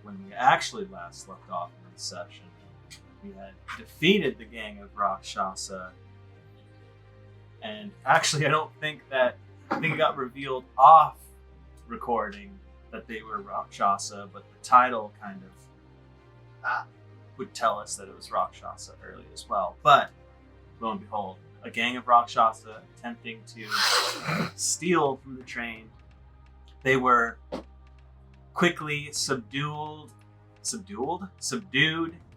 when we actually last left off in this session, we had defeated the gang of Rakshasa. And actually, I think it got revealed off recording that they were Rakshasa, but the title kind of would tell us that it was Rakshasa early as well. But lo and behold, a gang of Rakshasa attempting to steal from the train. They were quickly subdued,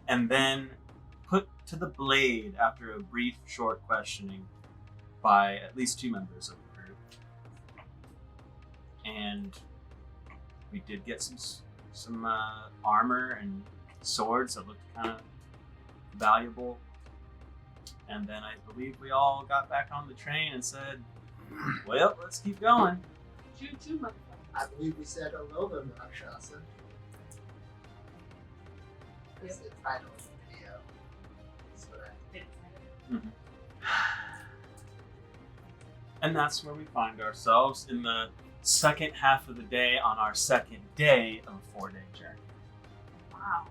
and then put to the blade after a brief, short questioning by at least 2 members of the group. And we did get some armor and swords that looked kind of valuable. And then I believe we all got back on the train and said, well, let's keep going. Choo-choo, motherfucker. I believe we said hello to Rakshasa. That's the title of the video. That's what I think. And that's where we find ourselves in the second half of the day on our second day of a 4-day journey. Wow.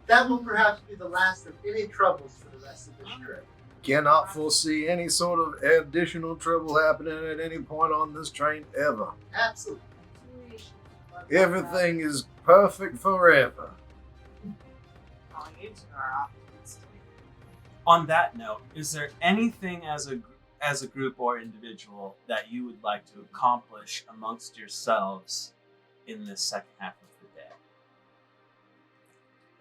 That will perhaps be the last of any troubles for the rest of this trip. Cannot foresee any sort of additional trouble happening at any point on this train ever. Absolutely. Everything is perfect forever. On that note, is there anything as a group or individual that you would like to accomplish amongst yourselves in this second half of the day?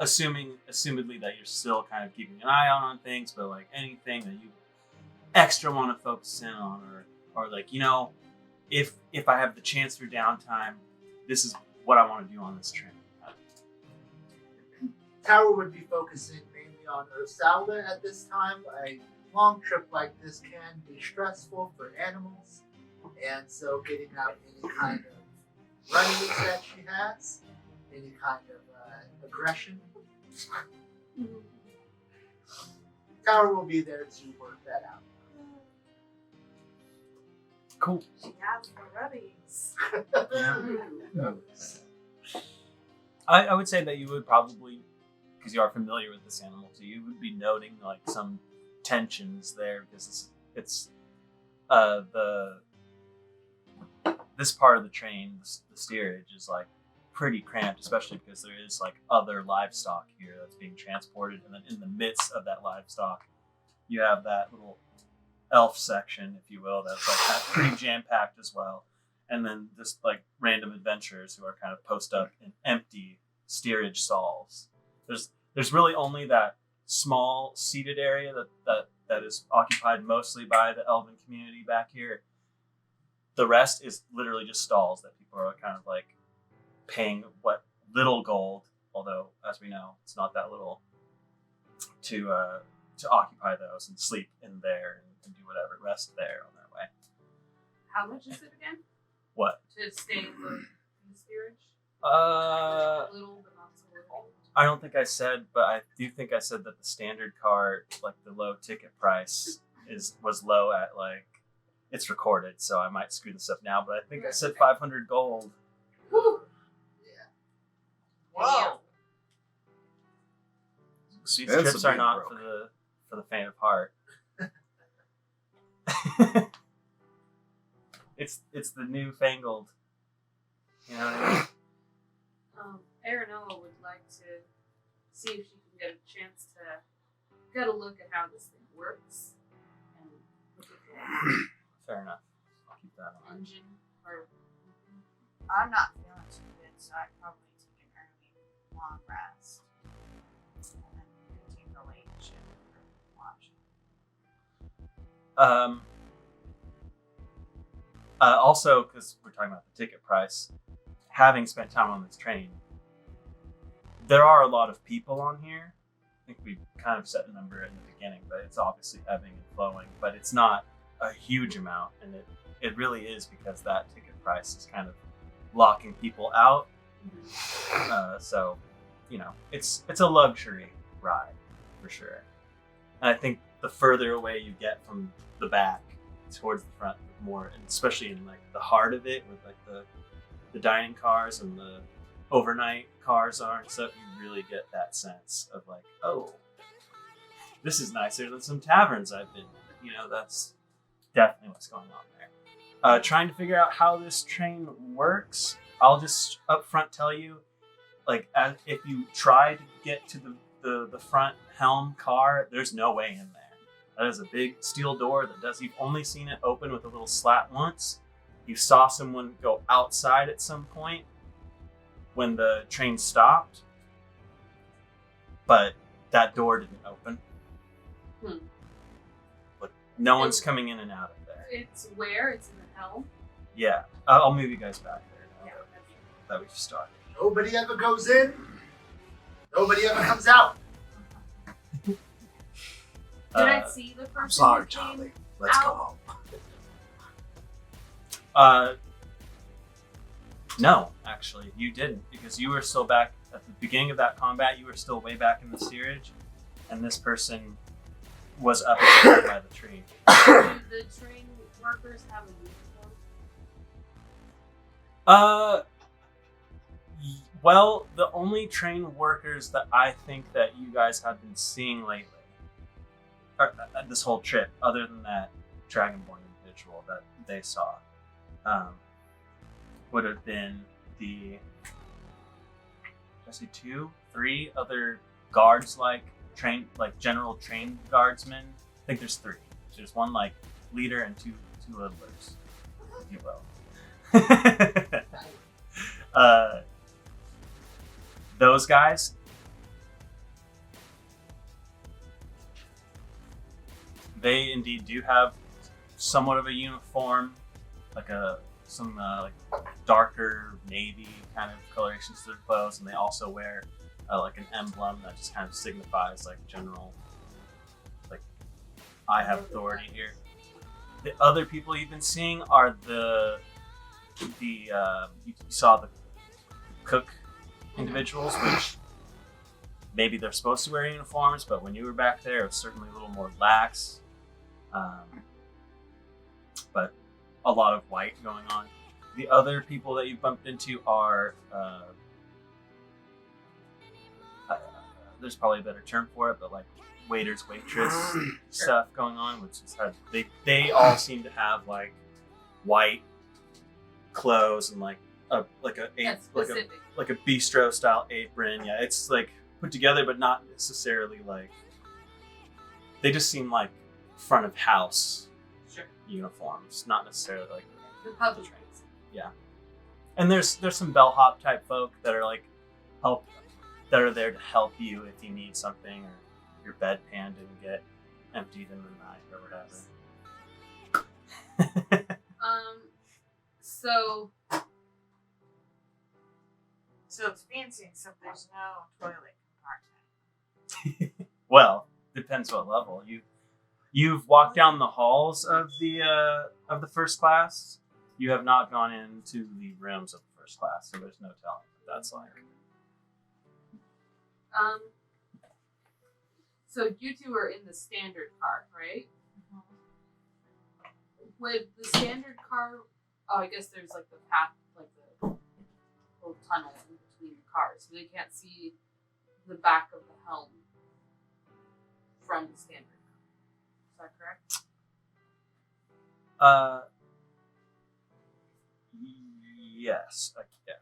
Assumedly that you're still kind of keeping an eye out on things, but like anything that you extra want to focus in on, or like, you know, if I have the chance for downtime, this is what I want to do on this train. Tower would be focusing mainly on Ursalda at this time. A long trip like this can be stressful for animals, and so getting out any kind of running that she has, any kind of aggression. Tower will be there to work that out. Cool. She has the rubbies. Yeah. I would say that you would probably, because you are familiar with this animal too, you would be noting like some tensions there, because it's this part of the train, the steerage, is like pretty cramped, especially because there is like other livestock here that's being transported, and then in the midst of that livestock you have that little elf section, if you will, that's like kind of pretty jam-packed as well, and then just like random adventurers who are kind of post up in empty steerage stalls. There's really only that small seated area that is occupied mostly by the elven community back here. The rest is literally just stalls that people are kind of like paying what little gold, although as we know it's not that little, to occupy those and sleep in there and do whatever, rest there on their way. How much is it again? What? To stay in the steerage? Little, but not so little. I don't think I said, but I do think I said that the standard car, like the low ticket price, was low at like, it's recorded, so I might screw this up now, but I think I said 500 gold. Woo! Yeah. Wow. These That's trips a are big not broke. for the faint of heart. It's the newfangled. You know what I mean? Aranella would like to see if she can get a chance to get a look at how this thing works and look at the Fair enough. I'll keep that in mind. engine. Or I'm not feeling too good, so I'd probably take an early long rest. And then take the late shift for watching. Also, because we're talking about the ticket price, having spent time on this train, there are a lot of people on here. I think we kind of set a number in the beginning, but it's obviously ebbing and flowing, but it's not a huge amount, and it really is because that ticket price is kind of locking people out. So, you know, it's a luxury ride for sure. And I think the further away you get from the back towards the front, more, and especially in like the heart of it, with like the dining cars and the overnight cars are and stuff. You really get that sense of like, oh, this is nicer than some taverns I've been in. You know, that's definitely what's going on there. Trying to figure out how this train works. I'll just up front tell you, like, if you try to get to the front helm car, there's no way in there. That is a big steel door that does. You've only seen it open with a little slat once. You saw someone go outside at some point when the train stopped, but that door didn't open. But no one's coming in and out of there. It's where? It's in the helm? Yeah, I'll move you guys back there now Yeah. that we've started. Nobody ever goes in. Nobody ever comes out. Did I see the person? I'm sorry, that came Charlie. Let's go out? home. No, actually, you didn't, because you were still back at the beginning of that combat. You were still way back in the steerage, and this person was up by the tree. Do the train workers have a uniform? Well, the only train workers that I think that you guys have been seeing lately, or this whole trip, other than that Dragonborn individual that they saw, would have been the, I say 2, 3 other guards, like general train guardsmen. I think there's 3. There's one like leader and two littlers, if you will. Those guys, they indeed do have somewhat of a uniform, like some darker navy kind of colorations to their clothes, and they also wear like an emblem that just kind of signifies like general, like, I have authority here. The other people you've been seeing are you saw the cook individuals, which maybe they're supposed to wear uniforms, but when you were back there, it was certainly a little more lax. But a lot of white going on. The other people that you bumped into are there's probably a better term for it, but like waiters, waitress stuff going on, which is they all seem to have like white clothes and like a bistro style apron. Yeah, it's like put together, but not necessarily like. They just seem like front of house uniforms, not necessarily like The public trains. Yeah, and there's some bellhop type folk that are like that are there to help you if you need something, or your bedpan didn't get emptied in the night or whatever. So it's fancy, except there's no toilet compartment. Well, depends what level you've walked down the halls of the first class. You have not gone into the rooms of the first class, so there's no telling what that's like. So you two are in the standard car, right? With the standard car, I guess there's like the path, like the little tunnel in between the cars, so they can't see the back of the helm from the standard car. Is that correct? Yes. Yeah.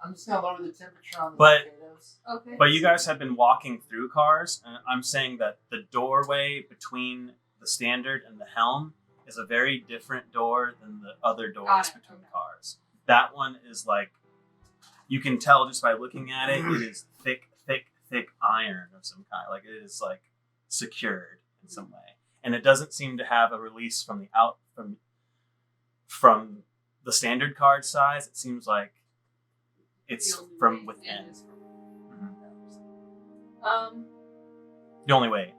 I'm just gonna lower the temperature on the But- potatoes. Okay. But you guys have been walking through cars, and I'm saying that the doorway between the standard and the helm is a very different door than the other doors Got it, between okay. cars. That one is like, you can tell just by looking at it, it is thick iron of some kind. Like, it is like secured in some way. And it doesn't seem to have a release from the from the standard card size. It seems like it's The only from way within. in is from Mhm. The only way,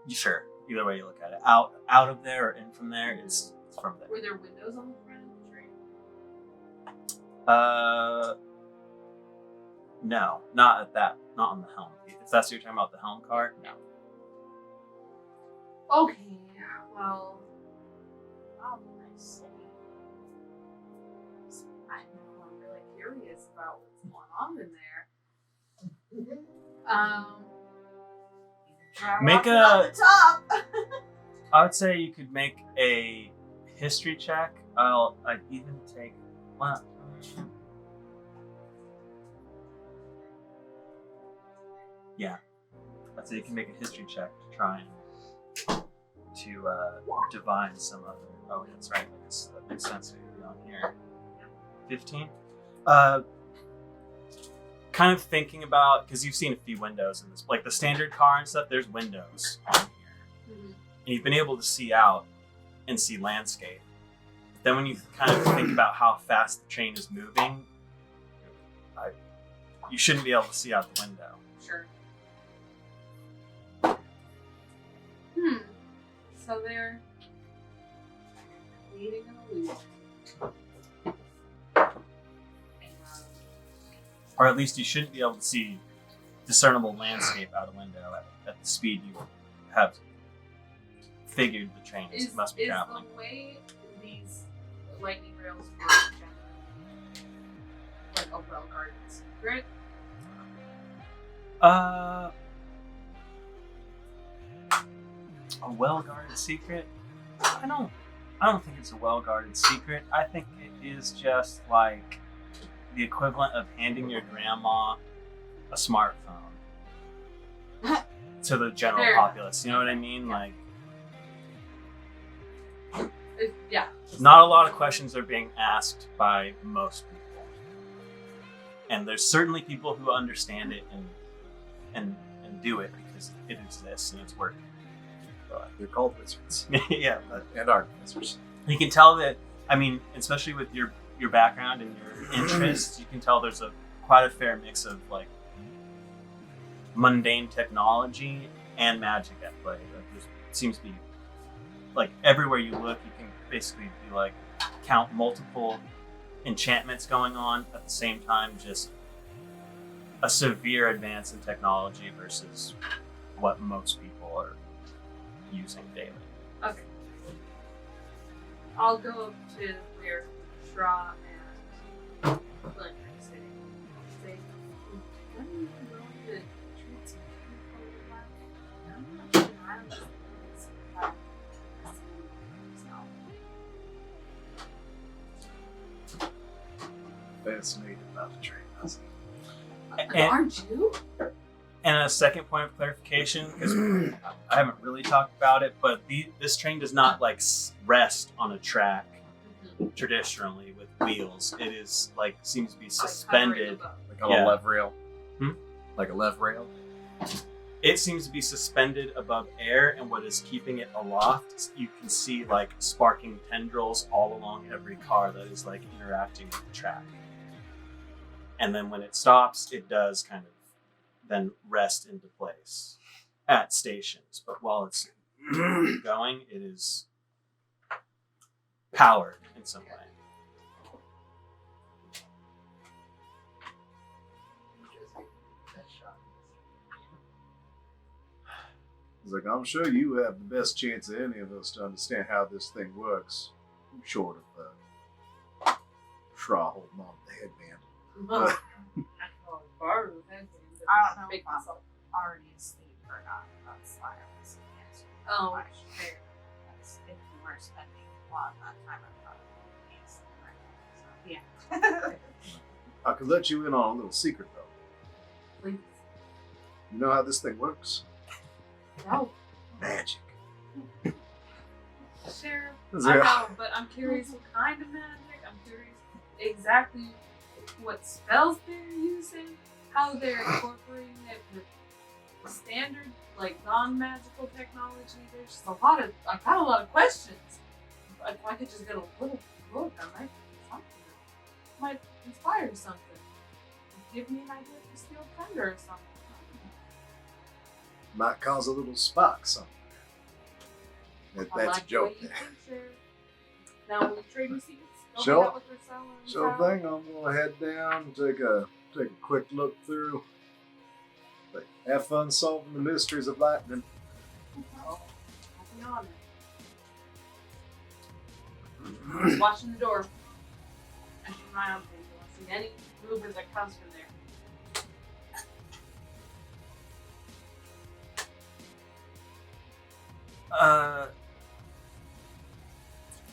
sure, either way you look at it, out of there or in from there, it's from there. Were there windows on the front of the train? No, not on the helm. If that's what you're talking about, the helm card, no. Okay, well, Oh, I see. I know I'm really curious about what's going on in there. Try Make walking on a- the top. I would say you could make a history check. I'd even take well, yeah. I'd say you can make a history check to try and divine some other. Oh, that's right. That makes sense. It would be on here. 15. Kind of thinking about, because you've seen a few windows in this, like the standard car and stuff. There's windows on here, and you've been able to see out and see landscape. Then when you kind of think about how fast the train is moving, you shouldn't be able to see out the window. Sure. So they're leading an illusion. Or at least you shouldn't be able to see discernible landscape out a window at the speed you have figured the train must be traveling. Is the way these lightning rails work generally like a well-guarded secret? A well-guarded secret? I don't think it's a well-guarded secret. I think it is just like the equivalent of handing your grandma a smartphone to the general Fair. populace. You know what I mean? Like, Yeah. not a lot of questions are being asked by most people, and there's certainly people who understand it and do it because it exists and it's working. They're called wizards. Yeah, And art wizards. you can tell that. I mean, especially with your background and your interests, you can tell there's quite a fair mix of like mundane technology and magic at play. Like, there seems to be like everywhere you look, you can basically be like count multiple enchantments going on at the same time. Just a severe advance in technology versus what most people are using daily. Okay. I'll go up to where Shra and Flint are sitting. Say, when are you going to treat some people like I'm not sure I was Fascinated about the train, doesn't And- Aren't you? And a second point of clarification, because I haven't really talked about it, but this train does not like rest on a track traditionally with wheels. It is like seems to be suspended. Like on Yeah. a lev rail? Hmm? Like a lev rail? It seems to be suspended above air, and what is keeping it aloft, you can see like sparking tendrils all along every car that is like interacting with the track. And then when it stops, it does kind of then rest into place at stations. But while it's going, it is powered in some way. He's like, I'm sure you have the best chance of any of us to understand how this thing works. Short of Shra holding on to the headband. I don't know if I'm already asleep or not. That's why I was answering the Oh, question. fair. Because if you were spending a lot of that time, I probably would be asleep right now. So, yeah. I could let you in on a little secret, though. Please. You know how this thing works? No. Magic. Sheriff, Is I there- know, but I'm curious what kind of magic. I'm curious exactly what spells they're using, how they're incorporating it with standard, like non-magical technology. There's just I got a lot of questions. If I could just get a little book, I might do something. Might inspire something. Give me an idea for Steel Thunder or something. Might cause a little spark somewhere. I That's like a the joke way you there. think, Sheriff. Now, will you trade me secrets? Go Sure. hang out with Marcella and Sure Val? thing. I'm gonna head down and take a quick look through. But have fun solving the mysteries of lightning. Oh, happy on it. Just watching the door. I keep my eye on things. I don't see any movement that comes from there.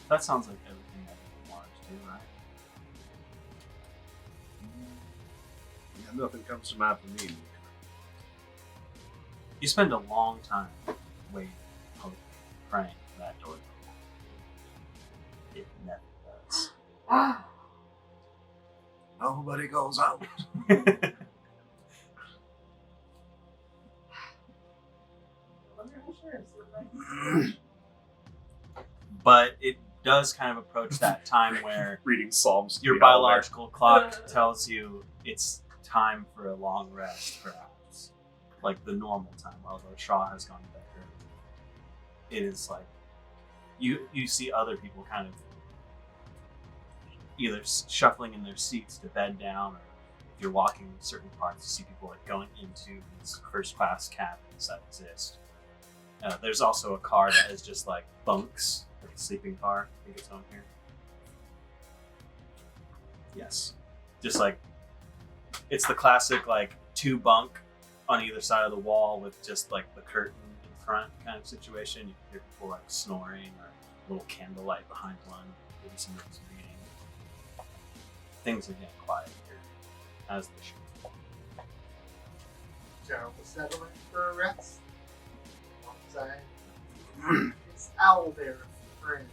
That sounds like everything I would want to do, right? Yeah, nothing comes to mind for me. You spend a long time waiting, hoping, praying for that door to open. It never does. Ah. Nobody goes out. But it does kind of approach that time where Reading Psalms. your biological clock tells you it's time for a long rest, perhaps. Like the normal time, although Shaw has gone to bed early. It is like you see other people kind of either shuffling in their seats to bed down, or if you're walking certain parts, you see people like going into these first class cabins that exist. There's also a car that is just like bunks, like a sleeping car. I think it's on here. Yes, just like it's the classic like 2 bunk on either side of the wall with just like the curtain in front kind of situation. You can hear people like snoring or a little candlelight behind one, maybe somebody's reading. Things are getting quiet here, as they should. Gerald was settling for a rest. Alongside his owl bear friend.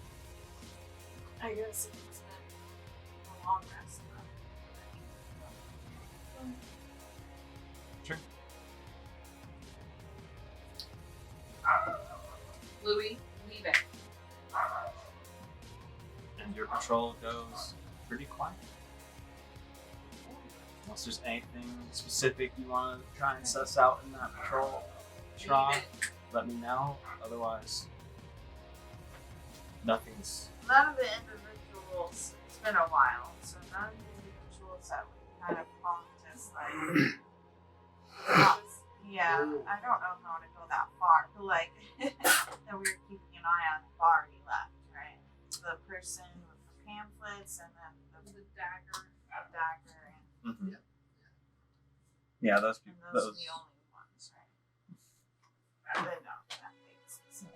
I guess it was a long rest. Sure. Louis, leave it. And your patrol goes pretty quiet. Unless there's anything specific you want to try and suss out in that patrol, Shaw, let me know. Otherwise, nothing's. None of the individuals, it's been a while, so none of the individuals that we kind of pumped as like, yeah, I don't know how to go that far, but like, that we were keeping an eye on have already left, right? The person with the pamphlets and then the dagger, and Mm-hmm. Yeah, those people. those are the only ones, right? But no, that makes sense.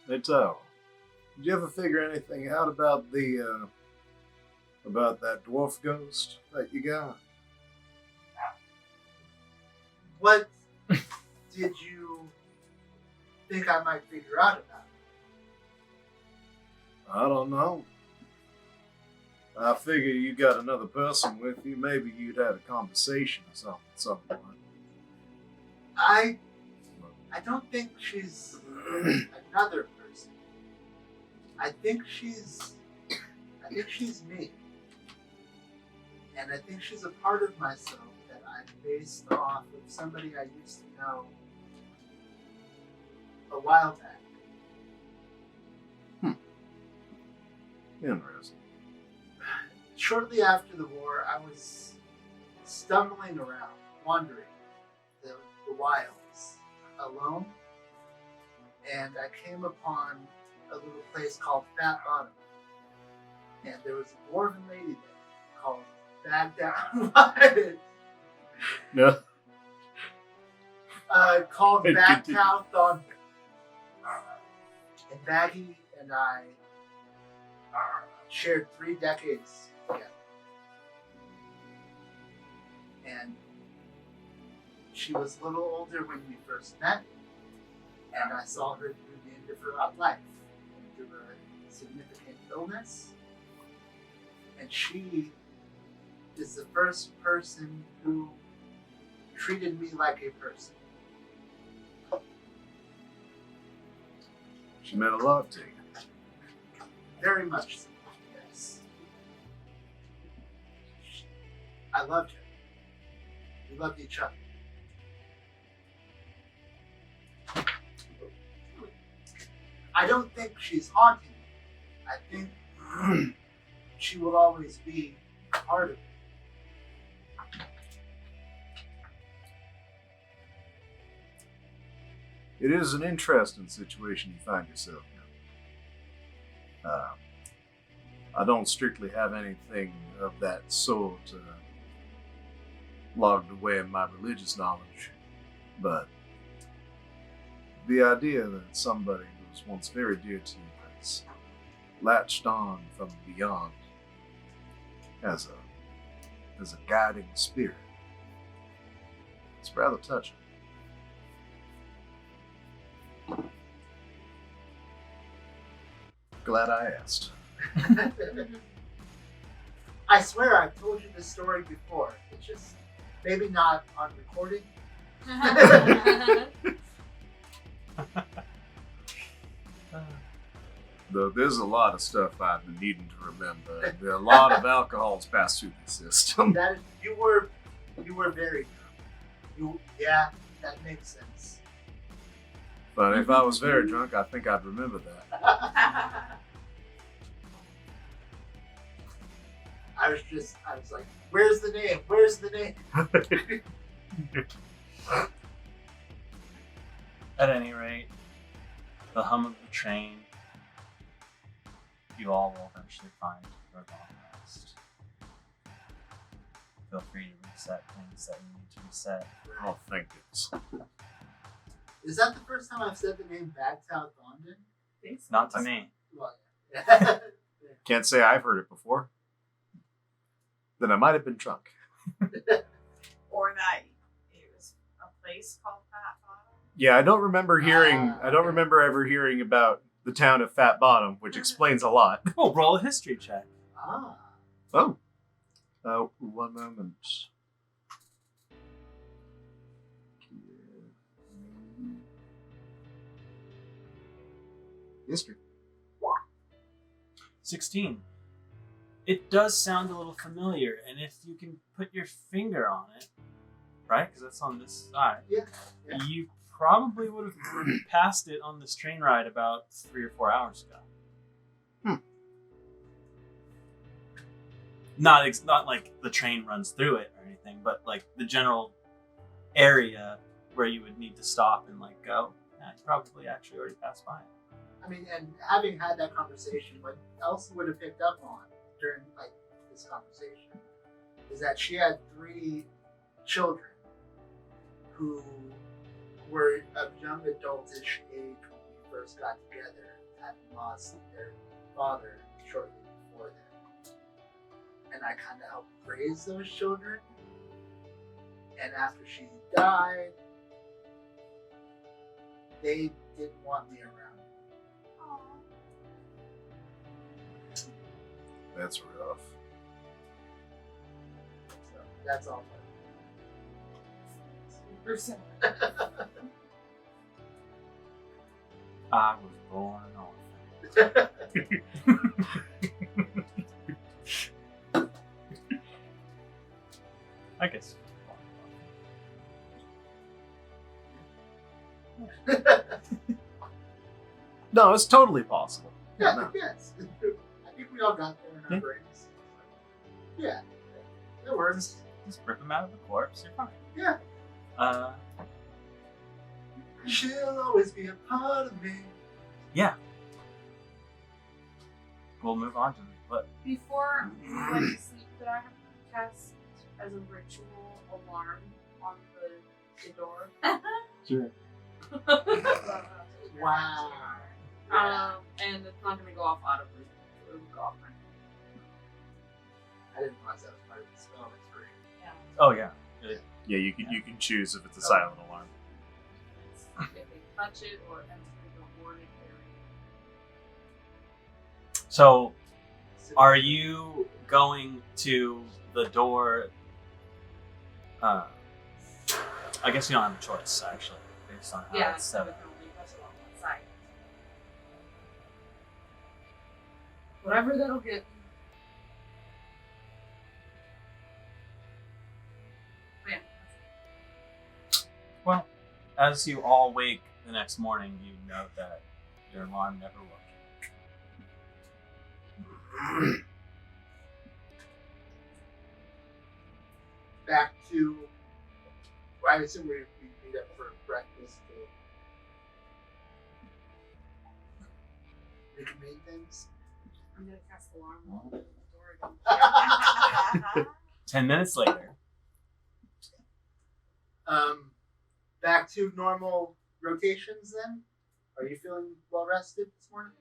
Hey, Tal, did you ever figure anything out about the about that dwarf ghost that you got? What did you think I might figure out about it? I don't know. I figure you got another person with you. Maybe you'd had a conversation or something at some point. I don't think she's another person. I think she's me. And I think she's a part of myself that I based off of somebody I used to know a while back. Interesting. Shortly after the war, I was stumbling around, wandering the wilds alone, and I came upon a little place called Fat Bottom. And there was a dwarven lady there called Bagdown. No. Called It Bagtown Thunder. And Baggy and I shared 3 decades together. And she was a little older when we first met, and I saw her through the end of her life, through a significant illness. And she is the first person who treated me like a person. She meant a lot to you. Very much so, yes. I loved her. We loved each other. I don't think she's haunting me. I think she will always be a part of me. It is an interesting situation you find yourself in. I don't strictly have anything of that sort logged away in my religious knowledge, but the idea that somebody who was once very dear to you has latched on from beyond as a guiding spirit, it's rather touching. Glad I asked. I swear I've told you this story before. It's just maybe not on recording. Though there's a lot of stuff I've been needing to remember. There are a lot of alcohol's passed through the system. That is, you were very drunk. That makes sense. But if I was very drunk, I think I'd remember that. I was like, where's the name? Where's the name? At any rate, the hum of the train, you all will eventually find your long rest. Feel free to reset things that you need to reset. Oh, thank goodness. Is that the first time I've said the name Bagtown London? Not to me. Well, yeah. Can't say I've heard it before. Then I might have been drunk. Or that it was a place called Fat Bottom. Yeah, I don't remember hearing. I don't okay. remember ever hearing about the town of Fat Bottom, which explains a lot. Oh, roll a history check. Ah. Oh. One moment. History. 16. It does sound a little familiar, and if you can put your finger on it, right? Because that's on this side. Yeah. You probably would have passed it on this train ride about 3 or 4 hours ago. Not like the train runs through it or anything, but like the general area where you would need to stop and like go. Yeah, you probably actually already passed by it. I mean, and having had that conversation, what Elsa would have picked up on during like this conversation is that she had 3 children who were of young adultish age when we first got together, having lost their father shortly before then. And I kind of helped raise those children. And after she died, they didn't want me around. That's rough. So that's all. Super similar. I was born an orphan. I guess. No, it's totally possible. Yeah, No. yes. I think we all got there in our Yeah. brains. Yeah, that works. Just rip him out of the corpse. You're fine. Yeah. She'll always be a part of me. Yeah. We'll move on to what. Before we went to sleep, could I have cast as a ritual alarm on the door? Sure. Wow. And it's not going to go off audibly. It will go off my I didn't realize that was part of the spell. That's great. Oh yeah. Yeah, you can choose if it's a silent alarm. If they touch it or enter the warded area. So, are you going to the door? I guess you don't have a choice, actually, based on how Yeah, it's so set we up. can only touch it on one side. Whatever that'll get. Yeah. Well, as you all wake the next morning, you note that your alarm never worked. Back to, I assume we meet up for breakfast. We can make things. I'm gonna cast alarm on the door again. 10 minutes later. Back to normal rotations then? Are you feeling well rested this morning?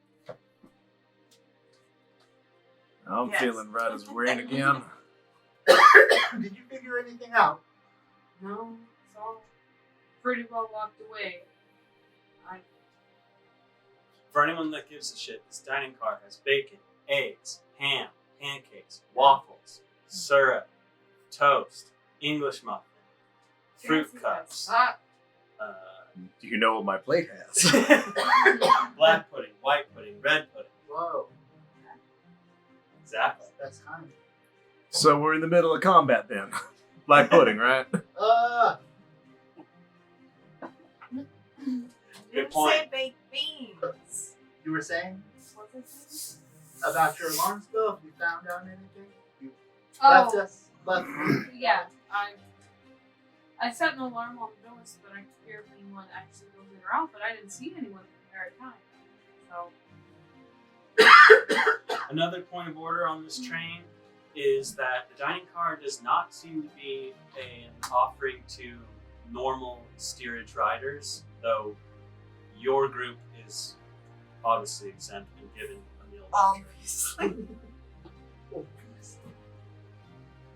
I'm Yes. feeling right as rain again. Did you figure anything out? No, it's all pretty well locked away. For anyone that gives a shit, this dining car has bacon, eggs, ham, pancakes, waffles, syrup, toast, English muffin, fruit Fancy cups, guys. Do you know what my plate has? black pudding, white pudding, red pudding. Whoa, Exactly. that's kind of. So we're in the middle of combat then. Black pudding, right? You Good didn't point. say baked beans. You were saying What's it? about your alarm spell? If you found out anything, you Oh, left. yeah. I set an alarm on the door so that I could hear if anyone actually goes in or out, but I didn't see anyone at the entire time. So Another point of order on this train is that the dining car does not seem to be an offering to normal steerage riders, though your group is obviously exempt and given a meal voucher. Obviously.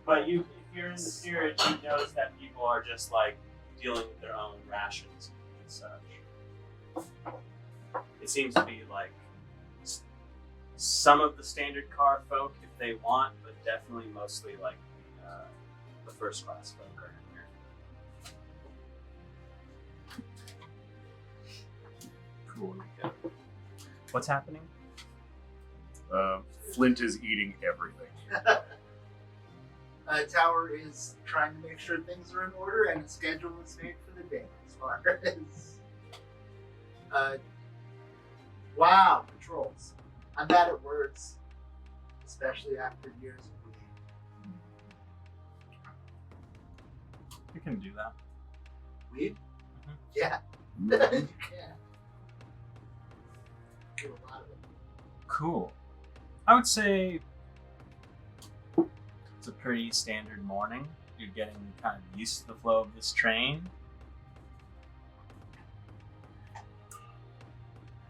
But if you're in the steerage, you notice that people are just like dealing with their own rations and such. It seems to be like some of the standard car folk if they want, but definitely mostly like the first class folk are in here. Cool. Yeah. What's happening? Flint is eating everything. Tower is trying to make sure things are in order and a schedule is made for the day as far as wow, patrols. I'm bad at words, especially after years of weed. You can do that. Weed? Mhm. Yeah. You can. Get a lot of it. Cool. I would say it's a pretty standard morning. You're getting kind of used to the flow of this train.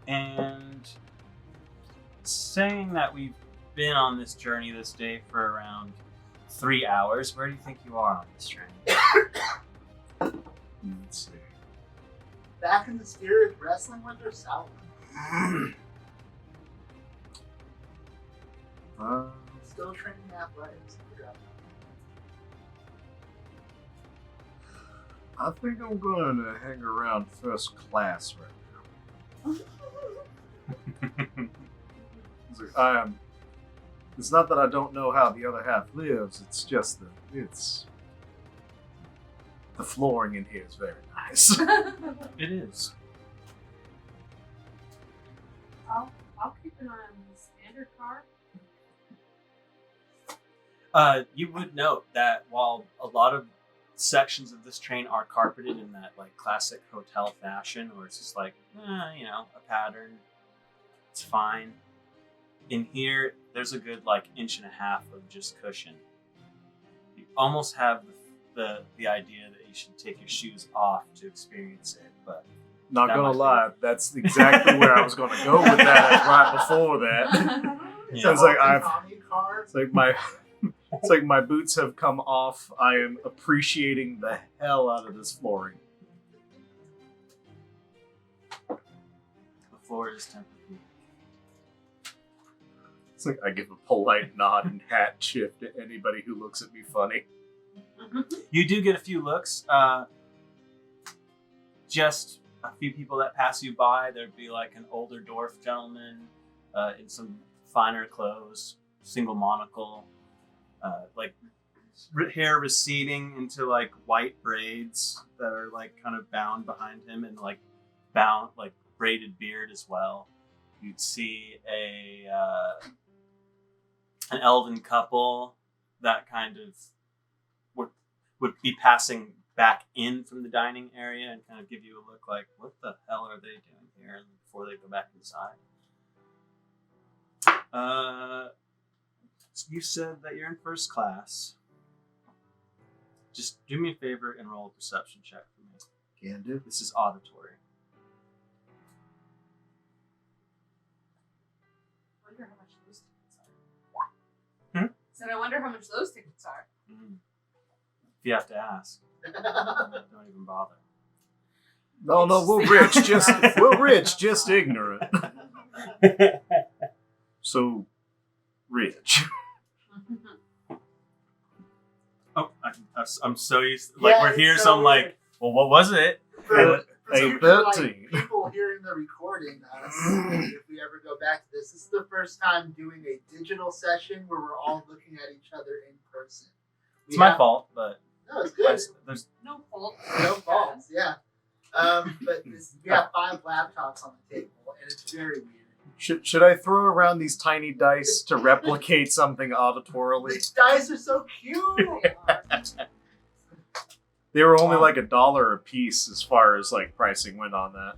And saying that we've been on this journey this day for around 3 hours, where do you think you are on this train? Let's see. Back in the steerage, wrestling with her salad. Still training athletics. I think I'm going to hang around first class right now. It's not that I don't know how the other half lives. It's just that the flooring in here is very nice. It is. I'll keep an eye on the standard car. You would note that while a lot of sections of this train are carpeted in that like classic hotel fashion, where it's just like, a pattern, it's fine. In here, there's a good like inch and a half of just cushion. You almost have the idea that you should take your shoes off to experience it, but Not That gonna might be- lie, that's exactly where I was gonna go with that right before that. Yeah. It's like I've- Tommy car. It's like my boots have come off. I am appreciating the hell out of this flooring. the floor is tempered. It's like I give a polite nod and hat shift to anybody who looks at me funny. You do get a few looks. Just a few people that pass you by. There'd be like an older dwarf gentleman in some finer clothes, single monocle, like hair receding into like white braids that are like kind of bound behind him, and like braided beard as well. You'd see an elven couple that kind of would be passing back in from the dining area and kind of give you a look like, what the hell are they doing here? And before they go back inside. You said that you're in first class. Just do me a favor and roll a perception check for me. Can do. This is auditory. I wonder how much those tickets are. Hmm? Said I wonder how much those tickets are. If you have to ask, don't even bother. No, we're rich, just ignorant. So, rich. Oh, I'm so used to, like, Yeah, we're here, it's so I'm so like, weird. well, what was it? For Hey, some people, like, 13. people hearing the recording us, if we ever go back to this is the first time doing a digital session where we're all looking at each other in person. It's my fault, but No, it's good. there's No fault. No faults, yeah. But we have 5 laptops on the table, and it's very weird. Should I throw around these tiny dice to replicate something auditorily? These dice are so cute! They were only like $1 a piece as far as like pricing went on that.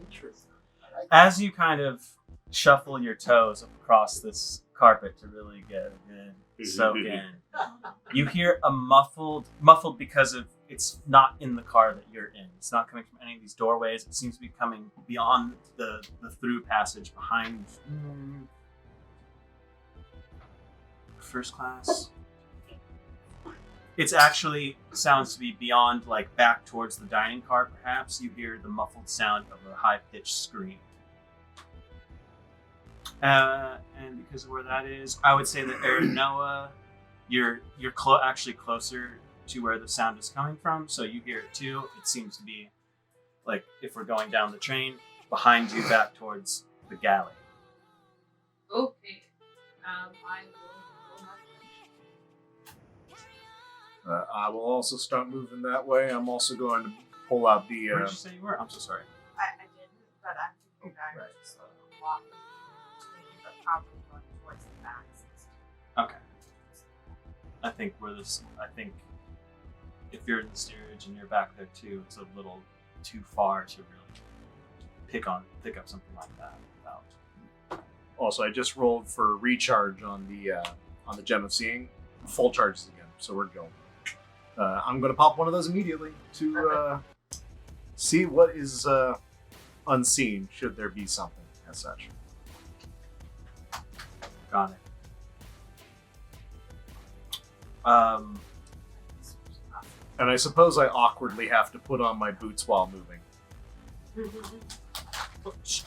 Interesting. I like as you kind of shuffle your toes across this carpet to really get a good soak in, you hear a muffled because of it's not in the car that you're in. It's not coming from any of these doorways. It seems to be coming beyond the through passage behind first class. It's actually sounds to be beyond, like back towards the dining car. Perhaps you hear the muffled sound of a high-pitched scream. And because of where that is, I would say that Aranoa, you're actually closer to where the sound is coming from, so you hear it too. It seems to be like if we're going down the train, behind you, back towards the galley. Okay. I will go mark I will also start moving that way. I'm also going to pull out the. Where did you say you were? I'm so sorry. I didn't, but I figured I would just walk maybe, but probably going towards the back. Okay. I think if you're in the steerage and you're back there too, it's a little too far to really pick up something like that without. Also, I just rolled for recharge on the Gem of Seeing. Full charges again, so we're going. I'm going to pop one of those immediately to see what is unseen, should there be something as such. Got it. And I suppose I awkwardly have to put on my boots while moving.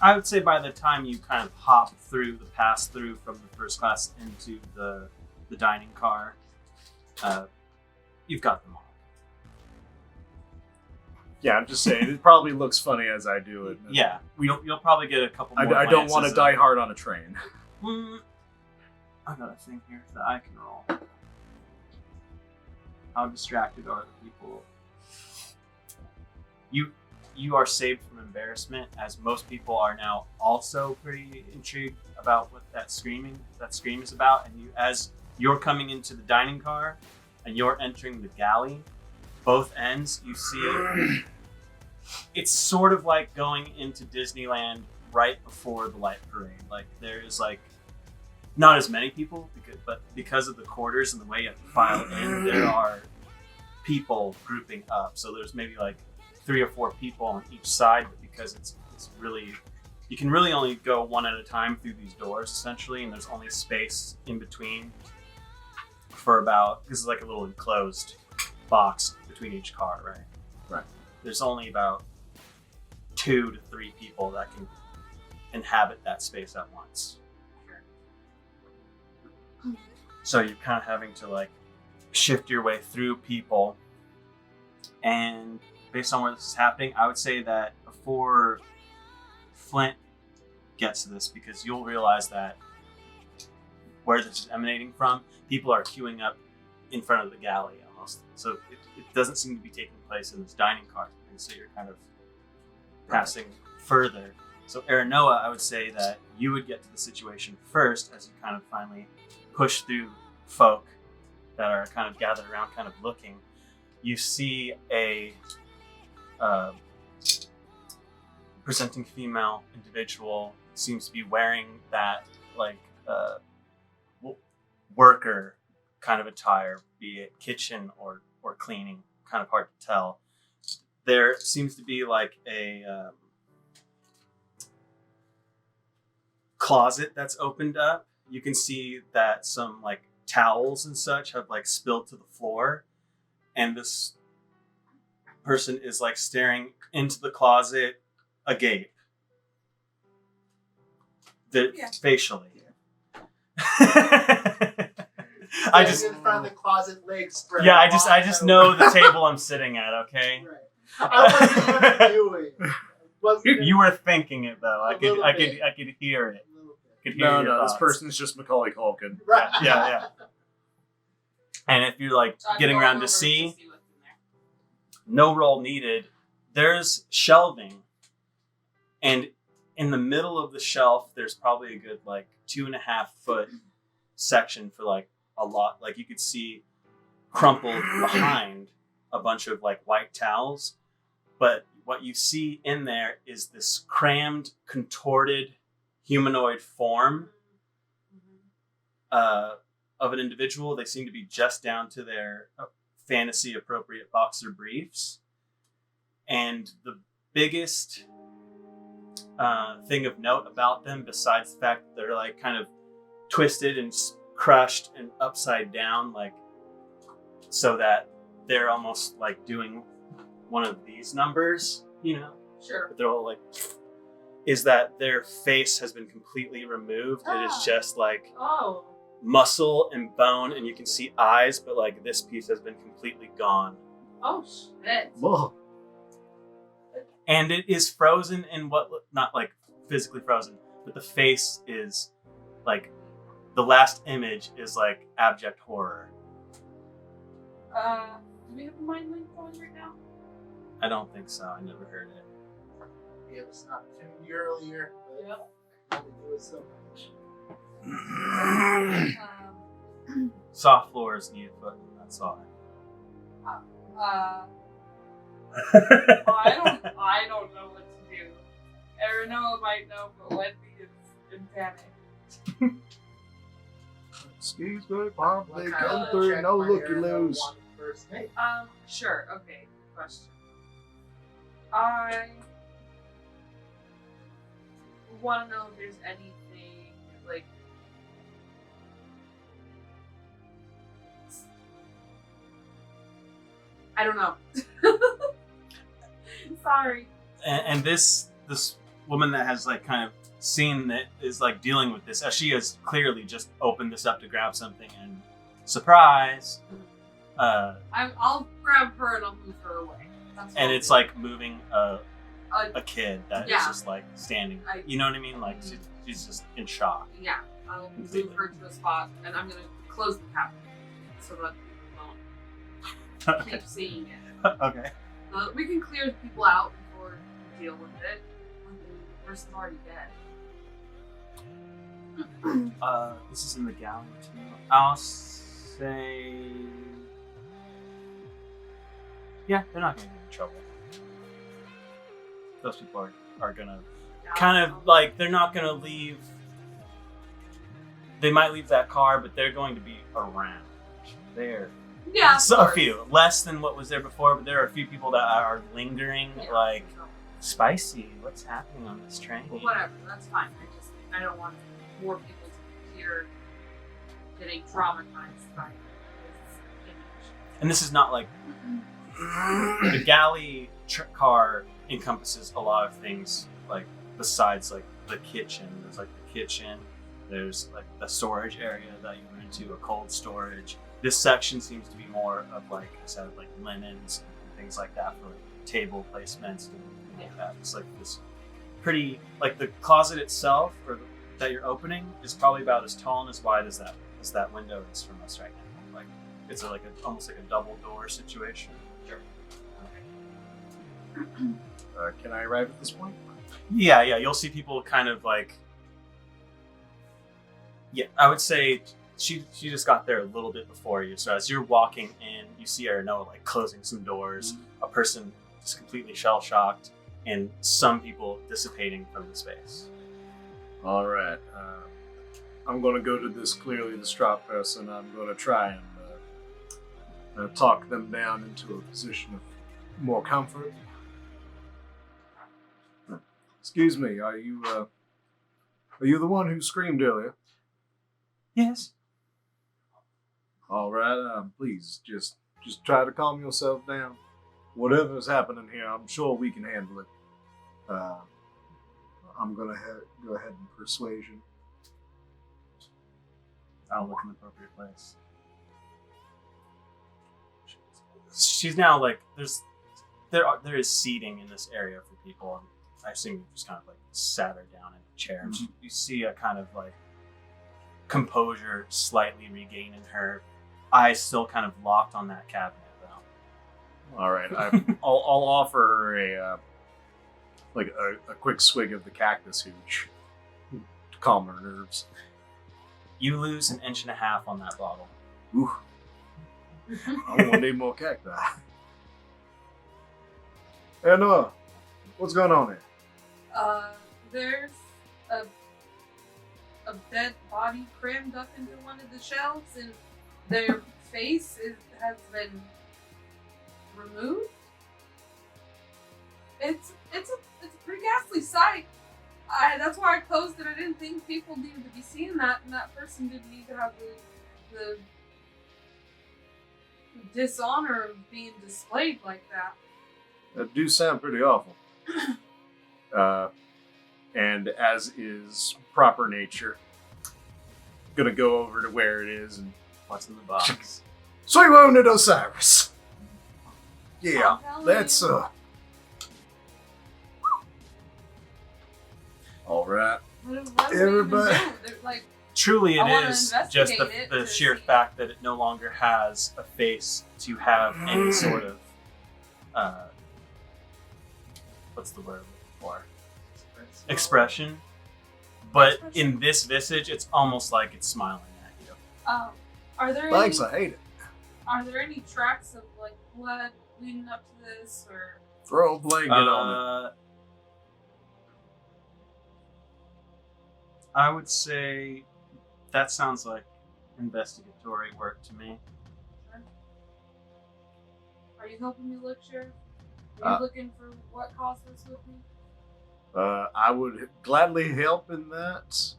I would say by the time you kind of hop through the pass through from the first class into the dining car, you've got them all. Yeah, I'm just saying, it probably looks funny as I do it. Yeah, you'll probably get a couple more. I don't want to glances die of, hard on a train. I got a thing here that I can roll. How distracted are the people? You are saved from embarrassment, as most people are now also pretty intrigued about what that scream is about. And as you're coming into the dining car and you're entering the galley, both ends you see it's sort of like going into Disneyland right before the light parade. Like there's like not as many people but because of the quarters and the way you have to file in, there are people grouping up. So there's maybe like 3 or 4 people on each side, but because it's really, you can really only go one at a time through these doors essentially, and there's only space in between for about, this is like a little enclosed box between each car, right? Right. There's only about 2 to 3 people that can inhabit that space at once. So you're kind of having to like shift your way through people, and based on where this is happening, I would say that before Flint gets to this, because you'll realize that where this is emanating from, people are queuing up in front of the galley almost. So it doesn't seem to be taking place in this dining car, and so you're kind of passing further. So Aranoa, I would say that you would get to the situation first as you kind of finally push through folk that are kind of gathered around, kind of looking. You see a presenting female individual, seems to be wearing that like worker kind of attire, be it kitchen or cleaning, kind of hard to tell. There seems to be like a closet that's opened up. You can see that some like towels and such have like spilled to the floor, and this person is like staring into the closet agape. Facially. I just in front of the closet, legs spread. Yeah, I just know the table I'm sitting at, okay? Right. I wasn't even doing. You were thinking it though. I could hear it. Could hear your No, this thoughts. person's just Macaulay Culkin. Right. Yeah. And if you're like getting around to see, what's in there. no roll needed. There's shelving, and in the middle of the shelf, there's probably a good like 2.5 foot section for like a lot. Like you could see crumpled behind a bunch of like white towels, but what you see in there is this crammed, contorted humanoid form of an individual. They seem to be just down to their fantasy appropriate boxer briefs. And the biggest thing of note about them, besides the fact that they're like kind of twisted and crushed and upside down, like so that they're almost like doing one of these numbers, you know? Sure. But they're all like, is that their face has been completely removed. It is just like Oh. muscle and bone, and you can see eyes, but like this piece has been completely gone. Oh shit. Whoa. And it is frozen in what, not like physically frozen, but the face is like, the last image is like abject horror. Do we have a mind link going right now? I don't think so. I never heard it. It was not tuned earlier, but Yep. I had to do it so much. Soft floors need a foot, that's all. I don't know what to do. Aranoa might know, but Wendy is in panic. Excuse me, Mom, What they kind come of through, check no my looky Aranoa loos. wanted first mate? Sure. Okay. Question. I want to know if there's anything like. I don't know. Sorry. And this woman that has like kind of seen that is like dealing with this, as she has clearly just opened this up to grab something, and surprise, I'll grab her and I'll move her away. That's what and I'll it's do. like moving a kid that is Yeah. just like standing. I- You know what I mean? Like she's just in shock. Yeah, I'll move her to a spot, and I'm gonna close the cabinet so that people don't keep seeing it. Okay. We can clear the people out before we deal with it. The person's already dead. This is in the galley too. I'll say, yeah, they're not gonna get in trouble. Those people are gonna kind of like, they're not gonna leave. They might leave that car, but they're going to be around there. Yeah, So a few, less than what was there before, but there are a few people that are lingering, Yeah. like, spicy, what's happening on this train? Well, whatever, that's fine. I don't want more people to hear getting traumatized by this image. And this is not like, the galley car encompasses a lot of things, like, besides, like, the kitchen. There's, like, the kitchen, there's, like, the storage area that you went into, a cold storage. This section seems to be more of, like I said, like, linens and things like that for, like, table placements and things like that. It's, like, this pretty, like, the closet itself, or that you're opening, is probably about as tall and as wide as that window is from us right now. Like, it's almost like a double door situation. Sure. Can I arrive at this point? Yeah, you'll see people kind of like, yeah, I would say she just got there a little bit before you. So as you're walking in, you see Aranoa like closing some doors, a person just completely shell-shocked, and some people dissipating from the space. All right. I'm gonna go to this clearly distraught person. I'm gonna try and talk them down into a position of more comfort. Excuse me, are you the one who screamed earlier? Yes. All right, please just try to calm yourself down. Whatever's happening here, I'm sure we can handle it. I'm gonna go ahead and persuasion. I'll look in the appropriate place. She's now like there is seating in this area for people, and I assume you just kind of like sat her down in a chair. Mm-hmm. You see a kind of like composure slightly regaining her eyes, still kind of locked on that cabinet though. All right, I'll offer her a quick swig of the cactus hooch to calm her nerves. You lose 1.5 inches on that bottle. Ooh, I'm gonna need more cacti. Hey Noah, what's going on here? There's a dead body crammed up into one of the shelves, and their face has been removed. It's a pretty ghastly sight. That's why I closed it. I didn't think people needed to be seeing that, and that person didn't need to have the dishonor of being displayed like that. That do sound pretty awful. And as is proper nature, gonna go over to where it is and What's in the box? sweet wounded Osiris. Yeah, I'm telling that's you. all right. What do we Everybody- even do? They're like, Truly, I it wanna is just investigate it the to sheer see. fact that it no longer has a face to have any sort of what's the word for expression. But in this visage, it's almost like it's smiling at you. are there Thanks, any, I hate it. are there any tracks of like blood leading up to this, or Throw a blanket on it. I would say that sounds like investigatory work to me. are you helping me look, Sheriff? Are you Uh, looking for what caused this with me? I would gladly help in that.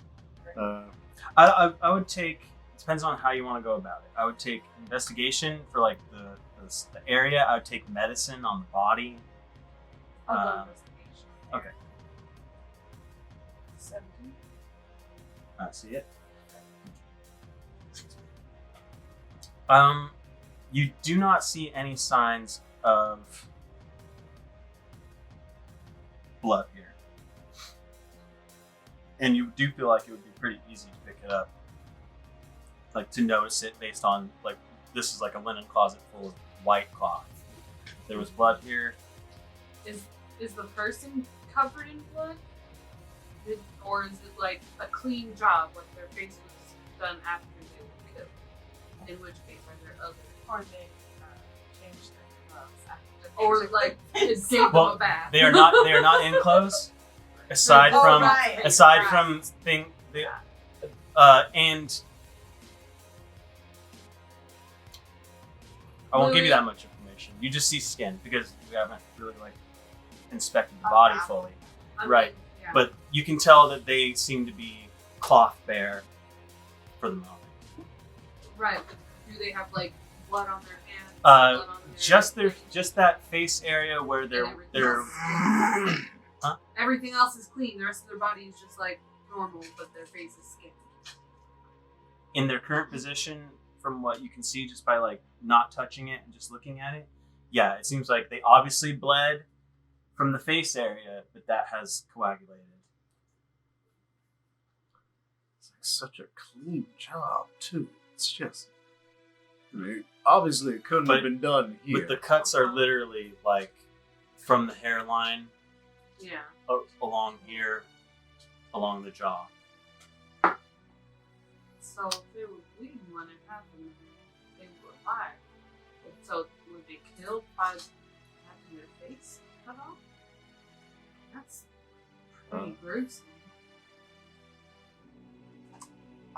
I would take. Depends on how you want to go about it. I would take investigation for like the area. I would take medicine on the body. I'll go investigation. Okay. 17. I see it. You do not see any signs of blood here, and you do feel like it would be pretty easy to pick it up, like to notice it based on like this is like a linen closet full of white cloth. There was blood here. Is the person covered in blood? Or is it like a clean job, like their face was done after they were killed? In which case, are there other? Or they changed their clothes after Or like it gave them Well, a bath? They are not in clothes. Aside Oh, from right. aside from and I won't give you that much information. You just see skin because we haven't really like inspected the body fully. I mean, right. yeah. But you can tell that they seem to be cloth bare for the moment. Right, but do they have like blood on their hands? Uh, blood on their just that face area where they're everything else is clean. The rest of their body is just like normal, but their face is skinned. in their current position, from what you can see just by like not touching it and just looking at it. Yeah, it seems like they obviously bled from the face area, but that has coagulated. It's like such a clean job too. It's just, I mean, obviously it couldn't have been done here. But the cuts are literally like from the hairline Yeah. along here, along the jaw. So if they were bleeding when it happened, they were alive. So were they killed by having their face cut off? That's pretty gruesome.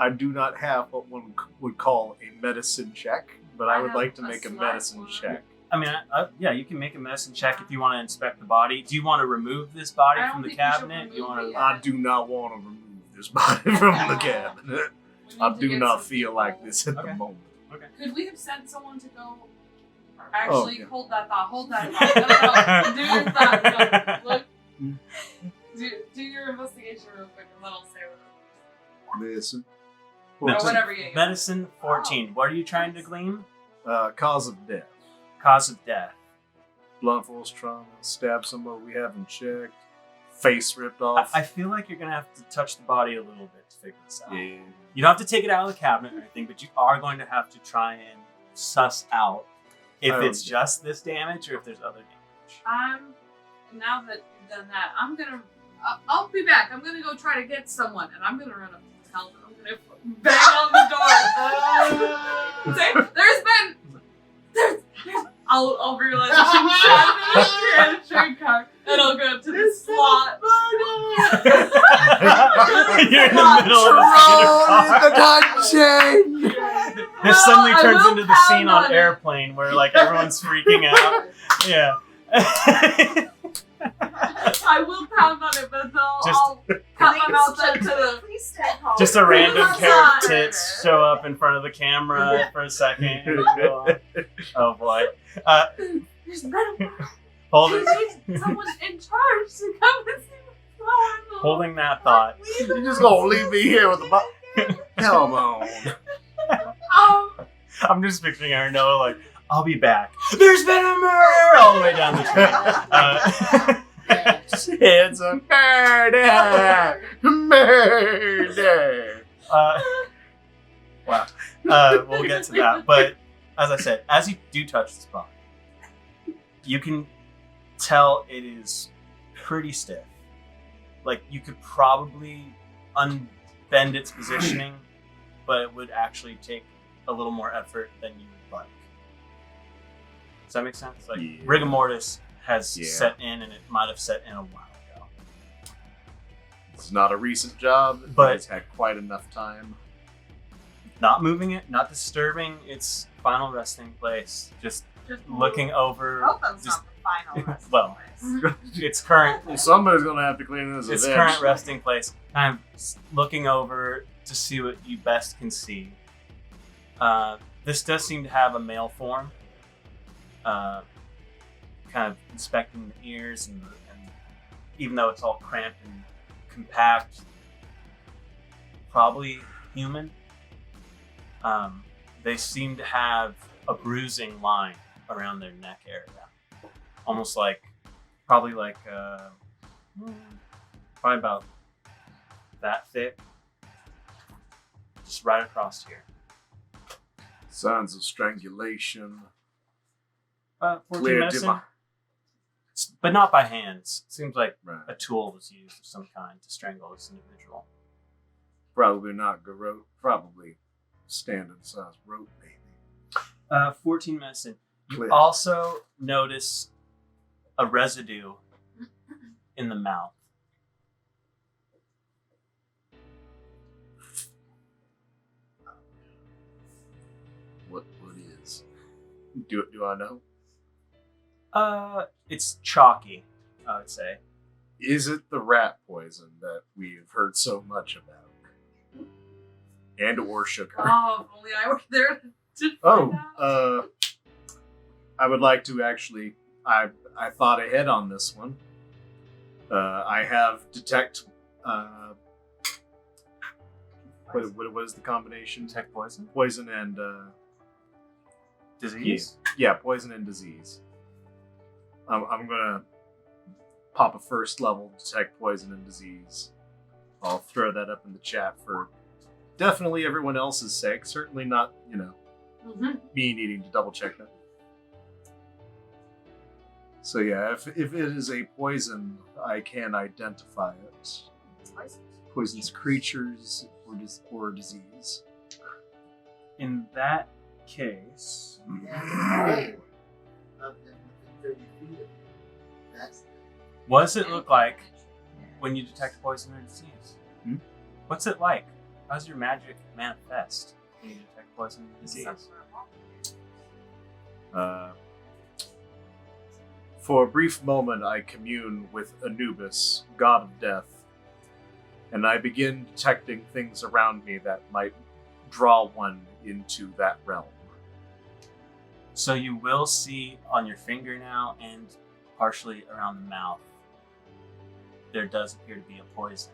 I do not have what one would call a medicine check, but I would have like to a make a smart medicine one. check. I mean, yeah, you can make a medicine check if you want to inspect the body. Do you want to remove this body I don't from the think we should cabinet? You remove want it to? yet. I do not want to remove this body from the cabinet. We need I to do get not some feel people. like this at the Okay. moment. Could we have sent someone to go? Actually, yeah. hold that thought. Hold that thought. No. Do your thought. No. Look. Do your investigation real quick, and then I'll say Medicine. or Medicine. whatever you. Medicine 14. What are you trying to glean? Cause of death. Cause of death. Blunt force trauma, stab somebody we haven't checked, face ripped off. I feel like you're gonna have to touch the body a little bit to figure this out. Yeah. You don't have to take it out of the cabinet or anything, but you are going to have to try and suss out if Oh, it's yeah. just this damage or if there's other damage. Now that you've done that, I'll be back. I'm gonna go try to get someone, and I'm gonna run up to the house and I'm gonna bang on the door. Say, I'll realize I shouldn't have in a train car, and I'll go to the slot. You're in the middle of the dungeon! This suddenly I turns will into the pound scene on on it. Airplane where like everyone's freaking out. Yeah. I will pound on it, but I'll cut my mouth up to the. Please stay home. Just a random pair of Outside. tits show up in front of the camera for a second. And go on. Oh boy. There's metal. Holding, Someone in charge to come and see what's going on. holding that thought. You just gonna leave me here with the Come on. I'm just picturing her Noah like, I'll be back. There's been a murder all the way down the train. It's a murder! Murder! Wow. We'll get to that. But as I said, as you do touch this body, you can tell it is pretty stiff. Like you could probably unbend its positioning, but it would actually take a little more effort than you would like. Does that make sense? Like Yeah. rigor mortis has Yeah. set in, and it might have set in a while ago. It's not a recent job, But- but it's had quite enough time. Not moving it, not disturbing its final resting place. Just looking over. Hope that's just- not the final resting well, place. its current Well, somebody's gonna have to clean this its eventually. current resting place. Kind of looking over to see what you best can see. This does seem to have a male form. Kind of inspecting the ears and even though it's all cramped and compact, probably human. They seem to have a bruising line around their neck area, almost like, probably about that thick, just right across here. Signs of strangulation. 14 Clear medicine, dimmer. but not by hands. It seems like Right. a tool was used of some kind to strangle this individual. Probably not garrote. Probably standard size rope, maybe. 14 medicine. You Clear. also notice a residue in the mouth. What is? Do I know? It's chalky, I would say. Is it the rat poison that we've heard so much about? And or sugar? Oh, if only I were there to find out. I would like to actually. I thought ahead on this one. I have detect. What is the combination? Detect poison? Poison and Disease? yeah, poison and disease. I'm gonna pop a first level detect poison and disease. I'll throw that up in the chat for definitely everyone else's sake. Certainly not, Mhm. me needing to double check that. So yeah, if it is a poison, I can identify it. Poisons creatures or disease. In that case, And right of them within 30 feet of me. That's what does it look like when you detect poison or disease? Hmm? What's it like? How's your magic manifest? Can you detect poison and disease? For a brief moment, I commune with Anubis, god of death, and I begin detecting things around me that might draw one into that realm. So you will see on your finger now and partially around the mouth, there does appear to be a poison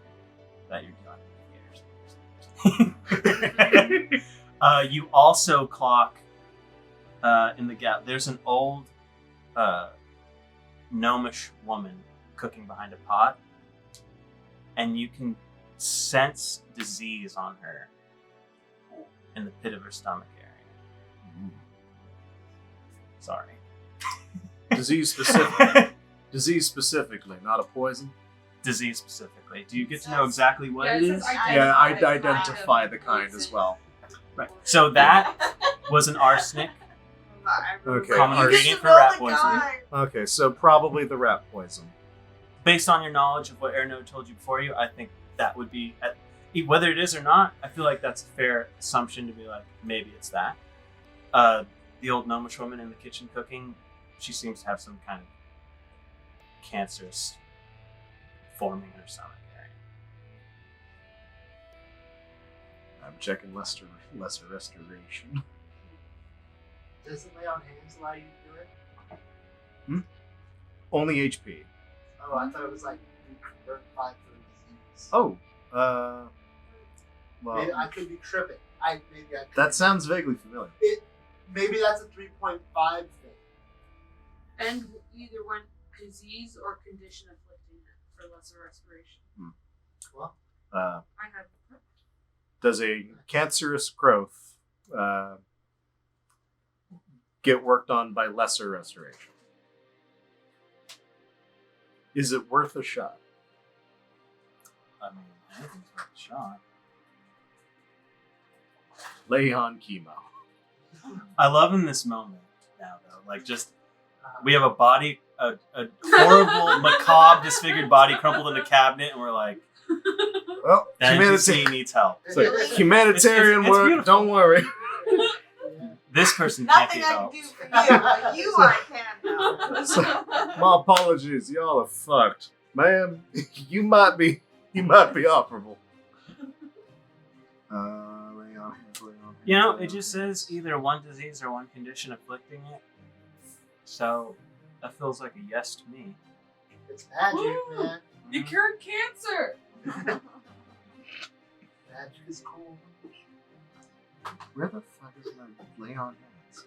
that you're dealing with here. You also clock in the gap, there's an old gnomish woman cooking behind a pot, and you can sense disease on her in the pit of her stomach area. Sorry. Disease specific. Disease specifically, not a poison. Disease specifically. Do you get to know exactly what it is? Yeah, I'd identify the kind as well. Right. So that was an arsenic. Okay. Common Ars- ingredient for rat poison. Okay, so probably the rat poison. Based on your knowledge of what Erno told you before you, I think that would be, whether it is or not, I feel like that's a fair assumption to be like, maybe it's that. The old gnomish woman in the kitchen cooking, she seems to have some kind of cancerous forming in her stomach area. I'm checking lesser restoration. Doesn't lay on hands allow you to do it? Only HP. Oh, I thought it was like you convert 5 for disease. Oh, well, Maybe I could be tripping. Maybe I could. that sounds vaguely familiar. Maybe that's a 3.5 thing. And either one disease or condition afflicting it for lesser respiration. Well, Uh, I have. does a cancerous growth get worked on by lesser restoration? Is it worth a shot? I mean, anything's worth a shot. Lay on chemo. I love in this moment now, though. Like, just, we have a body, a horrible, macabre, disfigured body crumpled in a cabinet, and we're like, Well, that NPC needs help. It's like humanitarian It's work. beautiful. Don't worry. This person can't Nothing get I help. can do for you, but you I can help. My apologies. Y'all are fucked, man. You might be operable. Lay on hands. You know, it just says either one disease or one condition afflicting it. So that feels like a yes to me. it's magic, Woo! man. You cured cancer! Magic is cool. Where the fuck is my lay on hands?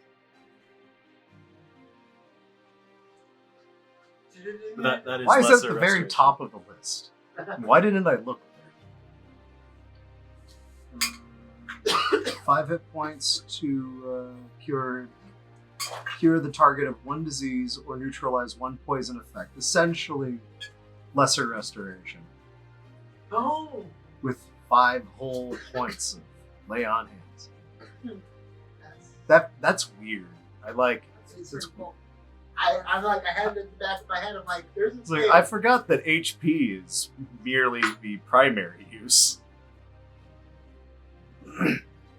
That is Why is that lesser the very restoration. top of the list? Why didn't I look there? 5 hit points to cure the target of one disease or neutralize one poison effect. Essentially, lesser restoration Oh, with 5 whole points of lay on hands. that's That's weird. I like. it's It's cool. I'm like, I had it in the back of my head. I'm like, there's a It's like thing. I forgot that HP is merely the primary use.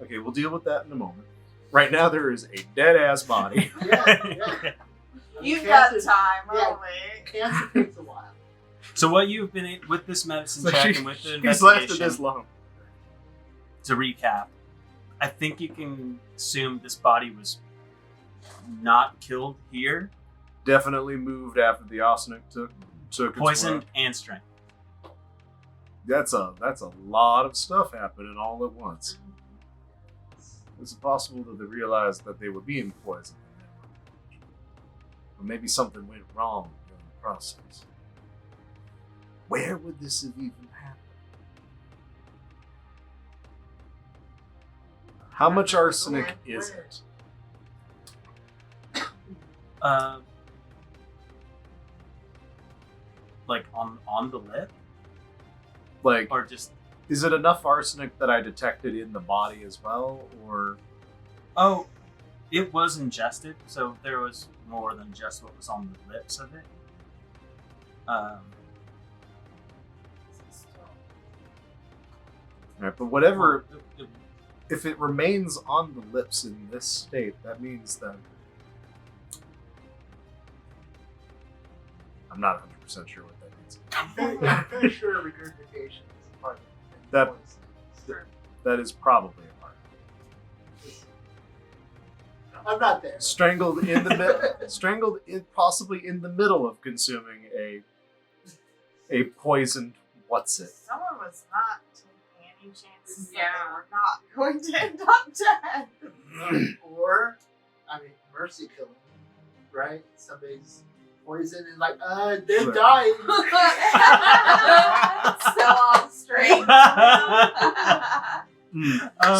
Okay, we'll deal with that in a moment. Right now, there is a dead ass body. Yeah. You've got Cancer- time, yeah. only. Cancer takes a while. So what you've been with this medicine So check and with the he's left it investigation, this long. to recap, I think you can assume this body was not killed here. Definitely moved after the arsenic took its Poison run. and strength. That's a lot of stuff happening all at once. Is it possible that they realized that they were being poisoned? Or maybe something went wrong during the process. Where would this have even happened? How much arsenic is it? Like on the lip, Like, or just is it enough arsenic that I detected in the body as well, or oh, it was ingested, so there was more than just what was on the lips of it. Right, but whatever, if it remains on the lips in this state, that means that I'm not 100% sure what that means. I'm pretty sure regurgitation is part of it. That- That is probably a part. I'm not there. Strangled in the middle, possibly in the middle of consuming a poisoned what's it? Someone was not taking any chances that Yeah. they were not going to end up dead. Or, I mean, mercy killing, right? Somebody's poisoned and like, they're Right. dying. Still on straight.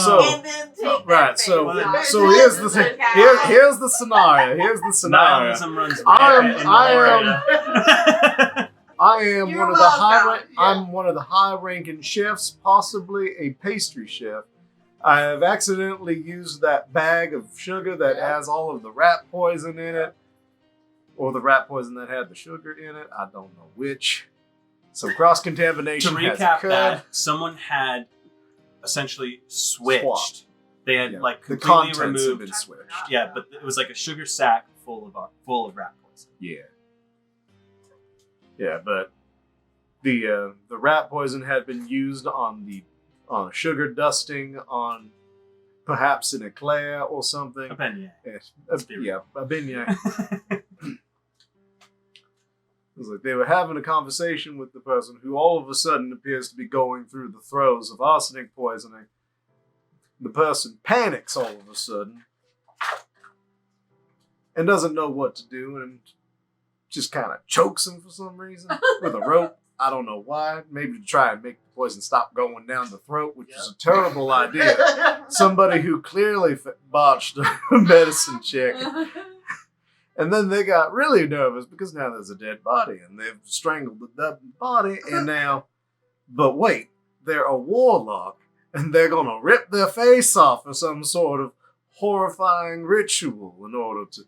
So- And then take Right, their so face off. so here's the Okay. here's the scenario. Here's the scenario. Nihilism runs I am- rampant in I Elloria. I am You're one of the high. welcome, yeah. I'm one of the high-ranking chefs, possibly a pastry chef. I have accidentally used that bag of sugar that Yeah. has all of the rat poison in it, or the rat poison that had the sugar in it. I don't know which. Some cross-contamination To has recap occurred. that, someone had essentially switched. Swapped. They had Yeah. like The completely contents have removed. been switched. Yeah, but it was like a sugar sack full of rat poison. Yeah. Yeah, but the rat poison had been used on a sugar dusting on perhaps an eclair or something. A beignet. Yeah, a beignet. It was like they were having a conversation with the person who all of a sudden appears to be going through the throes of arsenic poisoning. The person panics all of a sudden and doesn't know what to do and just kind of chokes him for some reason with a rope. I don't know why. Maybe to try and make the poison stop going down the throat, which is a terrible idea. Somebody who clearly botched a medicine check. And then they got really nervous because now there's a dead body and they've strangled the dead body. And now, but wait, they're a warlock and they're going to rip their face off for some sort of horrifying ritual in order to,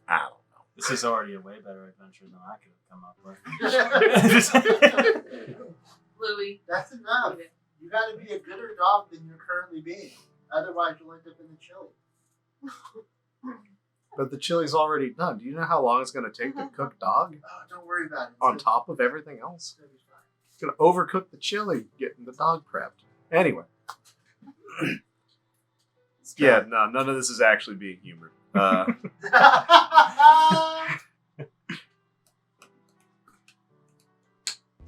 I don't know. This is already a way better adventure than I could have come up with. Louis. That's enough. You gotta be a gooder dog than you're currently being. Otherwise, you'll end up in the chili. But the chili's already done. Do you know how long it's going to take to cook dog Oh, don't worry about it. on top of everything else? It's gonna be fine. It's going to overcook the chili getting the dog prepped. Anyway. Yeah, no, none of this is actually being humored.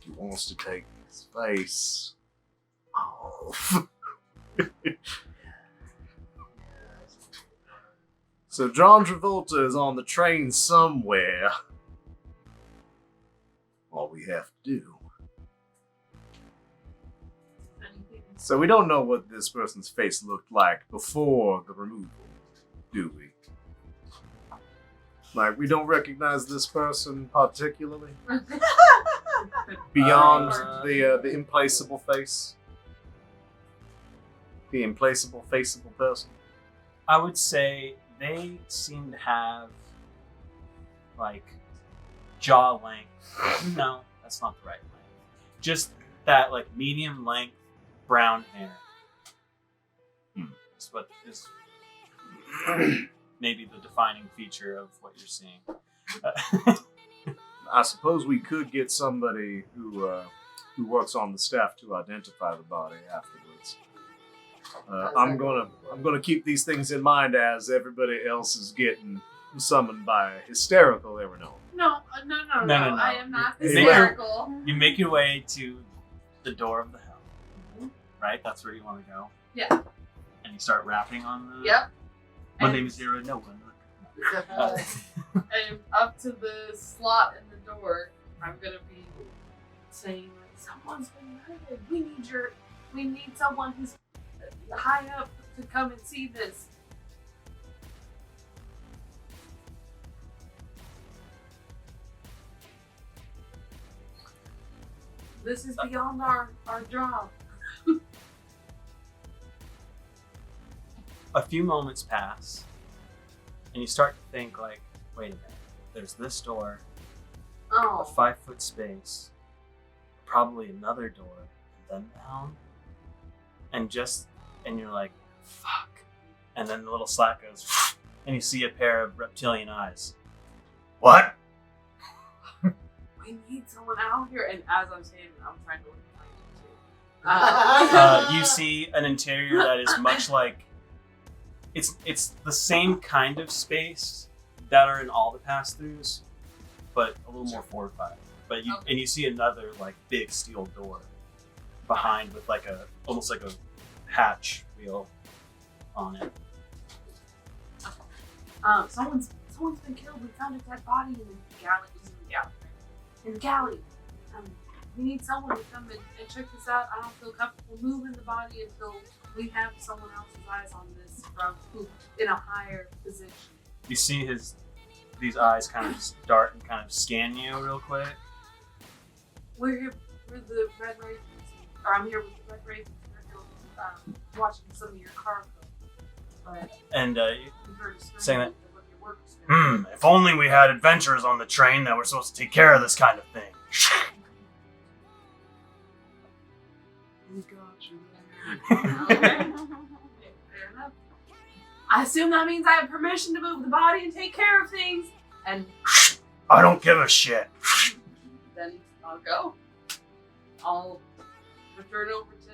He wants to take his face off. So John Travolta is on the train somewhere. All we have to do. So we don't know what this person's face looked like before the removal, do we? Like, we don't recognize this person particularly beyond the implaceable face, the implaceable, faceable person. I would say they seem to have like jaw length. No, that's not the right length. Just that like medium length brown hair. Is what is maybe the defining feature of what you're seeing. I suppose we could get somebody who works on the staff to identify the body afterwards. I'm gonna keep these things in mind as everybody else is getting summoned by hysterical every now and No. No. I am not Hey, hysterical. You make your way to the door of the hell. Right? That's where you want to go. Yeah. And you start rapping on the. Yep. My And- name is Zero. No one. And up to the slot in the door, I'm gonna be saying like, someone's been murdered. We need someone who's high up to come and see this. This is beyond our job. A few moments pass, and you start to think like, wait a minute. There's this door, a Oh. 5-foot space, probably another door, and then down. and you're like, fuck. And then the little slat goes, and you see a pair of reptilian eyes. What? We need someone out here. And as I'm saying, I'm trying to look behind you too. You see an interior that is much like it's the same kind of space that are in all the pass-throughs, but a little more fortified. But and you see another like big steel door behind with like almost like a hatch wheel on it. Someone's been killed. We found a dead body in the galley. In the galley. We need someone to come and check this out. I don't feel comfortable moving the body until we have someone else's eyes on this from in a higher position. You see these eyes kind of dart and kind of scan you real quick. We're here with the Red Ravens, or I'm here with the Red Ravens. We're watching some of your cargo. But and we heard a saying that. what your work was gonna be. If only we had adventurers on the train that were supposed to take care of this kind of thing. We got you. Okay. Fair enough. I assume that means I have permission to move the body and take care of things. And I don't give a shit. then I'll go. I'll return over to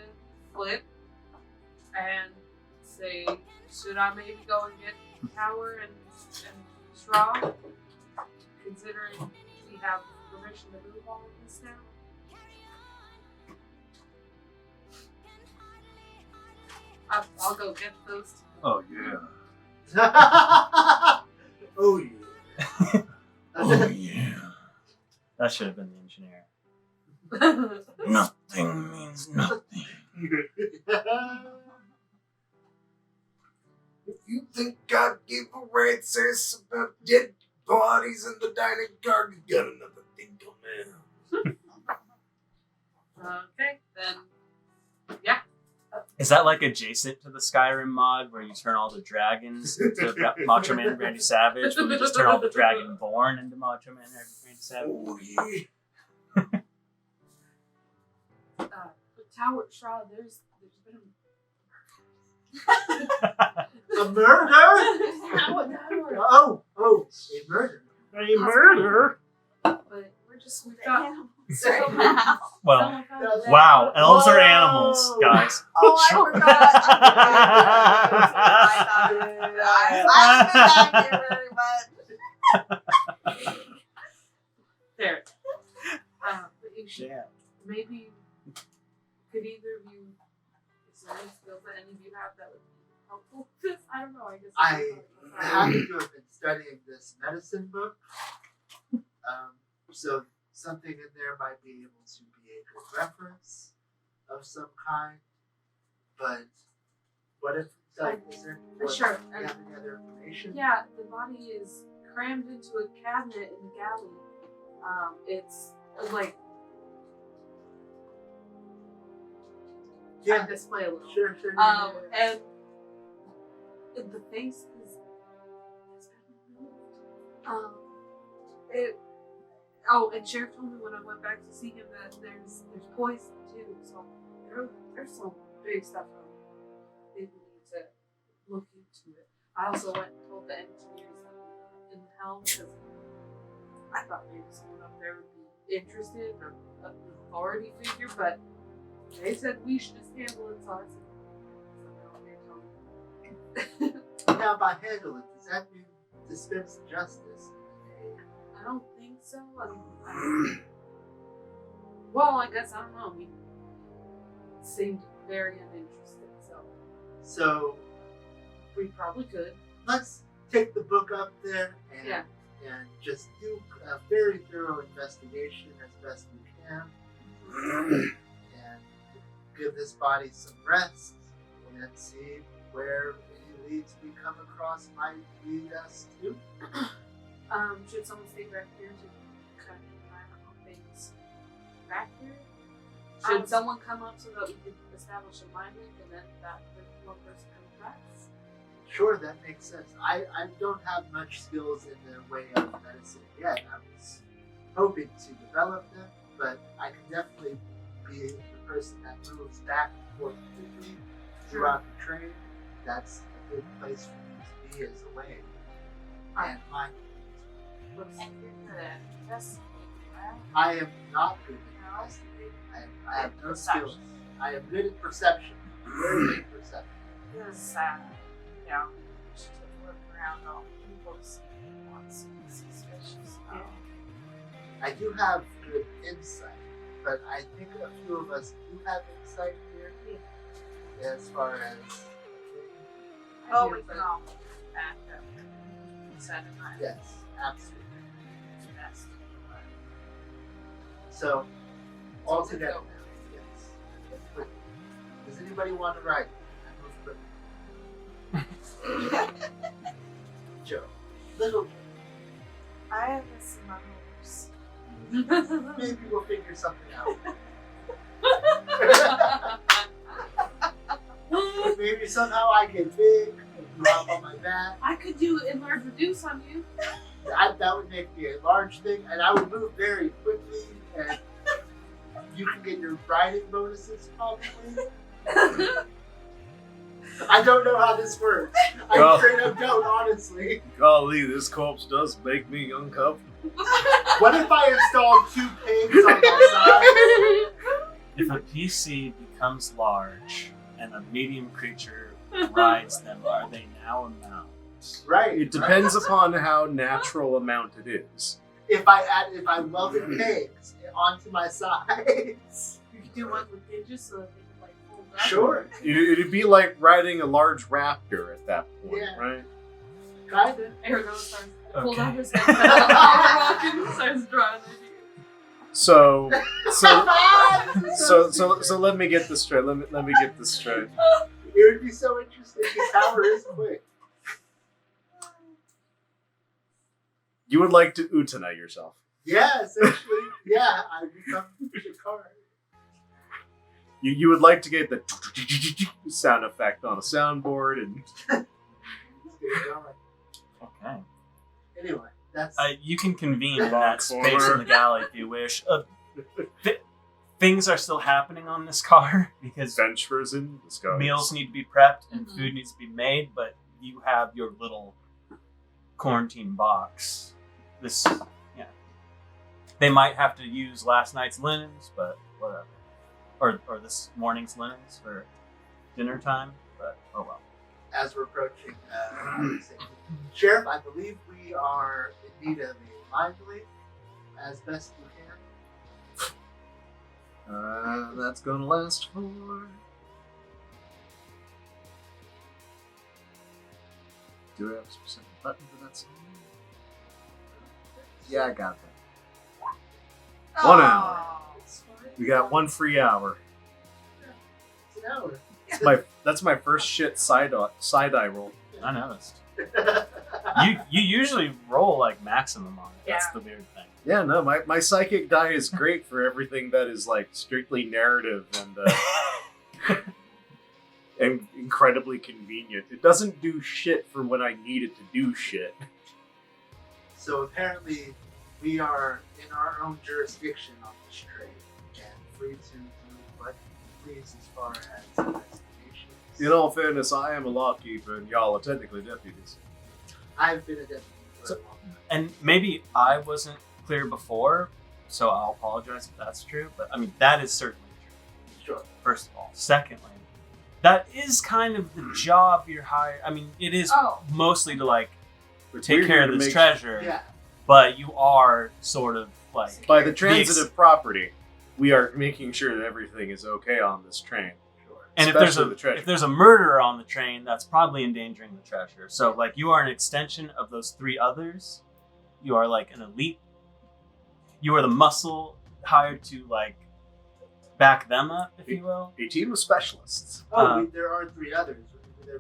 Flint and say, should I maybe go and get Tower and Straw? Considering we have permission to move all of this now. I'll go get those two. Oh yeah. Oh yeah. Oh yeah. That should have been the engineer. Nothing means nothing. If you think God gave a rat's ass about dead bodies in the dining car, you got another thing coming. Okay, then. Yeah. Is that like adjacent to the Skyrim mod where you turn all the dragons into Macho Man and Randy Savage, where we just turn all the Dragonborn into Macho Man and Randy Savage? Oh yeah. But Tower Straw, there's been A murder? Tower. Oh, a murder. A murder? But we've got Somehow. Well, someone found a dead wow, body. elves are Whoa. animals, guys. Oh, I forgot. I haven't been back here very much. There. But you should Yeah. maybe could either of you, is there any skills that any of you have that would be helpful? I don't know, I guess. I happen to have been studying this medicine book. So something in there might be able to be a good reference of some kind. But what if, like, is there, Sure. do you have any other information? Yeah, the body is crammed into a cabinet in the galley. It's like Yeah, display a little. sure. And the face is it. Oh, and Sheriff told me when I went back to see him that there's poison too. So there's some big stuff going on. Maybe we need to look into it. I also went and told the engineers that we were in the helm because I thought maybe someone up there would be interested or an authority figure, but they said we should just handle it. So I said, Now, by handle it, does that mean dispense justice? I don't think so. Well, I guess I don't know. He seemed very uninterested, So we probably could. let's take the book up there and Yeah. and just do a very thorough investigation as best we can, and give this body some rest, and see where any leads we come across might lead us to. Should someone stay back here to kind of keep an eye on things back here? Should someone come up so that we could establish a line link and then that one person comes back? Sure, that makes sense. I don't have much skills in the way of medicine yet. I was hoping to develop them, but I can definitely be the person that moves back and forth quickly throughout the train, that's a good place for you to be as a way. And mine. Looks like you're good at investigating, right? I am not good at investigating. I have no skills. I am good at perception. Very good at perception. Because, you know, you should look around all the people to see if you want some suspicious stuff. I do have good insight, but I think a few of us do have insight here. As far as Oh, we can all back up. Set in mind. yes, absolutely. Best. So all So together let's now, yes. Quickly. Does anybody want to ride? I move quickly. Joe, little Joe. I have a smugglers. Maybe we'll figure something out. Maybe somehow I get big and you hop on my back. I could do enlarge reduce on you. That would make me a large thing, and I would move very quickly, and you can get your riding bonuses probably. I don't know how this works. I Well- straight up don't, honestly. Golly, this corpse does make me uncomfortable. What if I installed 2 pigs on my side? If a PC becomes large and a medium creature rides them, are they now a mount? Right. It depends upon how natural a mount it is. If I welded pigs onto my sides. You could do one with hinges so that they can like fold up. Sure. It'd be like riding a large raptor at that point, Yeah. right? Kinda. Aragorn starts pulled Okay. up his head, walking, starts drawing their So So let me get this straight. Let me get this straight. it would be so interesting. His power is quick. You would like to Utana yourself. Yeah, essentially. Yeah, I become Shakar. You would like to get the sound effect on a soundboard and Let's get it going. Okay. Anyway, that's You can convene in Long that space corner. in the galley if you wish. Things are still happening on this car because adventures in disguise. meals need to be prepped and Mhm. food needs to be made, but you have your little quarantine box. This, yeah. They might have to use last night's linens, but whatever. Or this morning's linens for dinner time, but oh well. as we're approaching Sheriff, I believe we are in need of a mind relief as best we can. That's gonna last for. Do we have a specific button for that song? Yeah, I got that. 1 hour. It's fine. We got 1 free hour. It's an hour. That's my first shit side eye roll. I noticed. You usually roll like maximum on it. That's Yeah. the weird thing. Yeah, no, my psychic die is great for everything that is like strictly narrative and incredibly convenient. It doesn't do shit for when I need it to do shit. So apparently, we are in our own jurisdiction on this trade and free to do what we please as far as investigations. In all fairness, I am a lawkeeper and y'all are technically deputies. I've been a deputy for a long time. And maybe I wasn't clear before, so I'll apologize if that's true. But I mean, that is certainly true. Sure. First of all, secondly, that is kind of the job you're hired. I mean, it is Oh. mostly to like But take we're care here of to this make- treasure, Yeah. but you are sort of like By the transitive property, we are making sure that everything is okay on this train. Sure. And Especially the treasure. if there's a murderer on the train, that's probably endangering the treasure. So like you are an extension of those 3 others. You are like an elite. You are the muscle hired to like back them up, if you will. A team of specialists. Oh, there are 3 others.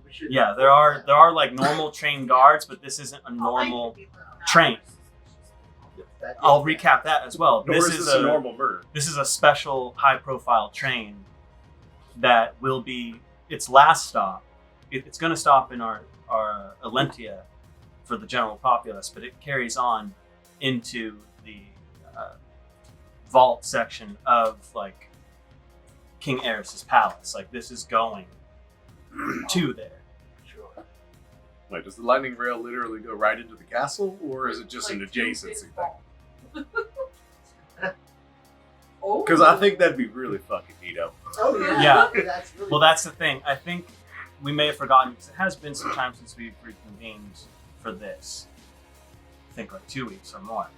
We should. Yeah, there are like normal trained guards, but this isn't a normal train. That I'll is- recap that as well. Nor This is is this a normal murder. This is a special high-profile train that will be its last stop. It's going to stop in our Elloria for the general populace, but it carries on into the vault section of like King Eris's palace. Like this is going to there. Sure. Like, does the lightning rail literally go right into the castle, or is it just an Like, 2 adjacency big thing? balls. Oh. Because I think that'd be really fucking neat up. Oh yeah. Yeah. That's really Well, that's the thing. I think we may have forgotten because it has been some time since we've reconvened for this. I think like 2 weeks or more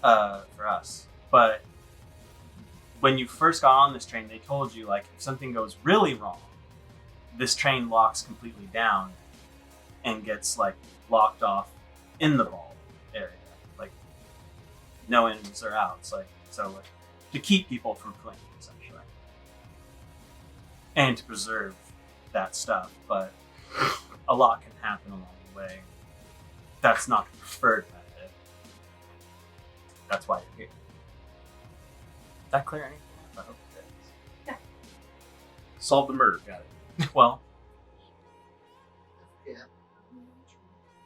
for us. But when you first got on this train, they told you like if something goes really wrong, this train locks completely down and gets like locked off in the ball area. Like no enemies are out. It's like so like to keep people from fleeing essentially. And to preserve that stuff, but a lot can happen along the way. That's not the preferred method. That's why you're here. Did that clear anything up? I hope it Solve the murder, got it. did. Well, yeah.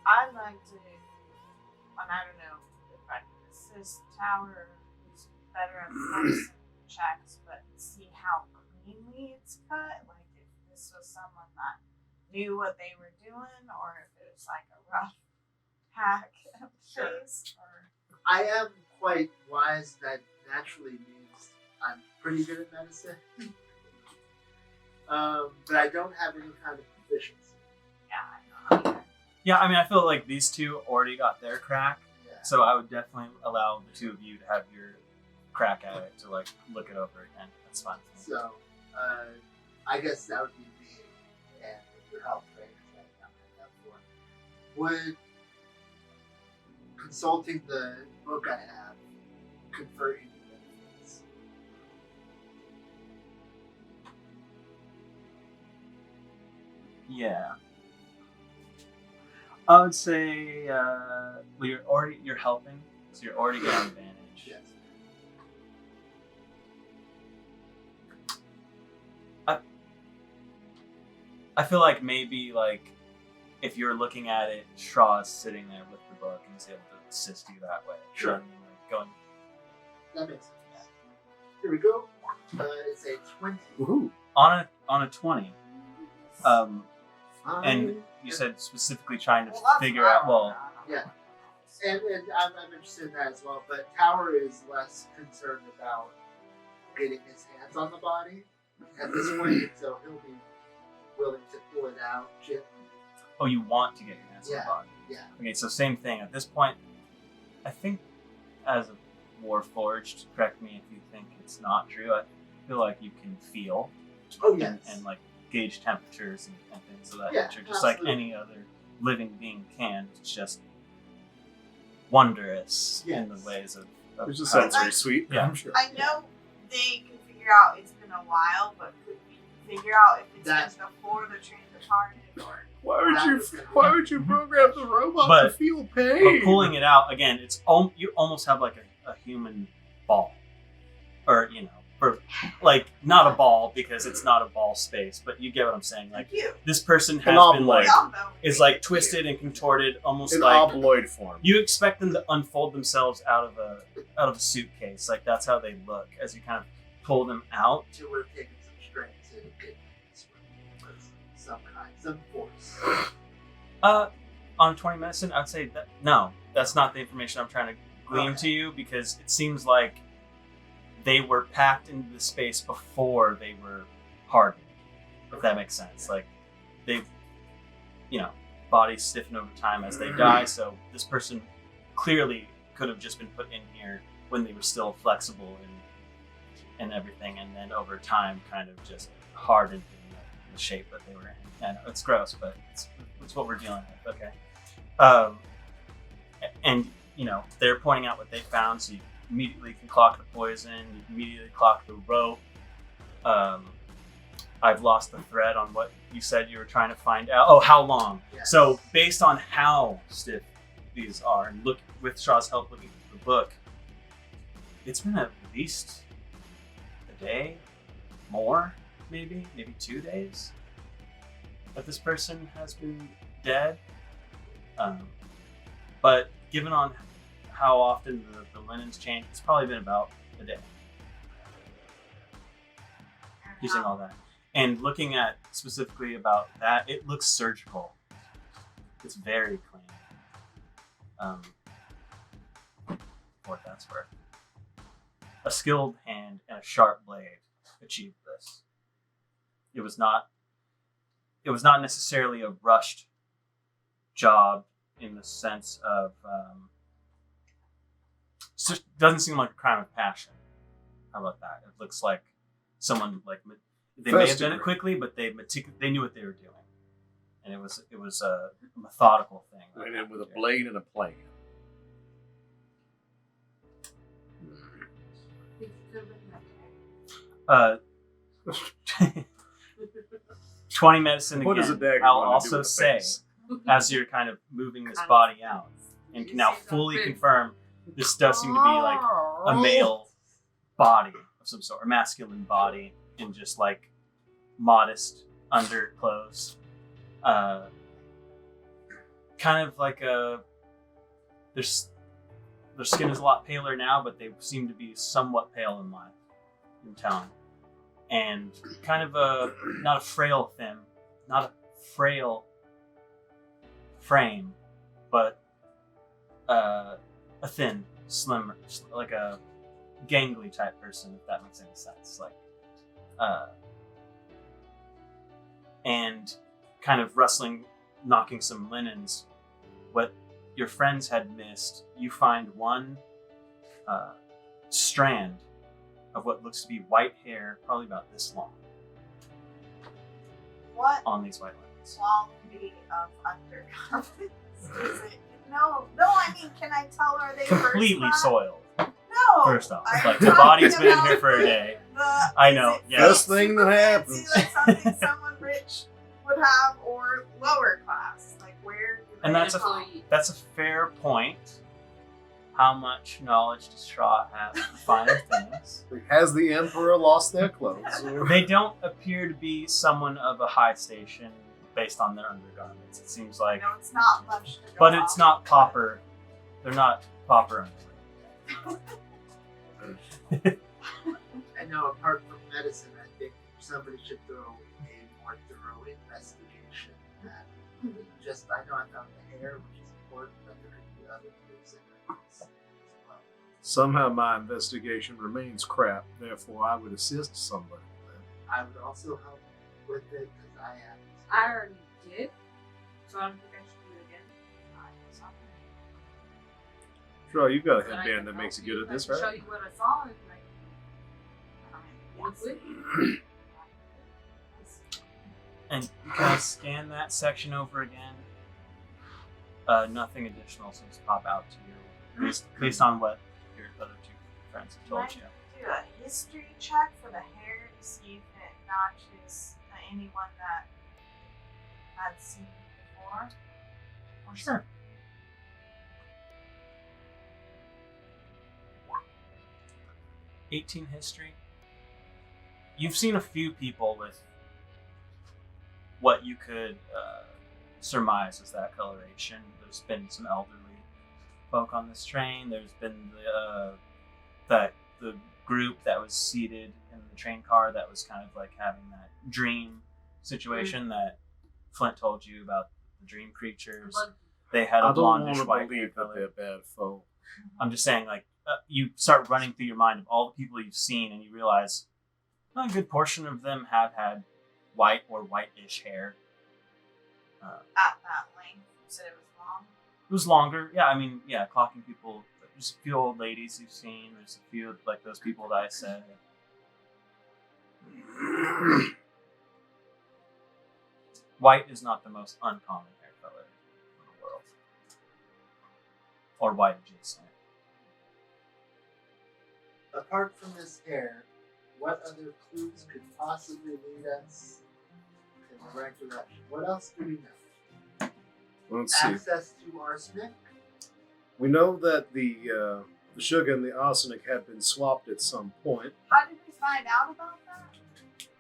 I'd like to, and I don't know if I can assist Tower, who's better at the medicine checks, but see how cleanly it's cut. Like if this was someone that knew what they were doing, or if it was like a rough hack Sure. case, or I am quite wise. That naturally means I'm pretty good at medicine. But I don't have any kind of proficiency. yeah, I know. yeah, I mean, I feel like these two already got their crack, Yeah. so I would definitely allow the two of you to have your crack at it to like look it over again. That's fine. with me. So, I guess that would be me, and with your help, right? Because I don't have that for. Would consulting the book I have confer any benefits? Yeah. I would say, well, you're helping, so you're already getting advantage. Yes. I feel like maybe like if you're looking at it, Shraw's sitting there with the book and is able to assist you that way. Sure. Rather than, like, going. That makes sense. Here we go. It's a 20. Woohoo! On a 20. And Fine. you said specifically trying to Well, that's figure what I out. Well, wanna know. Yeah. And I'm interested in that as well. But Tower is less concerned about getting his hands on the body at this point, so he'll be willing to pull it out gently. oh, you want to get your hands on Yeah. the body. Yeah. Okay, so same thing. At this point, I think as a Warforged, correct me if you think it's not true. I feel like you can feel Oh, yes. and like gauge temperatures and things of that Yeah, nature, just like absolutely. any other living being can. It's just wondrous in the Yes. ways of It just how- sounds very sweet. Yeah. I'm sure. I know they can figure out it's been a while, but could we figure out if it's That- been before the train departed or Why would you program the robot But- to feel But pain? pulling it out again, it's you almost have like a human ball, or or like not a ball because it's not a ball space, but you get what I'm saying. Like you? this person has An been obloid. like We all know is we like think twisted and contorted, almost in like obloid form. you expect them to unfold themselves out of a suitcase. Like that's how they look as you kind of pull them out. It would have taken some strength to get this one. Some kind, some force. On 20 medicine, I'd say that no, that's not the information I'm trying to glean Okay. to you, because it seems like they were packed into the space before they were hardened. If that makes sense. Like they've, bodies stiffen over time as they die. So this person clearly could have just been put in here when they were still flexible and everything, and then over time kind of just hardened in the shape that they were in. And it's gross, but it's what we're dealing with. Okay. And they're pointing out what they found, so you immediately can clock the poison, you can immediately clock the rope. I've lost the thread on what you said you were trying to find out. Oh, how long? Yes. So based on how stiff these are, and look with Shaw's help looking at the book, it's been at least a day, more, maybe 2 days that this person has been dead. But given on how often the linens change, it's probably been about a day. Using all that. And looking at specifically about that, it looks surgical. It's very clean. For what that's worth. A skilled hand and a sharp blade achieved this. It was not necessarily a rushed job in the sense of doesn't seem like a crime of passion. How about that? It looks like someone they may have done it quickly, but they knew what they were doing, and it was a methodical thing. Went in with a blade and a plan. Uh, 20 medicine What again. does a dagger I'll want to do also with a say, face? as you're kind of moving this body out, and can now fully confirm this does seem to be like a male body of some sort, a masculine body in just like modest underclothes. Kind of like their skin is a lot paler now, but they seem to be somewhat pale in life in town. And kind of not a frail frame, but a thin, slimmer, like a gangly type person, if that makes any sense. And kind of rustling, knocking some linens. What your friends had missed, you find one strand of what looks to be white hair, probably about this long. What On these white lines. quality of undergarments is it? No, I mean, can I tell, are they Completely first class? soiled. No. First off, I'm like the talking body's been in about here for a the- day. the- I know, is it yeah. Best thing that super fancy, happens. Like something someone rich would have, or lower class. Like where do And they that's go? That's a fair point. How much knowledge does Shaw have of finer things? Has the Emperor lost their clothes? They don't appear to be someone of a high station based on their undergarments. It seems like, No, it's not much to go but off. it's not pauper. They're not pauper underwear. I know apart from medicine, I think somebody should throw a more thorough investigation at just, I know I found the hair, which is important, but there could be other things in it as well. Somehow my investigation remains crap, therefore I would assist somebody with that. I would also help with it because I have. I already did, so I don't think I should do it again. Sure, you've got a But I headband can that makes you help good at this, I can right? show you what I saw and Yes. with And you kind of scan that section over again. Nothing additional seems to pop out to you, based on what your other two friends have told Might you. do a history check for the hair to see if it matches anyone that I'd seen before. Sure. '18 history. You've seen a few people with what you could surmise as that coloration. There's been some elderly folk on this train. There's been the group that was seated in the train car that was kind of like having that dream situation that Flint told you about, the dream creatures. They had a I don't want blondish to white hair believe that color. they're bad folk. I'm just saying, like, you start running through your mind of all the people you've seen, and you realize a good portion of them have had white or whitish hair. At that length, you said it was long. It was longer. Yeah, I mean, yeah, clocking people. There's a few old ladies you've seen. There's a few, like, those people that I said. White is not the most uncommon hair color in the world. Or white adjacent. Apart from this hair, what other clues could possibly lead us in the right direction? What else do we know? Let's see. Access to arsenic? We know that the sugar and the arsenic had been swapped at some point. How did we find out about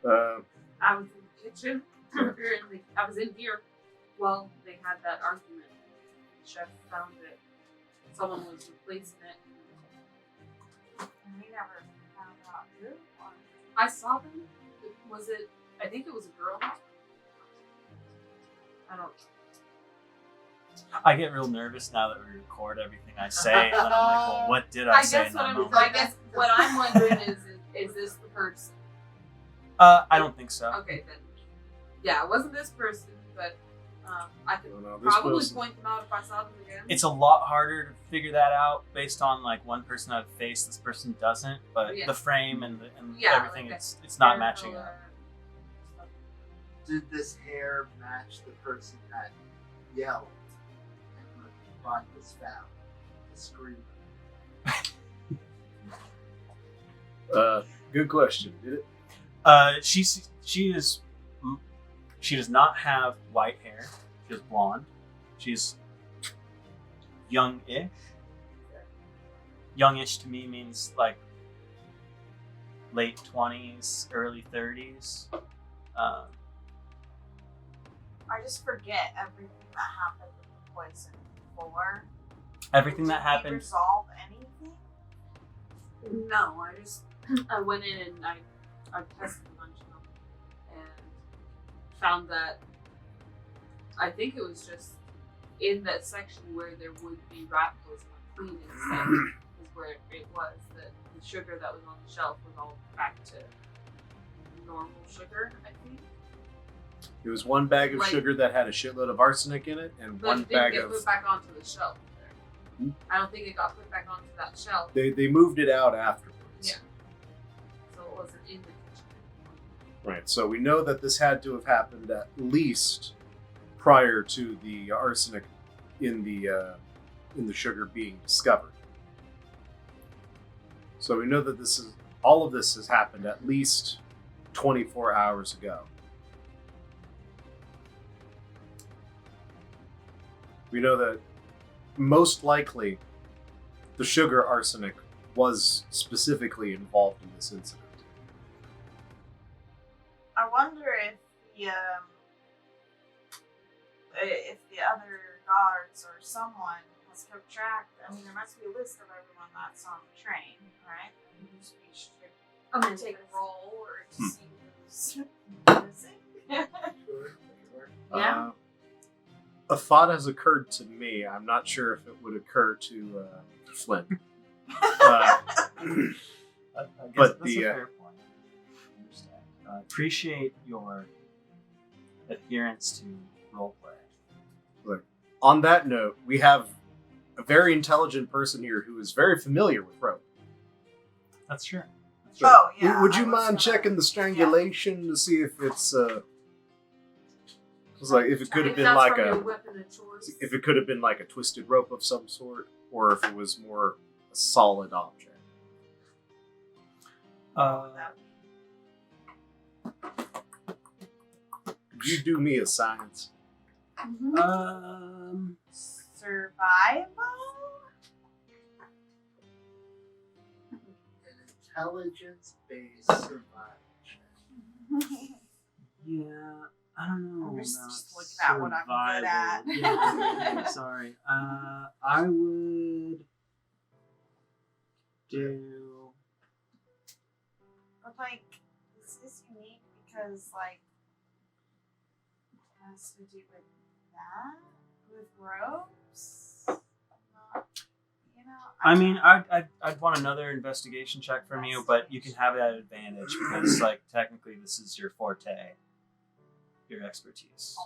that? I was in the kitchen. I was in here while they had that argument. The chef found it. Someone was replacing it. And we never found out who. Or... I saw them. Was it I think it was a girl. I don't. I get real nervous now that we record everything I say, and then I'm like, well, what did I say in that moment? I guess what I'm wondering is this the person? I don't think so. Okay, then. Yeah, it wasn't this person, but I could No, this probably person. point them out if I saw them again. It's a lot harder to figure that out based on like one person had a face, this person doesn't, but Yeah. the frame and Yeah, everything, like it's not matching up. Did this hair match the person that yelled and the body was found? The screamer. Good question. Did it? She does not have white hair. She has blonde. She's young-ish. Youngish to me means like late 20s, early 30s. I just forget everything that happened with the poison before. Everything that Did we happened. resolve anything? No, I went in and I tested a bunch of them and found that I think it was just in that section where there would be rat poison clean instead is where it was that the sugar that was on the shelf was all back to normal sugar, I think. It was one bag of Like- sugar that had a shitload of arsenic in it, and But one it didn't bag get of. put back onto the shelf there. I don't think it got put back onto that shelf. They moved it out afterwards. Yeah. So it wasn't in the kitchen. Right. So we know that this had to have happened at least prior to the arsenic in the sugar being discovered. So we know that all of this has happened at least 24 hours ago. We know that most likely the sugar arsenic was specifically involved in this incident. I wonder if the other guards or someone has kept track. I mean, there must be a list of everyone that's on the train, right? And who's should take a roll or to see who's missing. Yeah. A thought has occurred to me. I'm not sure if it would occur to Flynn. I guess But that's the, a fair point. I understand. Appreciate your adherence to roleplay. On that note, we have a very intelligent person here who is very familiar with rope. That's true. Oh yeah. Would you I was mind gonna- checking the strangulation to see if it's like if it could have If been that's like from a your weapon of choice. if it could have been like a twisted rope of some sort, or if it was more a solid object. Could you do me a science? Survival? An intelligence-based survival check. Yeah, I don't know. I'm just about looking at what I'm good at. survival. Yeah, sorry. I would do. But like, this is unique because like it has to do with that, with ropes. Not, you know. I mean, I'd want another investigation check from you, but you can have that advantage because, like, technically this is your forte, your expertise.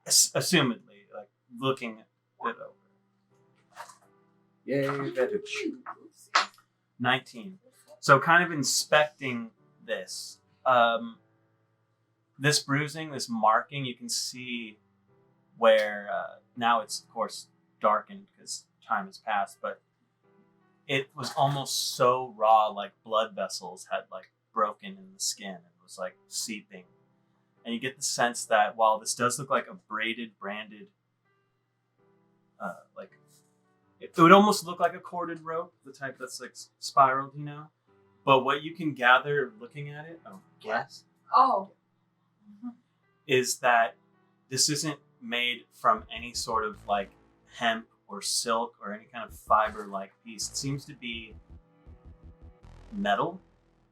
Assumedly, like, looking it over. Yay, advantage. 19. So kind of inspecting this. This bruising, this marking, you can see where now it's, of course, darkened because time has passed, but it was almost so raw, like blood vessels had like broken in the skin and was like seeping. And you get the sense that while this does look like a braided, branded, like it would almost look like a corded rope, the type that's like spiraled, you know. But what you can gather looking at it, guess, Oh. is that this isn't made from any sort of like hemp or silk or any kind of fiber-like piece. It seems to be metal,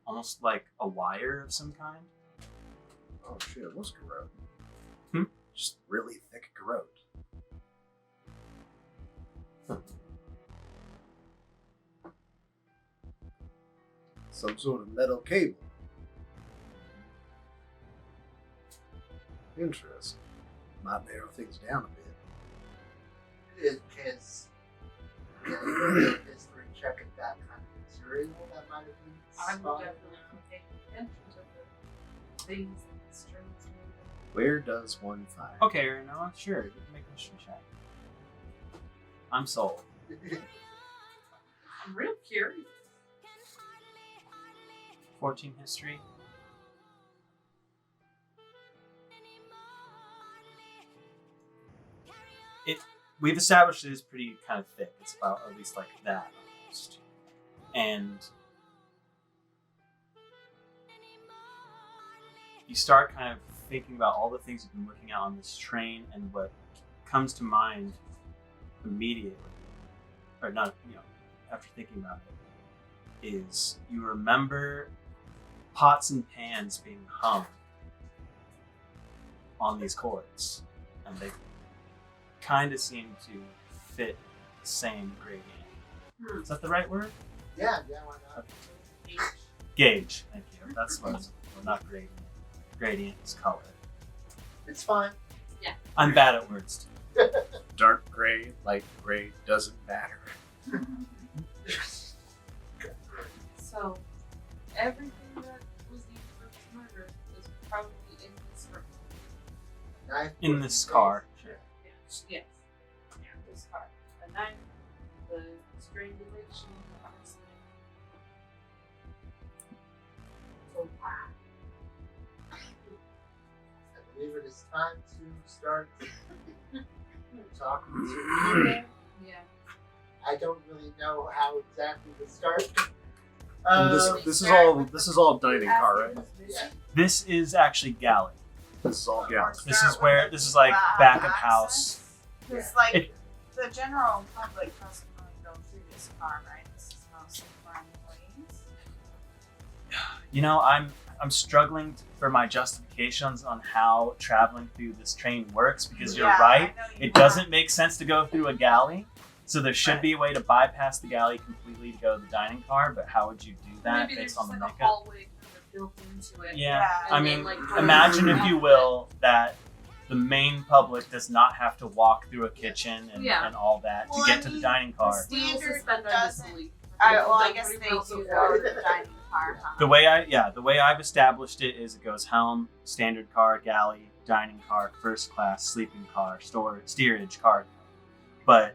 almost like a wire of some kind. Oh shit, what's garrote? Hmm? Just really thick garrote. Some sort of metal cable. Interesting. Might narrow things down a bit. In case your history check at that kind of material that might have been I would spotted definitely around. pay attention to the things that the strings move. Where does one find? Okay, Renoa, sure. You can make a history check. I'm sold. I'm real curious. 14 history. We've established it is pretty kind of thick. It's about at least like that almost. And you start kind of thinking about all the things you've been looking at on this train, and what comes to mind immediately, or not, after thinking about it, is you remember pots and pans being hung on these cords, and they kind of seem to fit the same gradient. Is that the right word? Yeah, why not? Gauge. Thank you. That's what I was, well, not gradient. Gradient is color. It's fine. I'm bad at words too. Dark gray, light gray, doesn't matter. So, everything that was used for this murder is probably in this room. Knife In was this raised. car. Yes. Yeah, this car. The knife, the strangulation, the arsenic. So, I believe it is time to start talking to people. yeah. I don't really know how exactly to start. And this is all dining car, right? Yeah. This is actually galley. This is all gallons. This is where this is like back of house. Because like It- the general public doesn't really go through this car, right? This is mostly for employees. I'm struggling for my justifications on how traveling through this train works, because you're Yeah, right. I know you It doesn't make sense to go through a galley. So there should Right. be a way to bypass the galley completely to go to the dining car, but how would you do that Maybe there's based on just the like a makeup? hallway kind of built into it. Yeah, Yeah. I And mean, then, like, doors imagine if off you it. will that the main public does not have to walk through a kitchen and, Yeah. and all that Well, to I get to the mean, dining car. We will Standard suspend our doesn't- disbelief. I We've guess done they pretty well do so go far. to the dining car. Huh? The way I've established it is it goes helm, standard car, galley, dining car, first class, sleeping car, steerage car. But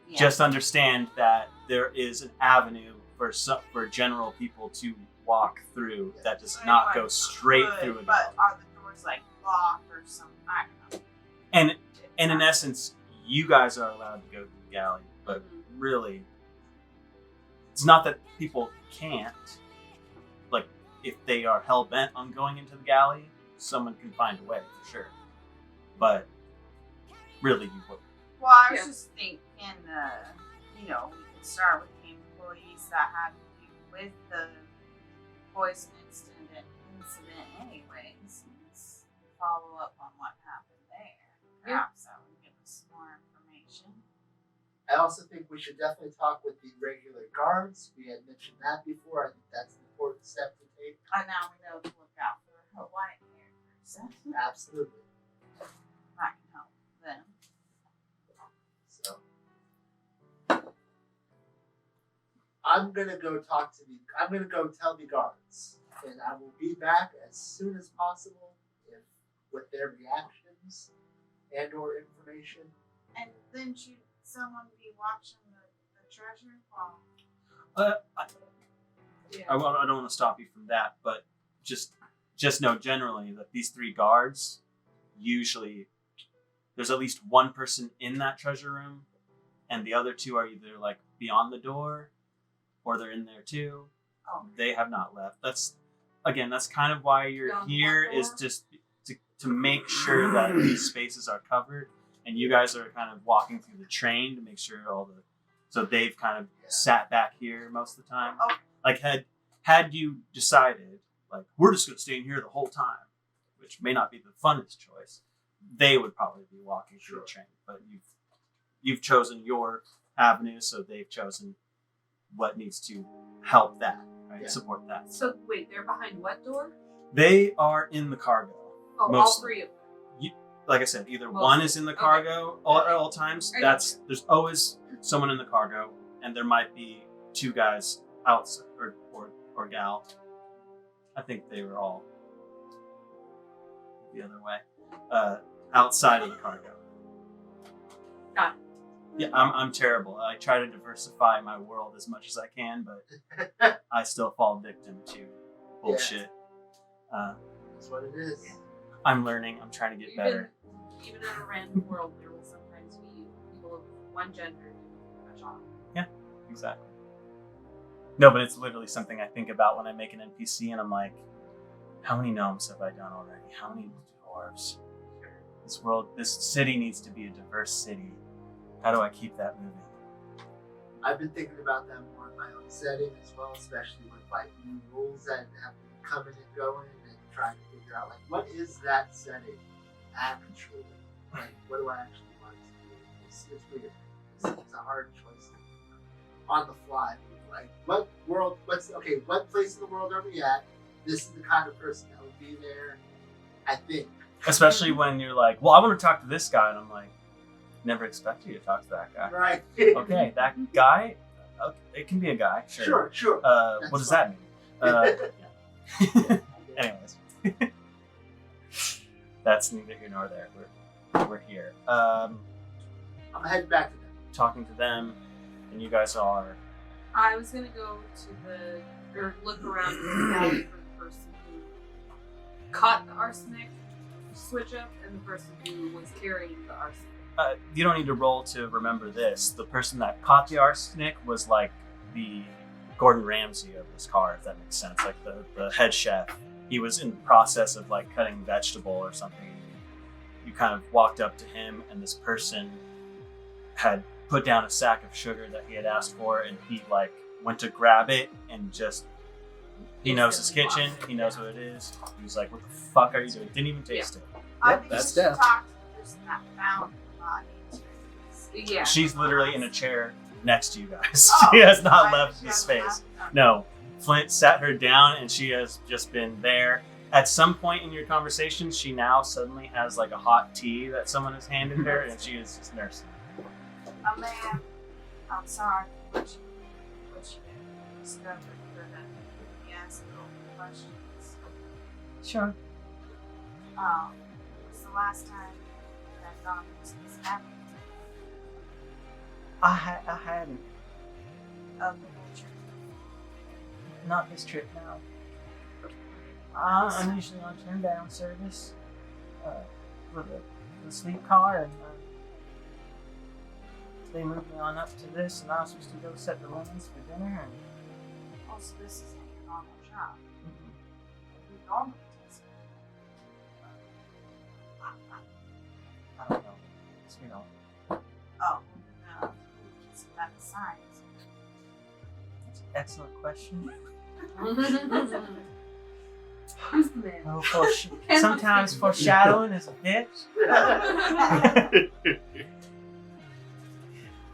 Yeah. just understand that there is an avenue for general people to walk through that does not go straight through a But galley. are the doors like locked or something? I don't know. And in essence, you guys are allowed to go through the galley, but really, it's not that people can't. Like, if they are hell bent on going into the galley, someone can find a way for sure. But really, you wouldn't. Well, I was Yeah. just thinking, we could start with the employees that had to do with the poison incident anyways, and just follow up on what happened there. Perhaps that would give us more information. I also think we should definitely talk with the regular guards. We had mentioned that before. I think that's an important step to take. And now we know to look out for a white haired person. Absolutely. That can help them. So I'm gonna go tell the guards, and I will be back as soon as possible with their reactions and or information. And then should someone be watching the treasure while I don't want to stop you from that, but just know generally that these three guards, usually there's at least one person in that treasure room, and the other two are either like beyond the door or they're in there too. Oh. They have not left. That's kind of why you're Beyond here, what is door? just to make sure that these spaces are covered, and you guys are kind of walking through the train to make sure so they've kind of sat back here most of the time. Okay. Like had you decided like we're just gonna stay in here the whole time, which may not be the funnest choice, they would probably be walking through Sure. the train. But you've chosen your avenue, so they've chosen what needs to help that, right? Yeah. Support that. So wait, they're behind what door? They are in the cargo. Oh, all Mostly. 3 of them. Like I said, either Mostly. one is in the Okay. cargo at all times. I got There's always someone in the cargo, and there might be 2 guys outside or gal. I think they were all the other way, outside of the cargo. Got it. Yeah, I'm terrible. I try to diversify my world as much as I can, but I still fall victim to bullshit. That's what it is. I'm learning. I'm trying to get better. Even in a random world, there will sometimes be people of one gender doing a job. Exactly. No, but it's literally something I think about when I make an NPC, and I'm like, how many gnomes have I done already? How many dwarves? This city needs to be a diverse city. How do I keep that moving? I've been thinking about that more in my own setting as well, especially with like new rules that have been coming and going, and trying to figure out like what is that setting actually? Like what do I actually want to do? It's weird. It's a hard choice to make on the fly. Like what place in the world are we at? This is the kind of person that would be there. I think. Especially when you're like, well, I want to talk to this guy, and I'm like, never expect you to talk to that guy. Right. Okay, that guy. Okay, it can be a guy. Sure. Sure. What does that mean? Yeah. Anyways, that's neither here nor there. We're here. I'm heading back to them. Talking to them, and you guys are. I was gonna go to look around the alley for the person who caught the arsenic switch up and the person who was carrying the arsenic. You don't need to roll to remember this. The person that caught the arsenic was like the Gordon Ramsay of this car, if that makes sense. Like the head chef. He was in the process of like cutting vegetable or something. You kind of walked up to him, and this person had put down a sack of sugar that he had asked for, and he like went to grab it and just he knows his kitchen, he knows what it is. He was like, "What the fuck are you doing?" Didn't even taste it. I Yep, think that's you should death. talk to the person that found the body. Yeah. She's literally in a chair next to you guys. Oh, she has not I left think the she space. hasn't left. No, Flint sat her down, and she has just been there. At some point in your conversation, she now suddenly has like a hot tea that someone has handed her, and she is just nursing. Oh man, I'm sorry. What you discovered for the ask open questions. Sure. Was the last time that Don was happening I hadn't. of the nature? Not this trip now. I'm usually on turn down service for the sleep car, and they moved me on up to this, and I was supposed to go set the linens for dinner. And Also, this isn't your normal job. You normally does. I don't know. It's, Oh, no. It's about the science. it's an excellent question. Who's the man? Oh, sometimes foreshadowing is a bitch.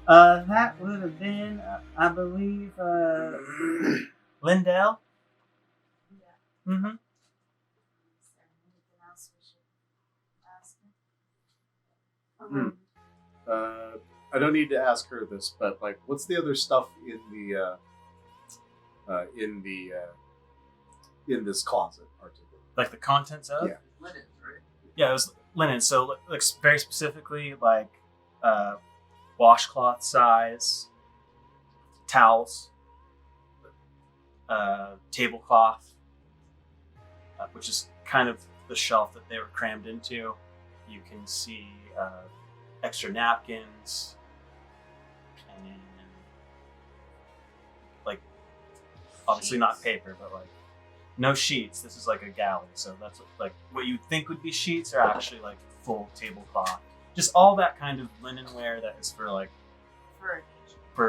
That would have been, I believe, Lindell. Yeah. Mm-hmm. Is there anything else we should ask her? I don't need to ask her this, but like, what's the other stuff in this closet, particularly? Like the contents of? Yeah. Linens, right? Yeah, it was linen. So, like, very specifically, like washcloth size, towels, tablecloth, which is kind of the shelf that they were crammed into. You can see extra napkins, and like, obviously not paper, but like no sheets. This is like a galley, so that's what you think would be sheets are actually like full tablecloth. Just all that kind of linenware that is for like For a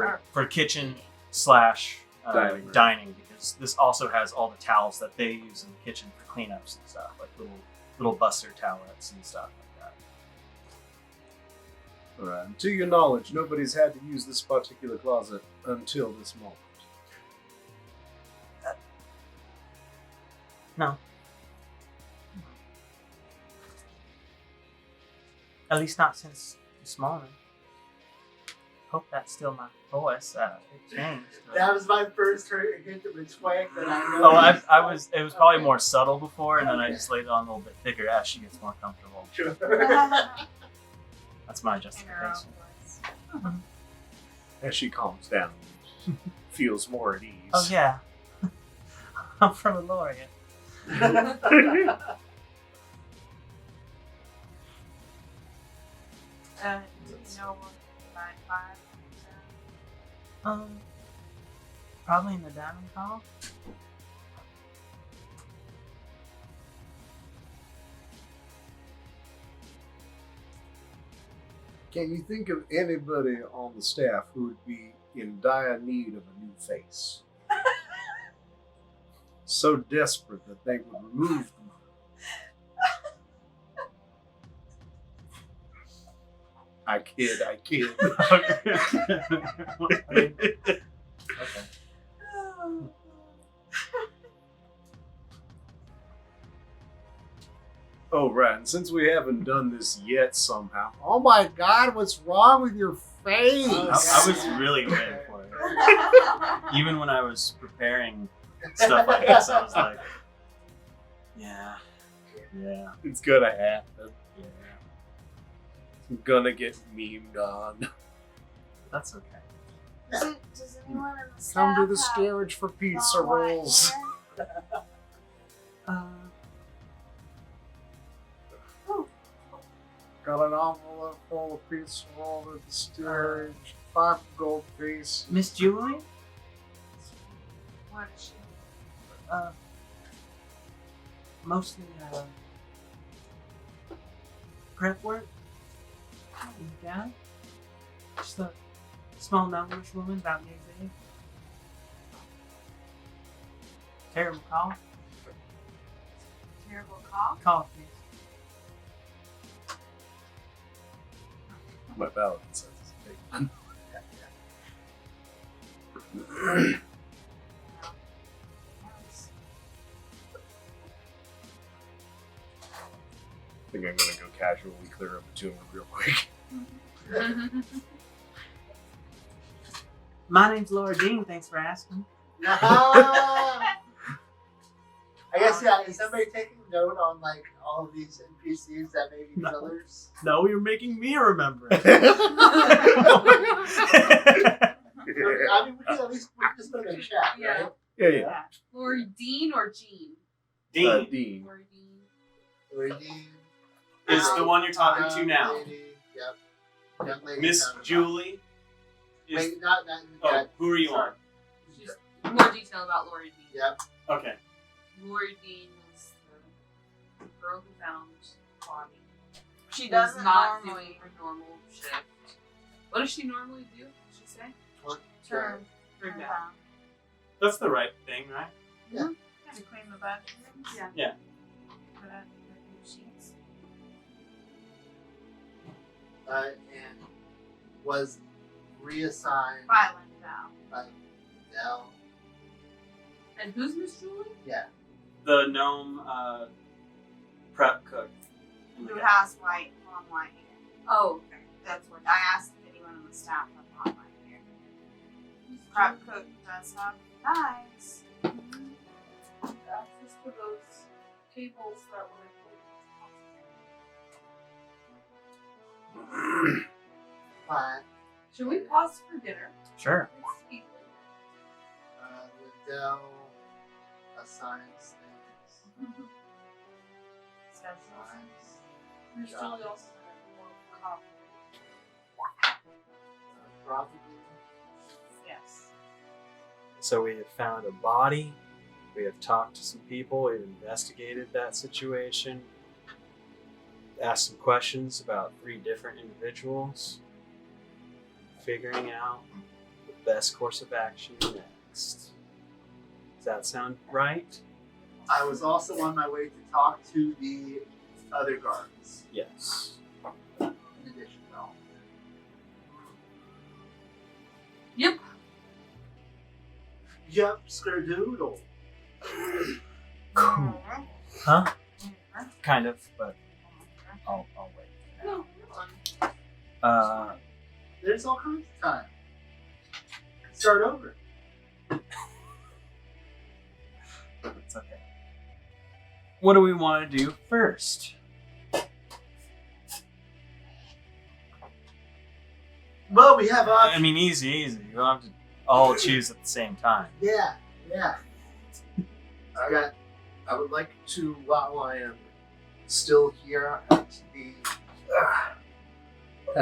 kitchen. for kitchen slash Dining room. dining, because this also has all the towels that they use in the kitchen for cleanups and stuff, like little little buster towelettes and stuff like that. Alright, and to your knowledge, nobody's had to use this particular closet until this moment. No. At least not since this morning. Hope that's still my voice. It changed. That was my first hint of a twang that I know. Oh, it was probably more subtle before, and then I just laid it on a little bit thicker as she gets more comfortable. Sure. That's my In her own justification. voice. As she calms down, feels more at ease. Oh yeah. I'm from Elloria. Do you know what 9-5 Probably in the dining hall. Can you think of anybody on the staff who would be in dire need of a new face? So desperate that they would remove them. I kid. Okay. Oh, right. And since we haven't done this yet somehow. Oh my god, what's wrong with your face? I was really waiting for it. Even when I was preparing stuff like this, I was like, yeah. It's gonna happen. Yeah. I'm gonna get memed on. That's okay. Does anyone in the staff Come to the have storage for pizza long white rolls. hair? Got an envelope full of pizza rolls at the storage. 5 gold piece. Miss Julie? What is she? Mostly prep work. Yeah. Just a small gnomish woman about your age. Terrible call. Terrible cough? Call, please. My paladin says it's Yes. I think I'm gonna go casually clear up the tumor real quick. My name's Laura Dean. Thanks for asking. I guess, yeah, is somebody taking note on, like, all of these NPCs that may be No. killers? No, you're making me remember it. I mean, we can at least just put them in chat, Yeah. right? Yeah. Lori Dean or Jean? Dean Dean. Lori Dean. Lady, is the one you're talking to young now. Lady, yep. Young lady. Miss sounded Julie is. Wait, not Oh, that. who are you on? She's more detail about Lori Dean. Yep. Okay. Lori Dean was the girl who found the body. She Was doesn't not normally doing her normal shift. What does she normally do? Did she say? turn Turn her down. down. That's the right thing, right? To clean the bedrooms. Yeah. Yeah. Put out the new sheets. And was reassigned Violent now. by Dell. And who's Miss Julie? Yeah. The gnome prep cook. Who has long white hair. Oh, okay. That's what I asked if anyone on the staff had long white hair. Prep cook does have knives. Access to those tables that were But Should we pause for dinner? Sure. Let's eat. Dell assigns things. Assigns. Miss Julie also had more coffee. Probably. Yes. So we have found a body. We have talked to some people. We've investigated that situation. Asked some questions about 3 different individuals. Figuring out the best course of action next. Does that sound right? I was also on my way to talk to the other guards Yes. in addition to all. Yep. Yep, skerdoodle. Cool. Huh? Mhm. Kind of, but I'll wait. No. There's all kinds of time. Start over. It's okay. What do we want to do first? Well, we have I mean, easy. You don't have to all choose at the same time. Yeah. I would like to, while I am still here at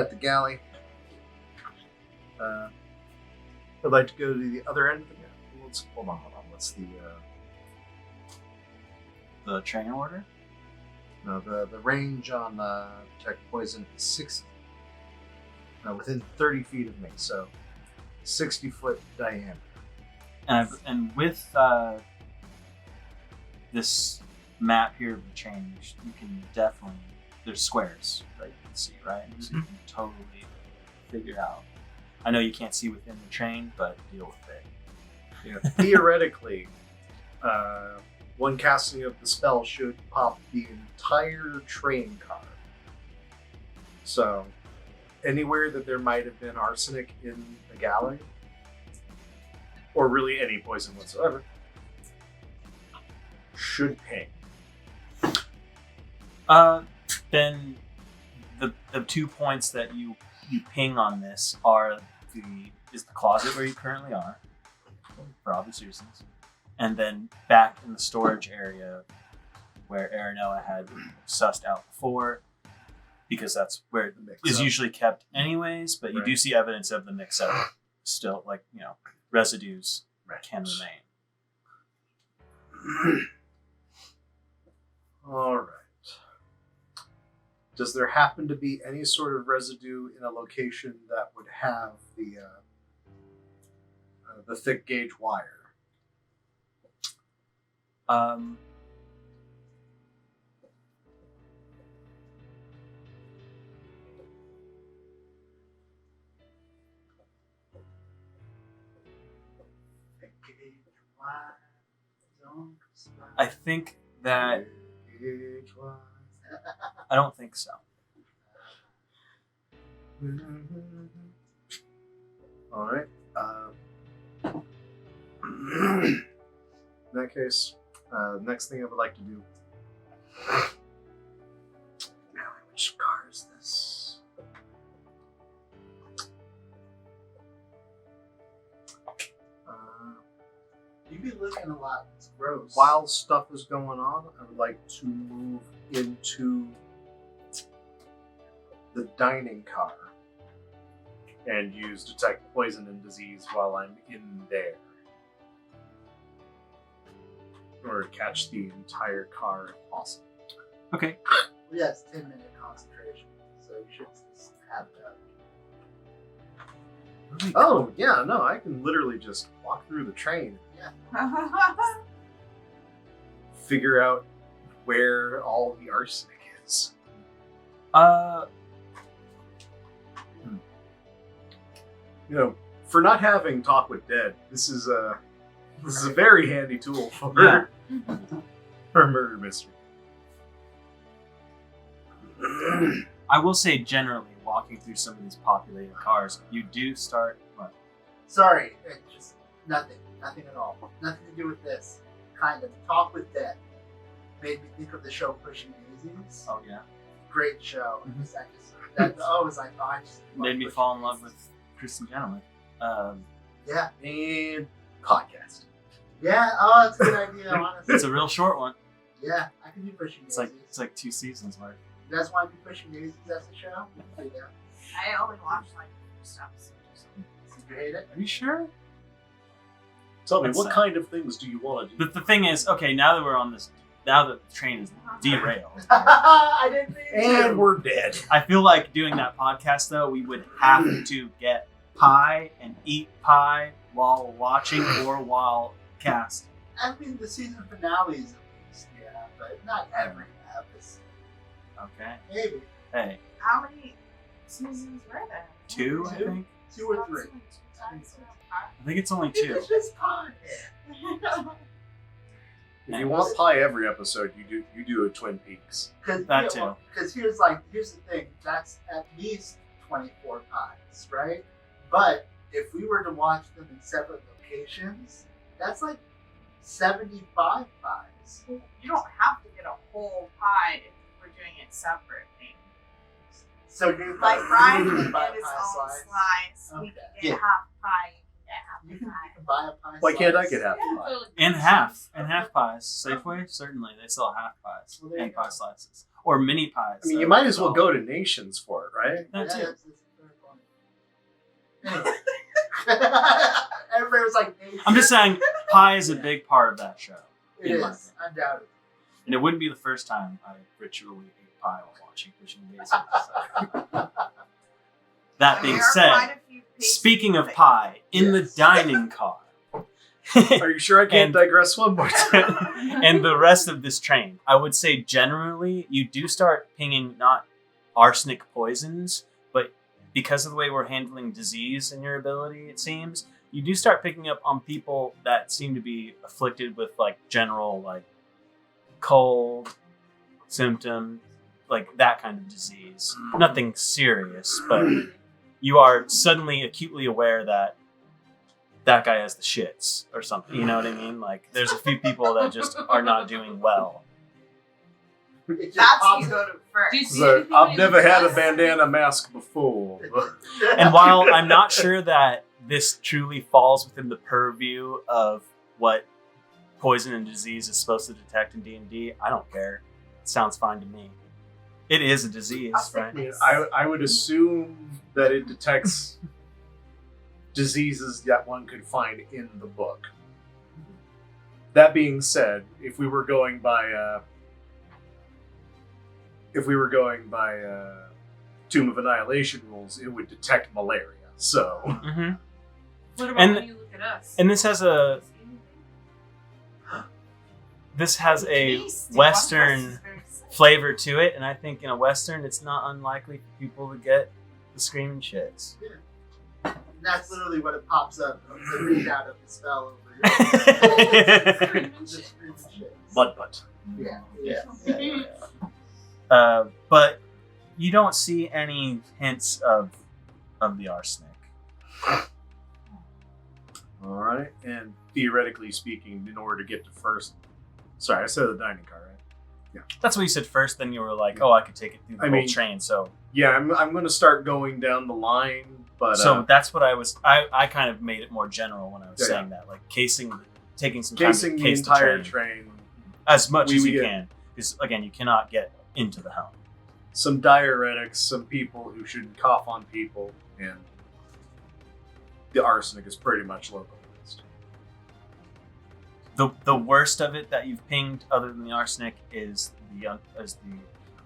the galley, I'd like to go to the other end of the galley. Hold on. What's The train order? no, the range on detect poison is 60. Within 30 feet of me, so 60-foot diameter. And with this map here of the train, you can definitely, there's squares that you can see, right? So you can totally figure out. I know you can't see within the train, but deal with it. Yeah, theoretically, one casting of the spell should pop the entire train car. So, anywhere that there might have been arsenic in the galley, or really any poison whatsoever, should ping. Then the 2 points that you ping on this are the closet where you currently are, for obvious reasons, and then back in the storage area where Aranoa had sussed out before, because that's where it is usually kept anyways, but you do see evidence of the mix-up still, like, residues can remain. All right. Does there happen to be any sort of residue in a location that would have the thick gauge wire? I think that I don't think so. All right. In that case, next thing I would like to do. Now, which car is this? You be looking a lot. It's gross. While stuff is going on, I would like to move into the dining car and use detect poison and disease while I'm in there, in order to catch the entire car if possible. Okay. Yeah, it's 10-minute concentration, so you should have that. Oh yeah, no, I can literally just walk through the train, figure out where all the arsenic is. For not having talk with dead, this is a very handy tool for for murder mystery. I will say, generally, walking through some of these populated cars, you do start. What? Sorry, just nothing at all. Nothing to do with this. Kind of talk with dead. Made me think of the show Pushing Daisies. Oh yeah. Great show. Mhm. I just Made me fall in love with Kristen Gentleman. Yeah. And podcast. Yeah. Oh, that's a good idea. Honestly. It's a real short one. Yeah, I can do Pushing It's Daisies. like 2 seasons worth. You guys want to do Pushing Daisies as a show? Yeah. I only watched like the first episode or something. Did you hate it? Are you sure? Tell me, That's what sad. kind of things do you want to do? But the thing is, okay, now that we're on this, now that the train is derailed, I didn't mean to. And we're dead. I feel like doing that podcast though, we would have to get pie and eat pie while watching or while casting. I mean, the season finales at least, yeah, but not every episode. Okay. Maybe Hey, How many seasons were there? 2, I Two? think. 2 or 3. I think it's only 2. It's just pie. If you want pie every episode, you do a Twin Peaks. That too. Because here's the thing. That's at least 24 pies, right? But if we were to watch them in separate locations, that's like 75 pies. You don't have to get a whole pie if we're doing it separately. So you Like Brian you can buy get his pie own slice. slice. We Okay. can get half pie. You can get half You can pie. buy a pie Why slice. can't I get half Yeah, a pie? totally. In half pies. Safeway, certainly they sell half pies Well, there you and go. pie slices or mini pies. I mean, you might as well go to Nations for it, right? That too. That's very funny. Anyway. Everybody was like, I'm just saying, pie is a big part of that show, It in my is, undoubtedly. and it wouldn't be the first time I ritually ate pie while watching Fishing Basics. So. That being There are said, quite a few pastries speaking of that- pie, in the Yes. dining car. Are you sure I can't And- digress one more time? And the rest of this train, I would say generally you do start pinging not arsenic poisons, but because of the way we're handling disease and your ability, it seems, you do start picking up on people that seem to be afflicted with like general like cold symptom, like that kind of disease. Nothing serious, but you are suddenly acutely aware that that guy has the shits or something. You know what I mean? Like, there's a few people that just are not doing well. It just That's pops you go to first. Do you see So, anything when I've you never look had a at- bandana mask before. And while I'm not sure that this truly falls within the purview of what poison and disease is supposed to detect in D&D, I don't care. It sounds fine to me. It is a disease, I'll say right? I mean, I would assume that it detects diseases that one could find in the book. That being said, if we were going by Tomb of Annihilation rules, it would detect malaria. So Mm-hmm. What about And- when you look at us? And this has a Tasty. Western One person is very sick. flavor to it, and I think in a Western, it's not unlikely for people to get the screaming shits. And that's literally what it pops up to read out of the spell over here. Screaming Just shit. screaming shit. mud butt. Yeah. But you don't see any hints of the arsenic. All right, and theoretically speaking, in order to get to first, sorry, I said the dining car, right? That's what you said first. Then you were like, "Oh, I could take it through the I whole mean- train." So, Yeah, I'm going to start going down the line, but that's what I was. I kind of made it more general when I was Yeah, saying that, like taking some time casing to the case entire the train. as much we as would you get- can, because again, you cannot get into the helm. Some diuretics, some people who shouldn't cough on people, and the arsenic is pretty much localized. The worst of it that you've pinged, other than the arsenic, is the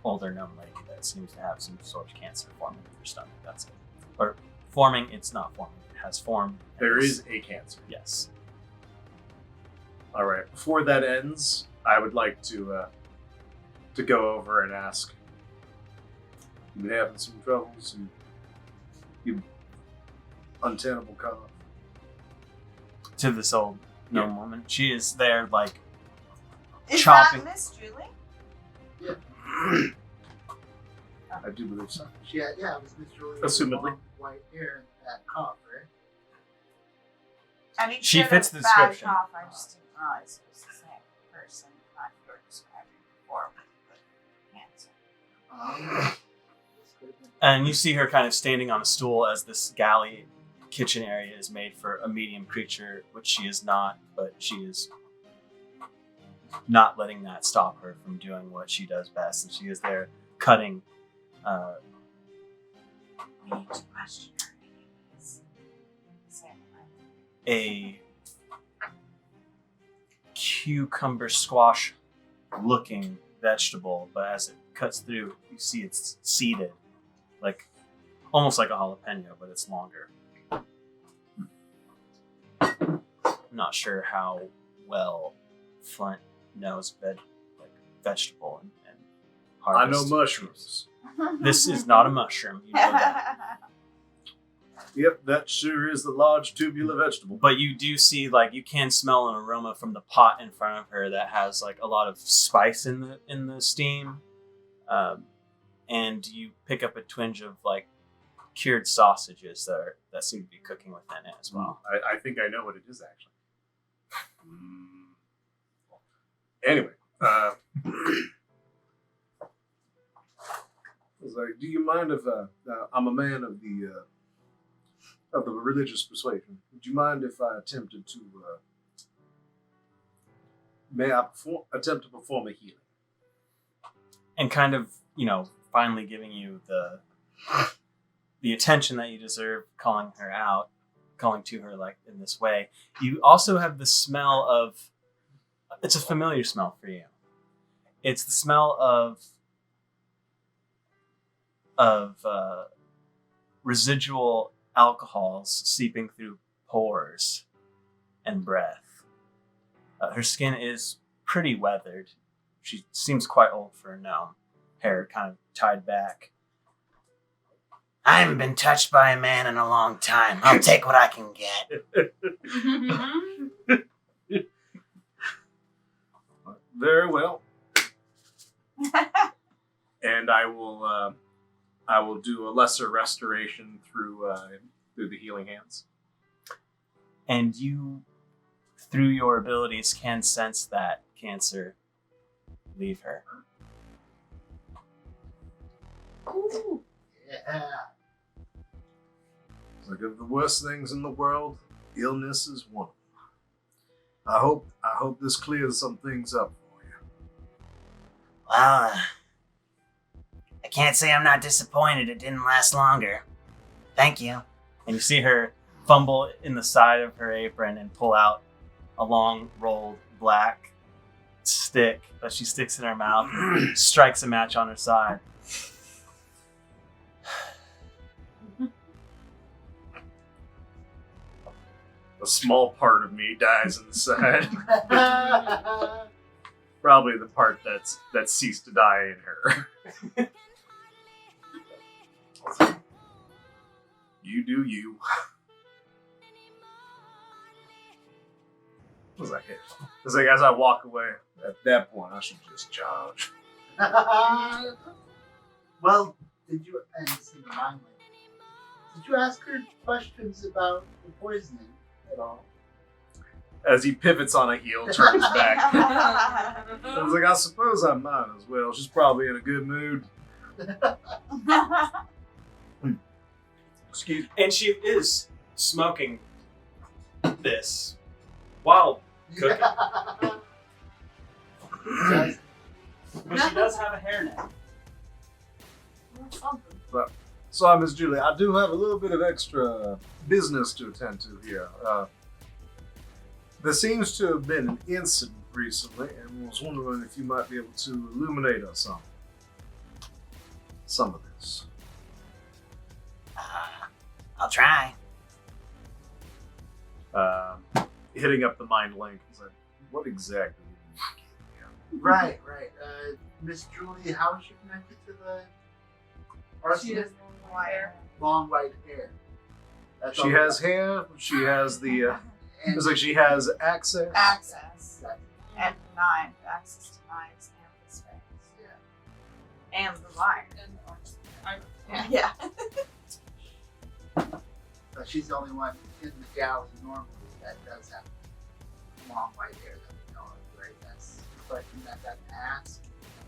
older gnome lady that seems to have some sort of cancer forming in her stomach. That's it. Or forming. It's not forming. It has formed. There It's- is a cancer. Yes. All right. Before that ends, I would like to go over and ask. You've been having some troubles, and you untenable cough. To this old gnome woman. She is there like Is chopping. that Miss Julie? I do believe so. It was Miss Julie. Assumedly. With long white hair and that cough, right? I mean, She had fits a the bad description. Cough. I just didn't realize it was the same person that you were describing before with the cancer. And you see her kind of standing on a stool as this galley kitchen area is made for a medium creature, which she is not, but she is not letting that stop her from doing what she does best. And she is there cutting We need to question her. Same way. a cucumber squash looking vegetable, but as it cuts through, you see it's seeded, like almost like a jalapeno, but it's longer. I'm not sure how well Flint knows vegetable and I know harvest. mushrooms. This is not a mushroom. You know that. Yep, that sure is the large tubular vegetable. But you do see, like, you can smell an aroma from the pot in front of her that has like a lot of spice in the steam, and you pick up a twinge of like cured sausages that seem to be cooking within it as well. I think I know what it is actually. Anyway, I was like, do you mind if I'm a man of the religious persuasion? Would you mind if I attempted to attempt to perform a healing? And kind of, finally giving you the attention that you deserve, calling to her like in this way. You also have the smell of, it's a familiar smell for you. It's the smell of residual alcohols seeping through pores and breath. Her skin is pretty weathered. She seems quite old for a gnome. Hair kind of tied back. I haven't been touched by a man in a long time. I'll take what I can get. Very well. And I will do a lesser restoration through the healing hands. And you, through your abilities, can sense that cancer leave her. Ooh. Yeah. It's like, of the worst things in the world, illness is one of them. I hope this clears some things up for you. Well, I can't say I'm not disappointed it didn't last longer. Thank you. And you see her fumble in the side of her apron and pull out a long rolled black stick that she sticks in her mouth, strikes a match on her side. A small part of me dies inside. Probably the part that ceased to die in her. You do you. What was I hit? It's like, as I walk away, at that point, I should just charge. Well, did you, and this is mind did you ask her questions about the poisoning at all? As he pivots on a heel, turns back. I was like, I suppose I might as well. She's probably in a good mood. Excuse me. And she is smoking this while cooking. Guys, But she does have a hairnet. So, Miss Julie, I do have a little bit of extra business to attend to here. There seems to have been an incident recently, and was wondering if you might be able to illuminate us on some of this. I'll try. Hitting up the mind link. It's like, what exactly? right. Miss Julie, how is she connected to the She has long white hair? That's She all has we got. hair. She has the. And It's like she has access. Access. And access to knives and the space. Yeah. And the wire. Yeah. But she's the only one in the galley normally that does have long white hair that we know of, right? That's a question that asked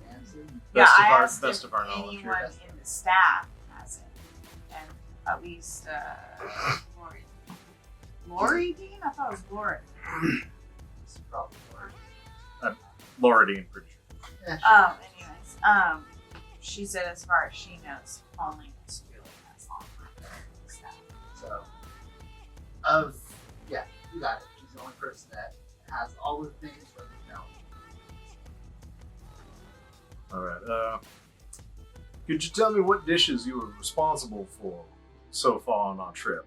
and answered. Yeah, Best of I our- asked best if of our knowledge, anyone best in the staff has it, and at least Lori Dean. I thought it was Lori. It's probably more. Loridine, pretty sure. Yeah, Anyways, she said as far as she knows, only Miss Julie has long hair in the staff. So, you got it. She's the only person that has all the things that we know. All right. Could you tell me what dishes you were responsible for so far on our trip?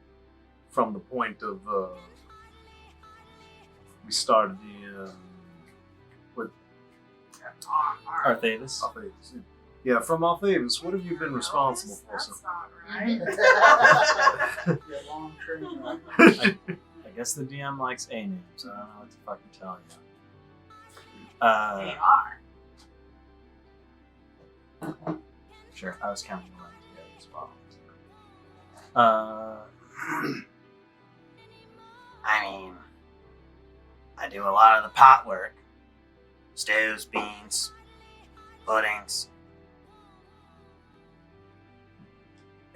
From the point of we started in with Arthavis. Yeah, from Alphavis, what have you been responsible for? That's So? not right. Yeah, long train ride. I guess the DM likes A names. I don't know what to fucking tell you. They are. Sure, I was counting the ones together as well. I mean, I do a lot of the pot work. Stews, beans, puddings.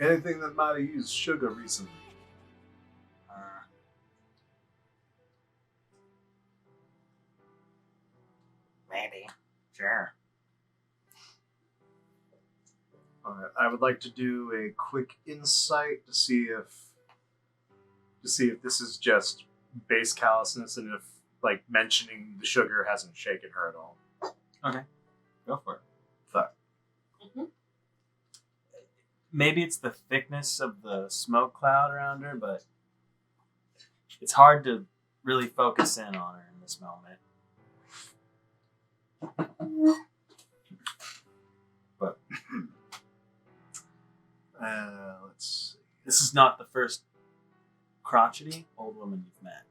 Anything that might have used sugar recently? Maybe. Sure. Alright, I would like to do a quick insight to see if this is just base callousness and if like mentioning the sugar hasn't shaken her at all. Okay, go for it. Fuck. Maybe it's the thickness of the smoke cloud around her, but it's hard to really focus in on her in this moment. But Let's see. this is not the first crotchety old woman you've met.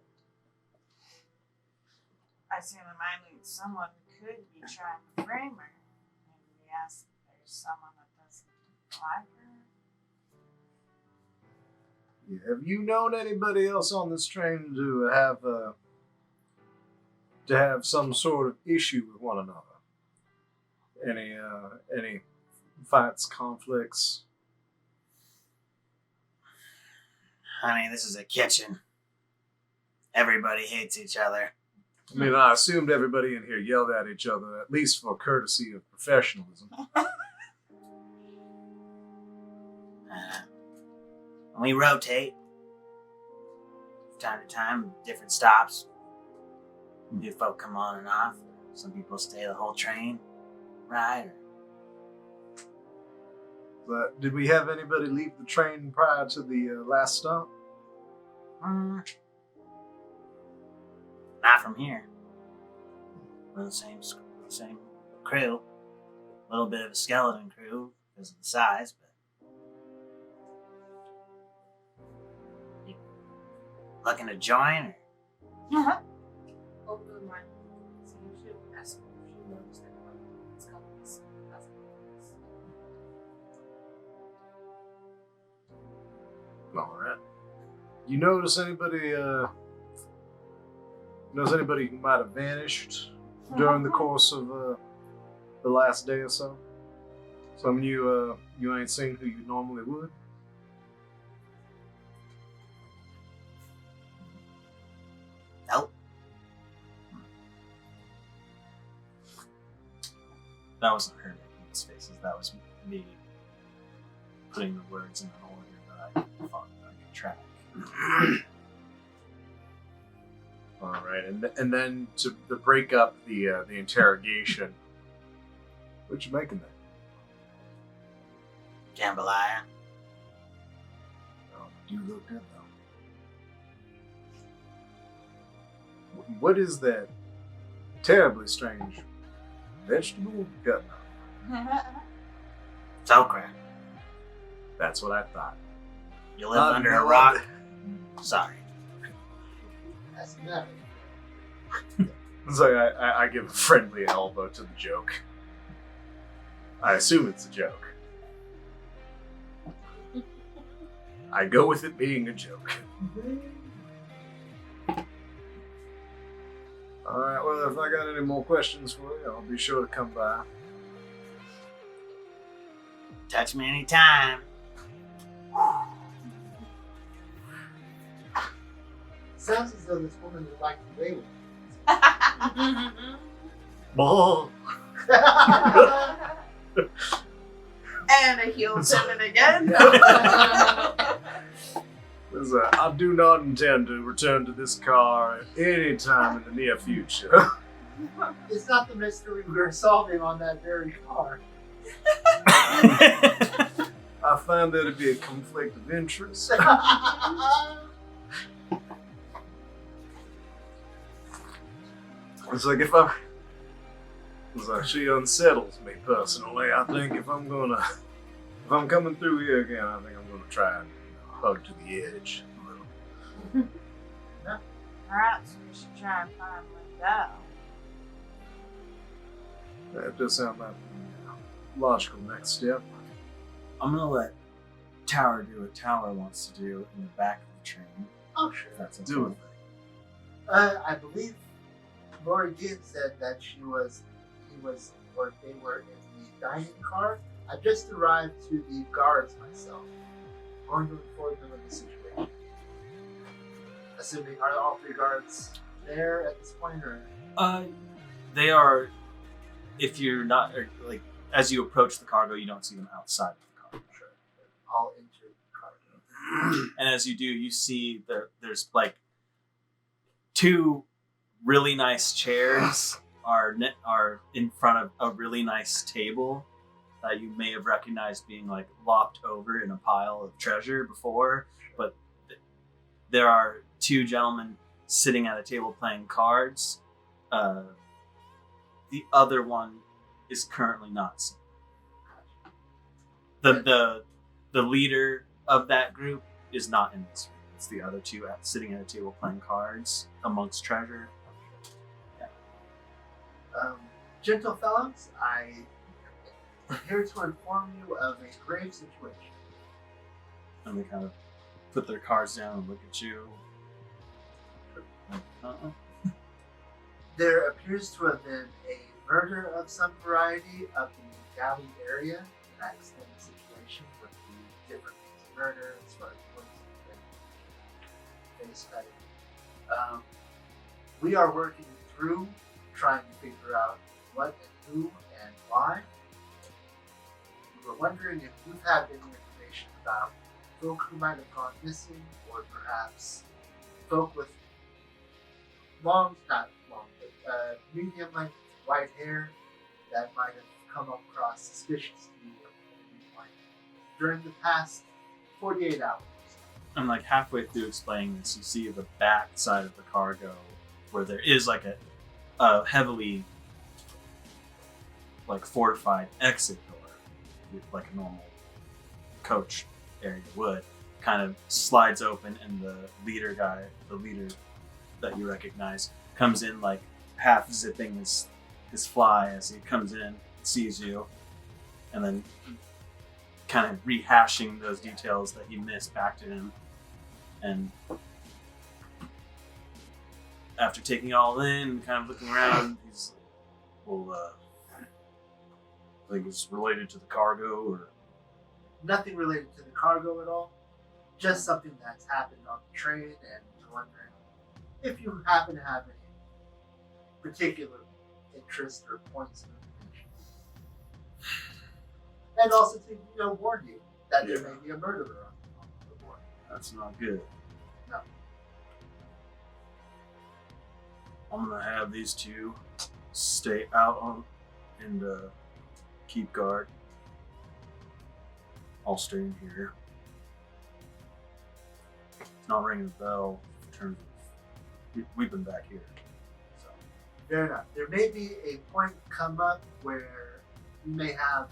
I seem to imagine someone could be trying to frame her. Maybe ask if there's someone that doesn't like her. Yeah, have you known anybody else on this train to have some sort of issue with one another? Any fights, conflicts? Honey, this is a kitchen. Everybody hates each other. I mean, I assumed everybody in here yelled at each other, at least for courtesy of professionalism. We rotate from time to time, different stops. New folk come on and off. Some people stay the whole train ride. But did we have anybody leave the train prior to the last stop? Not from here. We're the same crew. A little bit of a skeleton crew because of the size, but you looking to join? Or? Open mind. So you should ask her if she knows anyone that's coming to see us. All right. You notice anybody who might have vanished during the course of the last day or so? Some you ain't seen who you normally would? Nope. That wasn't her making these faces. That was me putting the words in an order that I thought I could track. All right, and then to break up the interrogation, what you making that? Jambalaya. Oh, you look good though. What is that terribly strange vegetable you got now? It's okra. That's what I thought. You live under a rock? Sorry. That's nothing. It's like I give a friendly elbow to the joke. I assume it's a joke. I go with it being a joke. Alright, well, if I got any more questions for you, I'll be sure to come by. Touch me anytime. Sounds as though this woman would like to lay with Ball. And a heel turn again. I do not intend to return to this car any time in the near future. It's not the mystery we're solving on that very car. I find there to be a conflict of interest. It's like if Cause she unsettles me personally. I think if I'm coming through here again, I think I'm gonna try and hug to the edge. Perhaps we should try and find Lindell. That does sound like the logical next step. I'm gonna let Tower do what Tower wants to do in the back of the train. Oh, sure. If that's Do okay. it. I believe Lori did said that they were in the dining car. I just arrived to the guards myself. I'm going to inform them of the situation. Assuming, are all three guards there at this point, or? They are. If you're not like, as you approach the cargo, you don't see them outside of the cargo. Sure. All into the cargo. And as you do, you see there's like two really nice chairs are in front of a really nice table that you may have recognized being like lopped over in a pile of treasure before, but there are two gentlemen sitting at a table playing cards. The other one is currently not seen. The leader of that group is not in this room. It's the other two sitting at a table playing cards amongst treasure. Gentle fellows, I am here to inform you of a grave situation. And they kind of put their cards down and look at you. Like, There appears to have been a murder of some variety up in the galley area. An accident situation with the different means of murder as far as points and face cutting. We are working through trying to figure out what and who and why. We were wondering if you've had any information about folk who might have gone missing, or perhaps folk with medium length white hair that might have come across suspicious to you at any point during the past 48 hours. And like halfway through explaining this, you see the back side of the cargo where there is like a heavily like fortified exit door, with like a normal coach area would, kind of slides open, and the leader that you recognize comes in like half zipping his fly as he comes in, sees you, and then kind of rehashing those details that you missed back to him. And after taking it all in and kind of looking around, he's like, well, I think it's related to the cargo, or Nothing related to the cargo at all. Just something that's happened on the train, and we're wondering if you happen to have any particular interest or points of information. And also to warn you that there may be a murderer on the board. that's not good. No. I'm gonna have these two stay out on and keep guard. I'll stay in here. It's not ringing a bell in terms of we've been back here. So Fair enough. There may be a point come up where we may have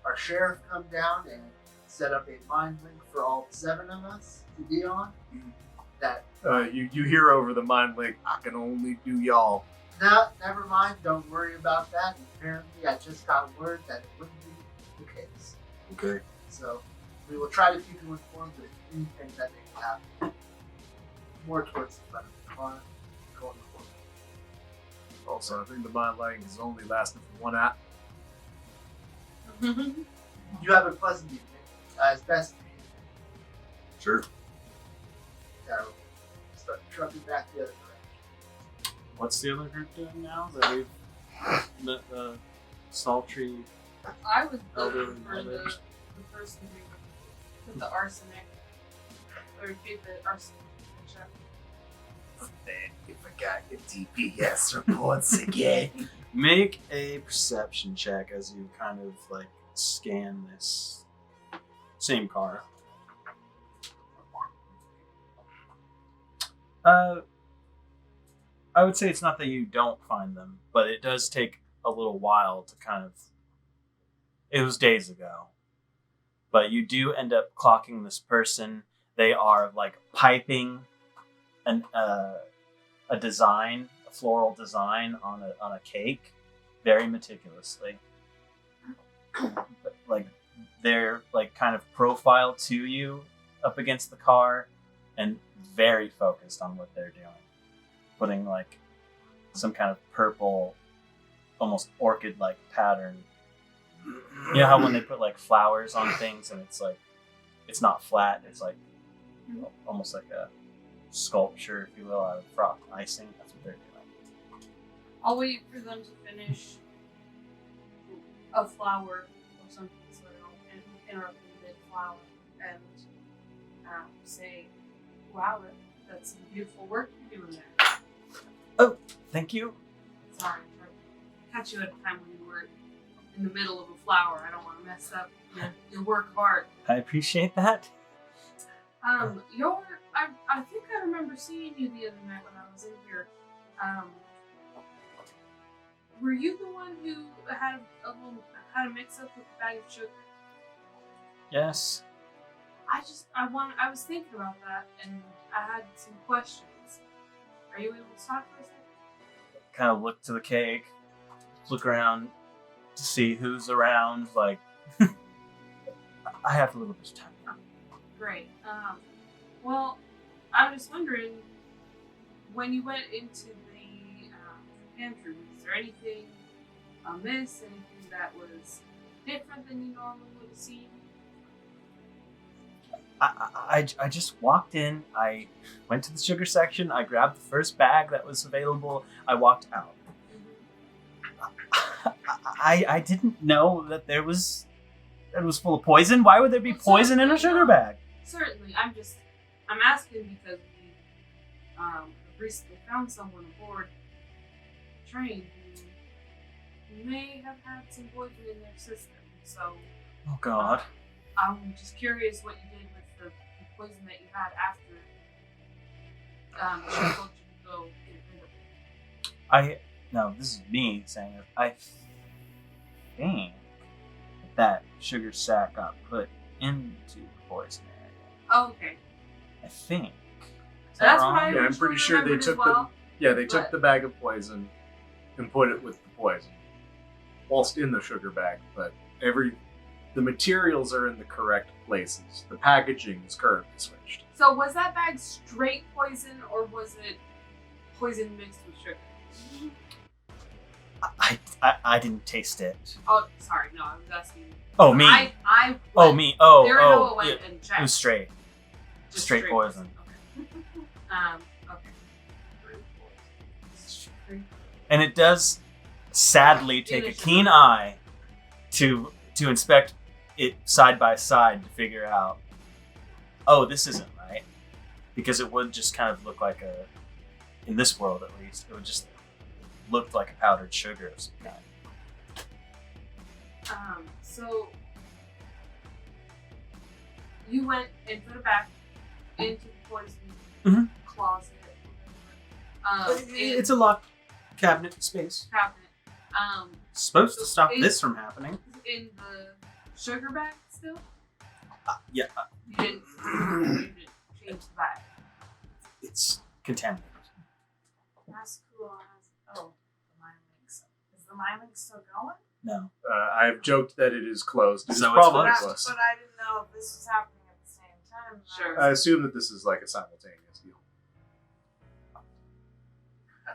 our sheriff come down and set up a mind link for all 7 of us to be on. That You hear over the mind link, I can only do y'all. no, never mind. Don't worry about that. Apparently, I just got word that it wouldn't be the case. okay. So we will try to keep you informed of anything that may happen. More towards the front of the car, going forward. Also, I think the mind link is only lasting for 1 hour. You have a pleasant evening. As best you can. Sure. So start trucking back the other direction. What's the other group doing now that we've met the sultry I was elder looking and for the others? person who put the arsenic, or gave the arsenic check. You forgot your DPS reports again. Make a perception check as you kind of like scan this same car. I would say it's not that you don't find them, but it does take a little while to kind of. It was days ago, but you do end up clocking this person. They are like piping a design, a floral design on a cake, very meticulously. But, like they're like kind of profiled to you up against the car, and very focused on what they're doing, putting like some kind of purple, almost orchid-like pattern. You know how when they put like flowers on things and it's like it's not flat, it's like almost like a sculpture, if you will, out of froth icing. That's what they're doing. I'll wait for them to finish a flower or something so I don't interrupt in mid-flower and say, wow, that's some beautiful work you're doing there. Oh, thank you. Sorry, I tried to catch you at a time when you were in the middle of a flower. I don't want to mess up your work of art. I appreciate that. I think I remember seeing you the other night when I was in here. Were you the one who had a mix-up with the bag of sugar? Yes. I was thinking about that, and I had some questions. Are you able to talk for a second? Kind of look to the cake, look around to see who's around. Like, I have a little bit of time. Great. Well, I was wondering, when you went into the pantry, was there anything amiss? Anything that was different than you normally would have seen? I just walked in, I went to the sugar section, I grabbed the first bag that was available, I walked out. I didn't know that it was full of poison. Why would there be poison in a sugar bag? Certainly. I'm asking because we recently found someone aboard the train who may have had some poison in their system. So, Oh God. I'm just curious what you did with the poison that you had after she told you to go get rid of it. No, this is me saying it. I think that sugar sack got put into the poison area. Oh, okay. I think. Is So that that's wrong? what I Yeah, I'm pretty sure they remembered as took well. they took the bag of poison and put it with the poison, whilst in the sugar bag. But the materials are in the correct places. The packaging is currently switched. So was that bag straight poison, or was it poison mixed with sugar? I didn't taste it. Oh, sorry. No, I was asking. Oh, me. I Oh, went- me. Oh, There oh. Noah went Yeah, and it checked. was straight. Just Straight poison. Okay. Okay. And it does sadly take a keen eye to inspect it side by side to figure out, oh, this isn't right. Because it would just kind of look like in this world at least, it would just look like a powdered sugar of some kind. So you went and put it back into the poison closet. It's a locked cabinet space. cabinet. Supposed to stop this from happening. In the sugar bag still? Yeah, You didn't change the bag. it's contaminated. That's cool. Oh, the mind link. Is the mind link still going? No. I've joked that it is closed. It's So it's probably closed. closed. But I didn't know if this was happening at the same time. Sure. I assume that this is like a simultaneous deal.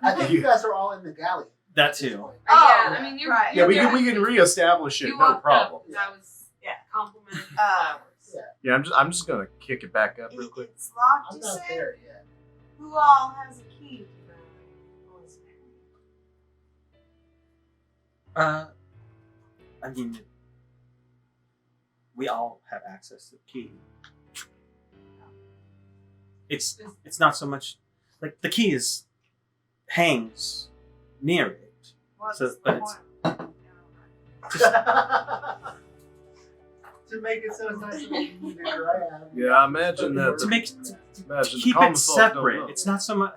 I think you guys are all in the galley. That at this too. point. Yeah, Oh, I mean, you're right. Yeah, we you're can reestablish it, You no walked problem. Up. That was Yeah. complimented Uh, flowers. Yeah, I'm just gonna kick it back up real quick. It's locked, I'm you not said? there yet. Who all has a key to the poison area? I mean, we all have access to the key. It's not so much like the key hangs near it. What's So, the but it's- point? To make it so it's nice and neat and grab. Yeah, I imagine that. to make imagine the keep common it folk don't separate. know. It's not so much.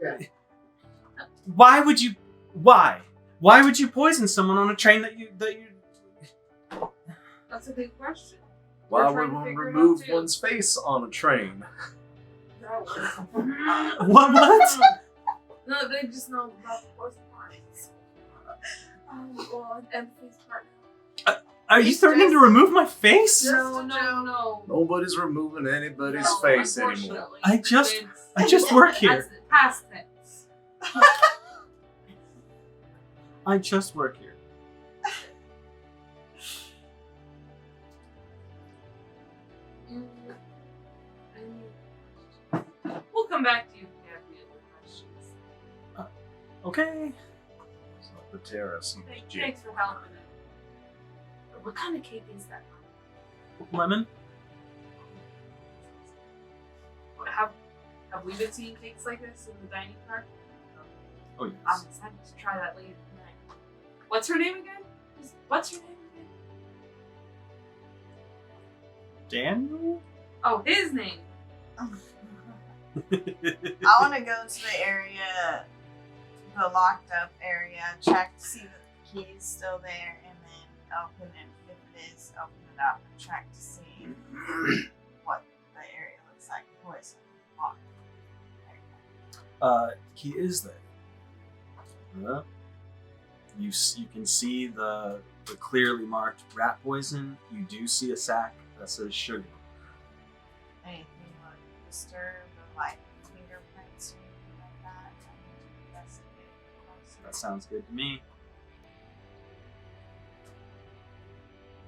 Yeah. Why would you? Why? Why would you poison someone on a train that you? That's a big question. Why We're trying would to one figure it out, remove too. one's face on a train? What? No, they just know about the poison parts. Oh god, and the face part. Are you It's threatening to just- remove my face? No. Nobody's removing anybody's No, face anymore. unfortunately. I just It's- work here. That's past tense. I just work here. We'll come back to you if you have any other questions. Okay. So the Terra seems genuine. Thanks for helping. What kind of cake is that? Lemon? Have we been seeing cakes like this in the dining car? Oh yes. I'm excited to try that later tonight. What's her name again? What's her name again? Daniel? Oh, his name. I want to go to the area, the locked up area, check to see that the key is still there, and then open it. If it is, open it up and check to see what the area looks like. Poison. Locked. He is there. You can see the clearly marked rat poison. You do see a sack that says sugar. Anything like disturbed or like fingerprints or anything like that. I need to investigate closer. That sounds good to me.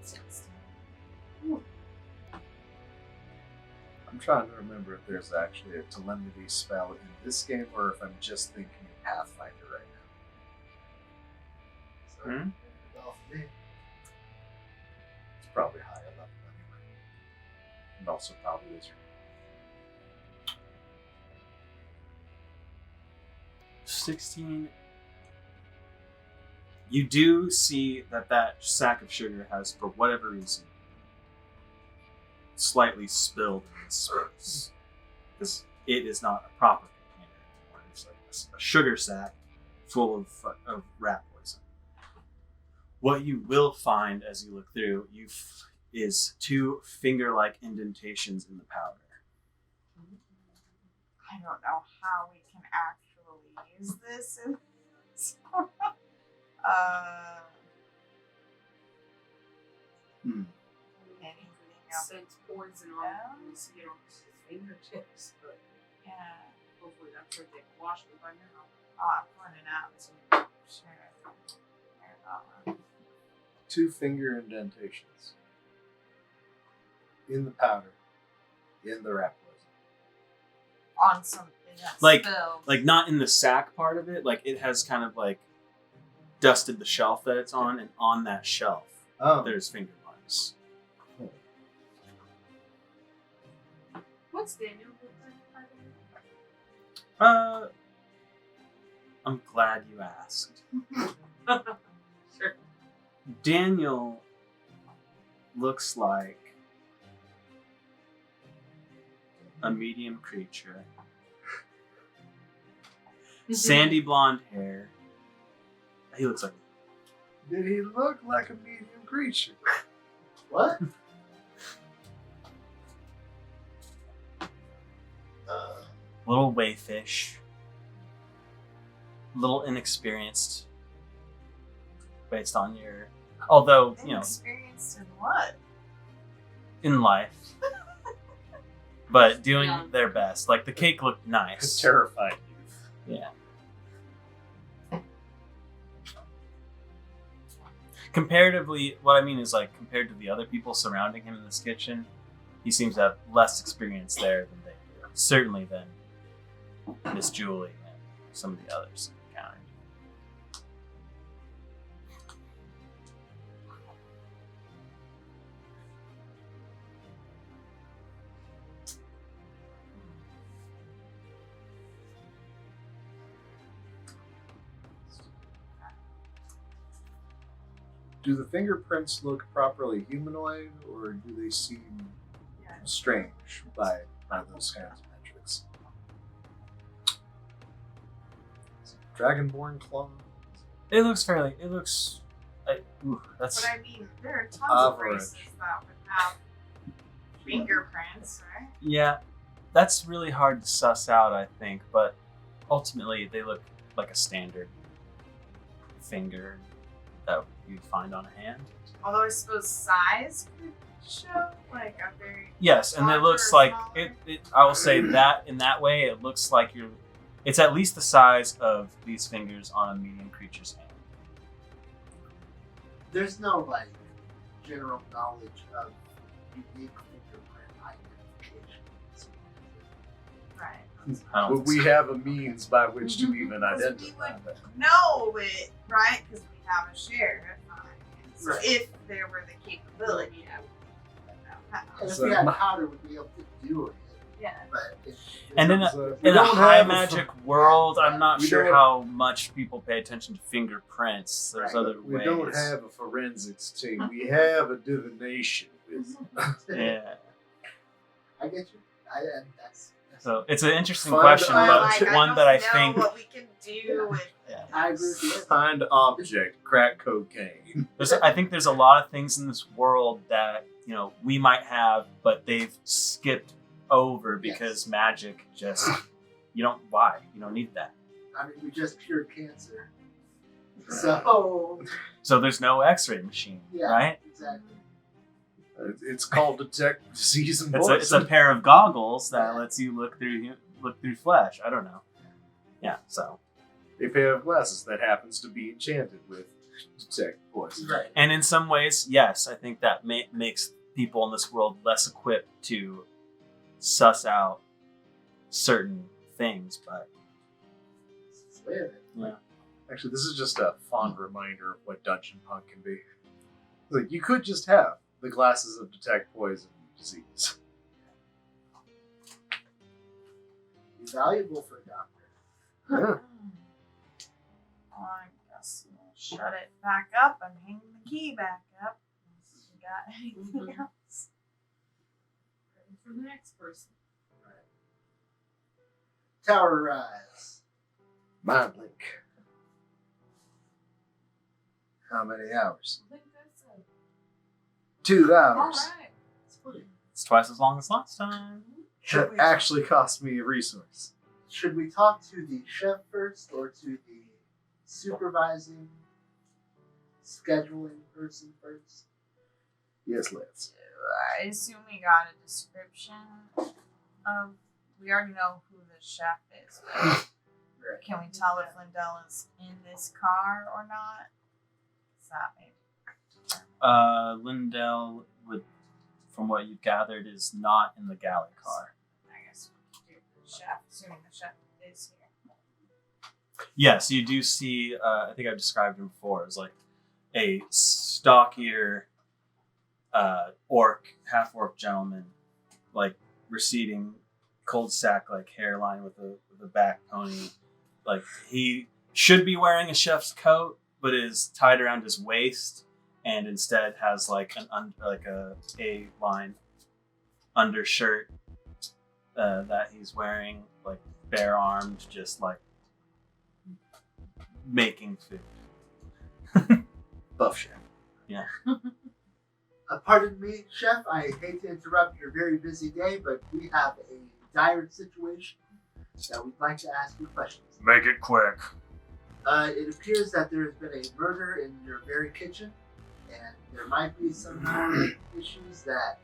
16. I'm trying to remember if there's actually a telemity spell in this game or if I'm just thinking Pathfinder right now. So, Hmm? Well, for me, it's probably higher level anyway. And also probably wizard. 16. You do see that sack of sugar has, for whatever reason, slightly spilled in this space. Because it is not a proper container anymore. It's like a sugar sack full of rat poison. What you will find as you look through is 2 finger-like indentations in the powder. I don't know how we can actually use this in anything else. Sense poison on you see it on his fingertips, but Yeah. hopefully that's where they wash it by now. I'll point it out to Sheriff. 2 finger indentations. In the powder. In the rat poison. On something that's Like- spilled. Like, not in the sack part of it. Like, it has kind of, like, dusted the shelf that it's on, and on that shelf, Oh. there's finger marks. What's Daniel look like, by the way? I'm glad you asked. Sure. Daniel looks like a medium creature. Sandy blonde hair. He looks like Did he look like a medium creature? what? little wayfish, little inexperienced based on your, although, you know, Inexperienced in what? in life, but doing Yeah. their best. Like, the cake looked nice. Terrified youth. Yeah. Comparatively, what I mean is, like, compared to the other people surrounding him in this kitchen, he seems to have less experience there than they do. Certainly than Miss Julie and some of the others encountered. Do the fingerprints look properly humanoid, or do they seem strange by those kinds of metrics? Dragonborn claws? It looks fairly. It looks. That's. But I mean, there are tons of Average. races that would have fingerprints, right? Yeah, that's really hard to suss out, I think. But ultimately, they look like a standard finger that you'd find on a hand. Although I suppose size could show like a very Yes, and it larger looks or like smaller. it. I will say that in that way, it looks like you're. It's at least the size of these fingers on a medium creature's hand. There's no like general knowledge of unique fingerprint identification. Right. I don't But we have a means by which to even Because we identify would that. know it, right? Because we have a sheriff. So Right. if there were the capability, I would know how. And if So we had my- powder, we'd be able to do it. Yeah. But And in So in a don't high have magic world, I'm not we sure don't- how much people pay attention to fingerprints. There's Right. other We ways. don't have a forensics team. We have a divination. Yeah. I get you. And that's So it's an interesting Find question, out. but like, one I that I don't know think. what we can do with. Yeah. I agree with you. Find object, crack cocaine. I think there's a lot of things in this world that we might have, but they've skipped over because magic just you don't need that. I mean, we just cured cancer. So So there's no X-ray machine, yeah, right? exactly. It's called detect disease and It's a poison. pair of goggles that lets you look through flesh. I don't know. Yeah, so A pair of glasses that happens to be enchanted with detect poison. Right. and in some ways, yes, I think that makes people in this world less equipped to suss out certain things, but It's the way of it. yeah. Actually, this is just a fond reminder of what Dungeon Punk can be. It's like you could just have the glasses of detect poison and disease. Be valuable for a doctor. Yeah. Well, I guess we'll shut it back up and hang the key back up. Unless we got anything else. Ready for the next person. Tower rise. Mind blink. How many hours? I think that's it. 2 All hours. right. It's twice as long as last time. Should That we, actually cost me a resource. should we talk to the chef first or to the supervising, scheduling person first? Yes, let's. I assume we got a description of. We already know who the chef is, but Right. can we tell if Lindell is in this car or not? Is that maybe? Lindell would, from what you've gathered, is not in the galley car. I guess we could do the chef, assuming the chef is here. Yes, you do see. I think I've described him before as like a stockier, half orc gentleman, like receding, cul-de-sac like hairline with a back pony. Like he should be wearing a chef's coat, but is tied around his waist, and instead has like a line undershirt that he's wearing, like bare armed, just like making food. Buff chef. Pardon me, chef. I hate to interrupt your very busy day, but we have a dire situation that we'd like to ask you questions. Make it quick. It appears that there has been a murder in your very kitchen, and there might be some issues that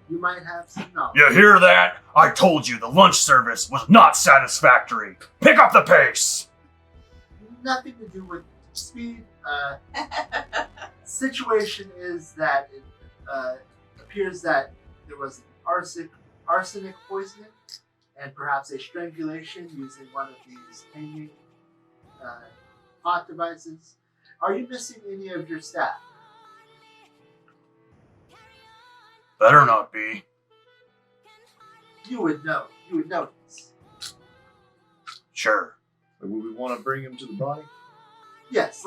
you might have some knowledge. You hear that? I told you the lunch service was not satisfactory. Pick up the pace. Nothing to do with speed. Situation is that it appears that there was arsenic poisoning and perhaps a strangulation using one of these hanging pot devices. Are you missing any of your staff? Better not be. You would know. You would notice. Sure. Would we want to bring him to the body? Yes,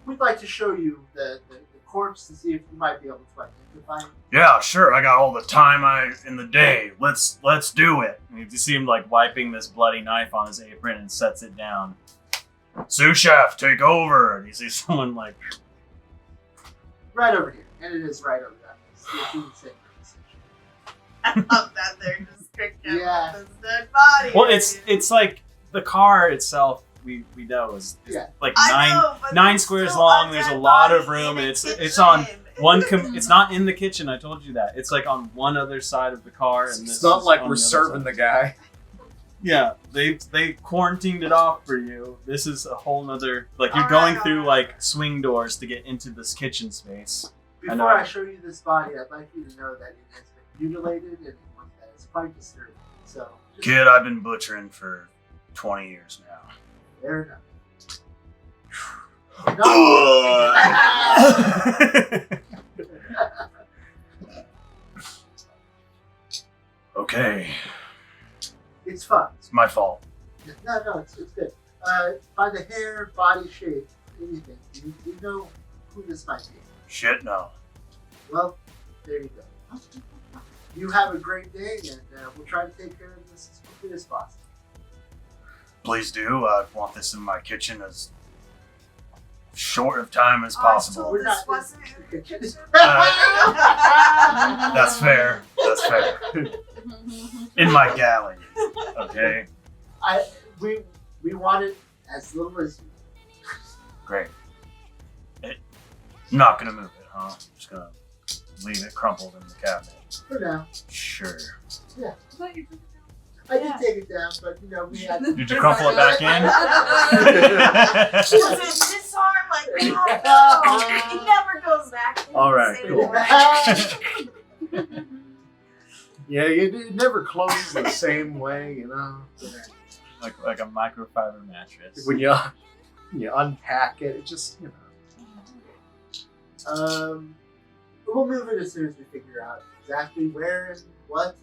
we'd like to show you the corpse to see if you might be able to identify him. Yeah, sure. I got all the time in the day. Let's do it. And you see him like wiping this bloody knife on his apron and sets it down. Sous chef, take over. And you see someone like, Right over here. And it is right over there. It's the same conversation. I love that they're just cooking Yeah. with this dead body. well, it's like the car itself. We know is Yeah. like I know, but nine there's squares still long. a There's a dead lot of body room, in and a it's on kitchen. one. It's not in the kitchen. I told you that. It's like on one other side of the car, and this It's not is like on we're the other serving side. the guy. Yeah, they quarantined it off for you. This is a whole nother like you're All going right, through all right. like swing doors to get into this kitchen space. I know. Before I show you this body, I'd like you to know that it has been mutilated and that it's quite disturbing. So, just Kid, I've been butchering for 20 years now. fair enough. Okay, It's fun. it's my fault. No, it's good. By the hair, body shape, anything, you know who this might be. Shit, no. Well, there you go. You have a great day, and we'll try to take care of this as quickly as possible. Please do. I want this in my kitchen as short of time as I was possible. told We're this not- wasn't in the kitchen. That's fair. That's fair. In my galley. Okay. We want it as little as you. Great. Not gonna move it, huh? Just gonna leave it crumpled in the cabinet. For now. Sure. I did take it down, but we had to. Did you crumple it back in? Was it disarm like that? No, it never goes back. in All the right, same cool. way. Yeah, it never closes the same way, like a microfiber mattress. When you unpack it, it just We'll move it as soon as we figure out exactly where and what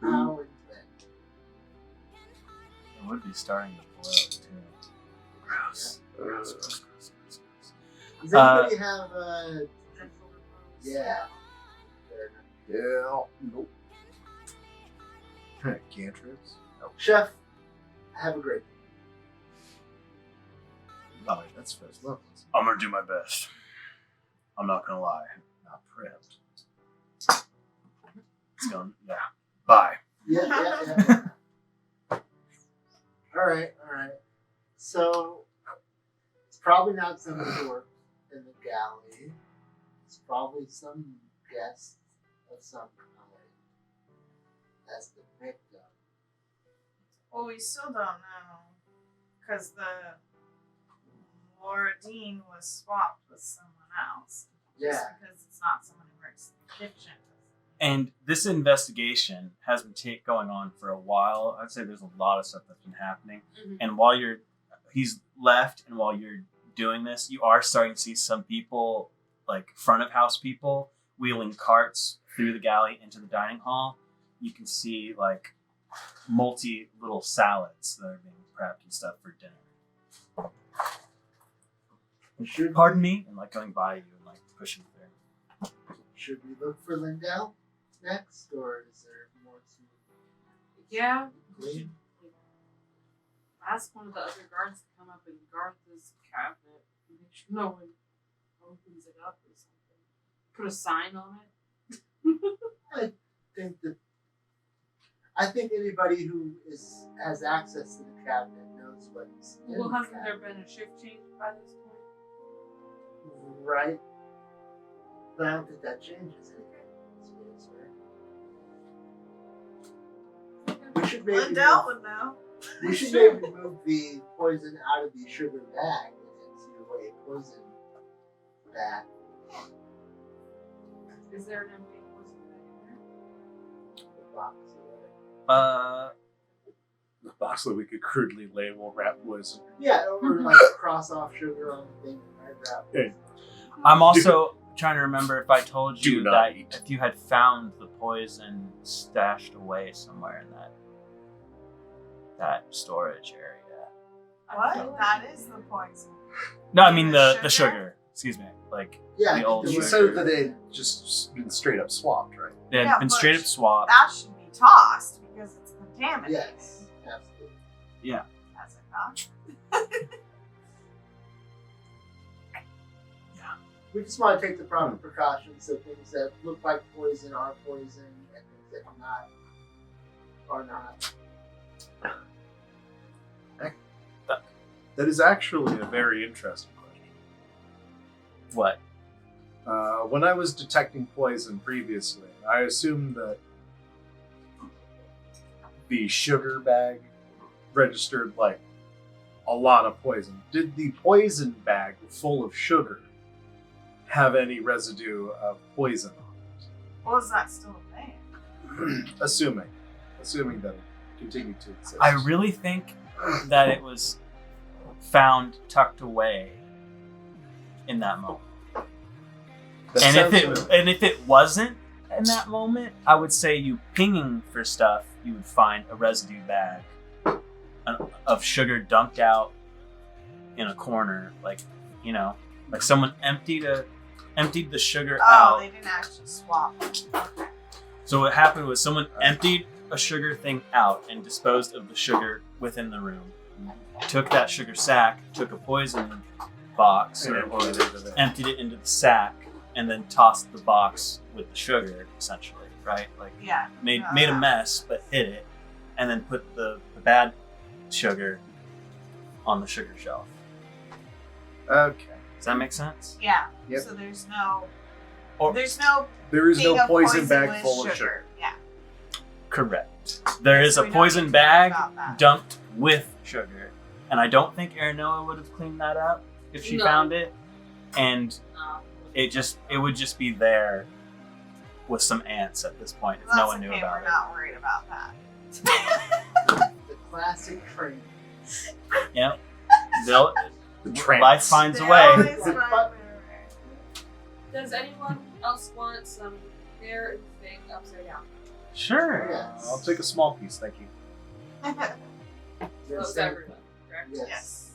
and how and when. It would be starting to boil too. Gross. Gross. Does anybody have yeah. Fair enough. yeah, nope. Cantrips. Chef, have a great day. Oh, that's first level. I'm gonna do my best. I'm not gonna lie. Not prepped. It's going. Yeah. Bye. Yeah. All right. So it's probably not some work in the galley. It's probably some guest of some kind. That's the victim. Well, we still don't know. Because the Laura Dean was swapped with someone else. Yeah. Just because it's not someone who works in the kitchen. And this investigation has been going on for a while. I'd say there's a lot of stuff that's been happening. Mhm. And while he's left, and while you're doing this, you are starting to see some people, like front of house people, wheeling carts through the galley into the dining hall. You can see like multi little salads that are being prepped and stuff for dinner. Pardon me, and like going by you and like pushing through. Should we look for Lindell next, or is there more to Yeah. we glean? should, ask one of the other guards to come up and guard this cabinet. And make sure no one opens it up or something. Put a sign on it. I think anybody who has access to the cabinet knows what's in Well, the hasn't there cabinet. been a shift change by this point? Right. But I don't think that changes anything. That's what it's for. We should maybe Lindell would know. we should maybe move the poison out of the sugar bag and into a poison bag. Is there an empty poison bag in there? The box or whatever. The box that we could crudely label rat poison. Yeah, or like cross off sugar on the thing and write that. Hey. I'm also trying to remember if I told Do you not that eat. if you had found the poison stashed away somewhere in that storage area. What? That is the poison. No, I mean The the sugar? sugar. Excuse me. Like Yeah, The old You sugar. said that they just been straight up swapped, right? they had Yeah, been but straight up swapped. That should be tossed because it's contaminated. Yes, absolutely. Has it not? We just want to take the proper precautions so things that look like poison are poison and things that are not are not. That is actually a very interesting question. What? When I was detecting poison previously, I assumed that the sugar bag registered like a lot of poison. Did the poison bag full of sugar have any residue of poison on it? Well, is that still a thing? Assuming that it continued to exist. I really think that it was found tucked away in that moment. That sounds familiar. And if it wasn't in that moment, I would say you pinging for stuff, you would find a residue bag of sugar dumped out in a corner, like someone emptied the sugar Oh, out. they didn't actually swap. Okay. So what happened was someone emptied a sugar thing out and disposed of the sugar within the room. Took that sugar sack, took a poison box, or emptied it into the sack, and then tossed the box with the sugar, essentially, right? Like Yeah. made a mess, but hid it, and then put the bad sugar on the sugar shelf. Okay. Does that make sense? Yeah. Yep. So there's no Or there's no There is thing no of poison bag with full of sugar. Yeah. correct. There is So a we don't poison need to bag worry about that. dumped with sugar, and I don't think Aranoa would have cleaned that up if she No. found it, and No. it would just be there with some ants at this point if Well, no that's one knew okay, about we're it. not worried about that. The classic train. Yep. The trance. Life finds a They way. always find their way. Does anyone else want some beer and thing upside down? Sure. Yes. I'll take a small piece, thank you. Close everyone, correct? Yes.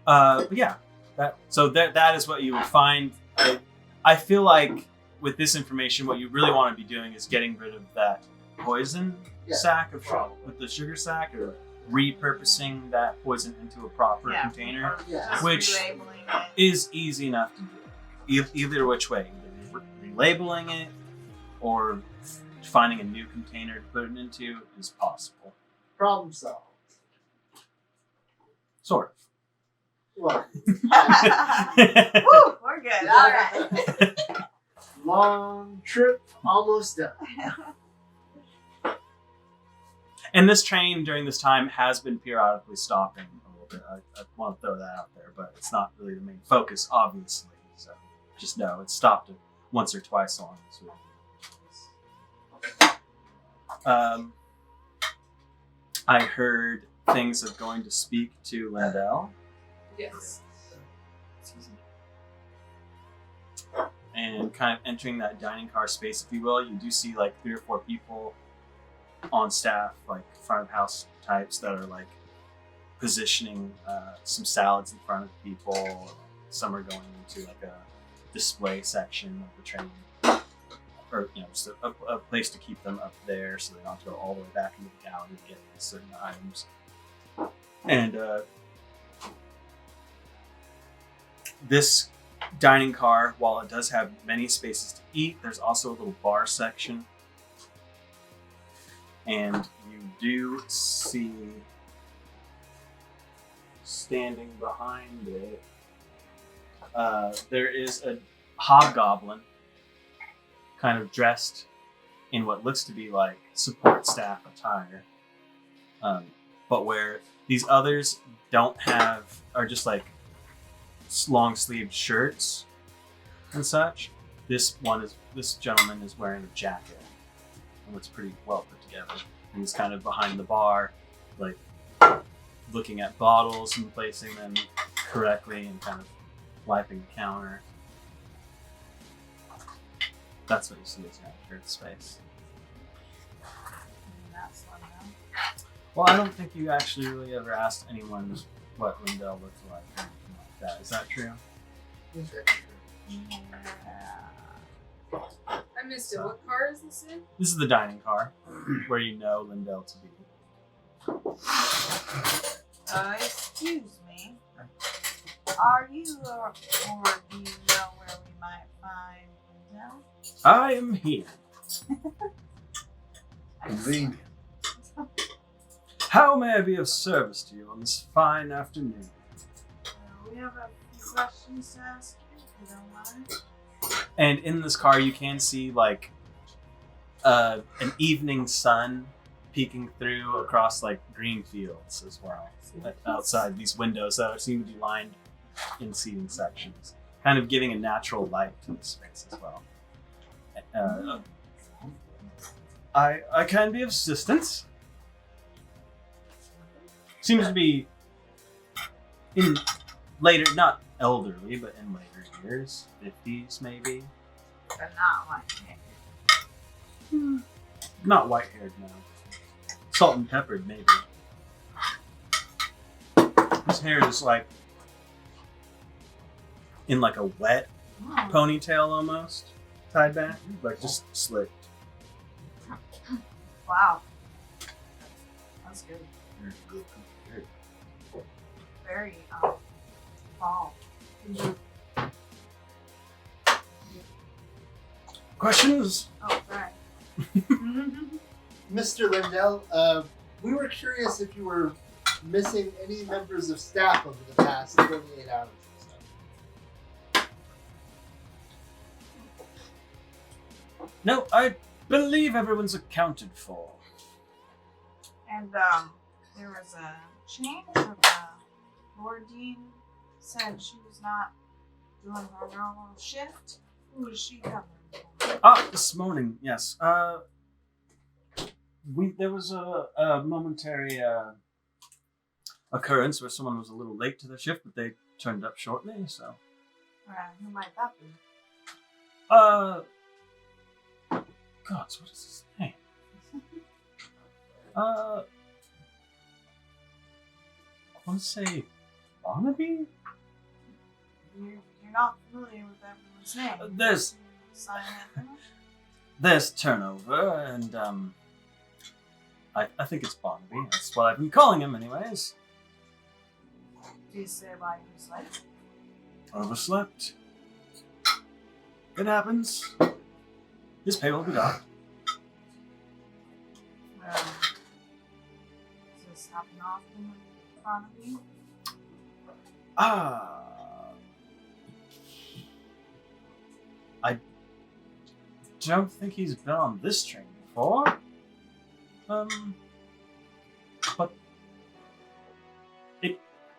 But yeah, that is what you would find. I feel like with this information, what you really want to be doing is getting rid of that poison Yeah, sack of probably. with the sugar sack, or repurposing that poison into a proper Yeah. container Yeah. Just Which- relabeling it. is easy enough to do. Either which way, either relabeling it or finding a new container to put it into is possible. Problem solved. Sort of. Well, Woo, we're good. All right. long trip, almost done. And this train during this time has been periodically stopping a little bit. I want to throw that out there, but it's not really the main focus, obviously. So just know it's stopped it once or twice along this route. I heard things of going to speak to Lindell. Yes. Excuse me. And kind of entering that dining car space, if you will, you do see like 3 or 4 people on staff, like front of house types that are like positioning some salads in front of people. Some are going into like a display section of the train, or just a place to keep them up there, so they don't have to go all the way back into the gallery to get certain items. And this dining car, while it does have many spaces to eat, there's also a little bar section. And you do see, standing behind it, there is a hobgoblin kind of dressed in what looks to be like support staff attire. But where these others are just like long sleeved shirts and such. This gentleman is wearing a jacket and looks pretty well put together. And he's kind of behind the bar, like looking at bottles and placing them correctly and kind of wiping the counter. That's what you see as your shirt space. That's one now. Well, I don't think you actually really ever asked anyone what Lindell looked like or anything like that. Is that true? Is that true? I missed it. What car is this in? This is the dining car where you know Lindell to be. Excuse me. Are you, or do you know where we might find Lindell? I am here. Convenient. How may I be of service to you on this fine afternoon? We have a few questions to ask you, if you don't mind. And in this car, you can see like an evening sun peeking through across like green fields as well, outside these windows that seem to be lined in seating sections, kind of giving a natural light to the space as well. I can be of assistance. Seems to be in later, not elderly, but in later years, 50s maybe. But not like me. Not white-haired now. Salt and peppered maybe. His hair is like in like a wet ponytail almost, tied back, like just slicked. Wow. That's good. Very good. Very, fall. Questions? Oh, right. Mr. Lindell, we were curious if you were missing any members of staff over the past 48 hours or so. No, I believe everyone's accounted for. And, there was a change of, Lord Dean said she was not doing her normal shift. Who is she covering for? This morning, yes. There was a momentary occurrence where someone was a little late to their shift, but they turned up shortly, so. Who might that be? Gods, what is his name? I want to say Barnaby? You're not familiar with everyone's name. There's- Sign it. There's turnover, and I think it's Barnaby. That's what I've been calling him, anyways. Do you say why he was late? Overslept. It happens. His pay will be docked. Does this happen often in front of you? I don't think he's been on this train before. But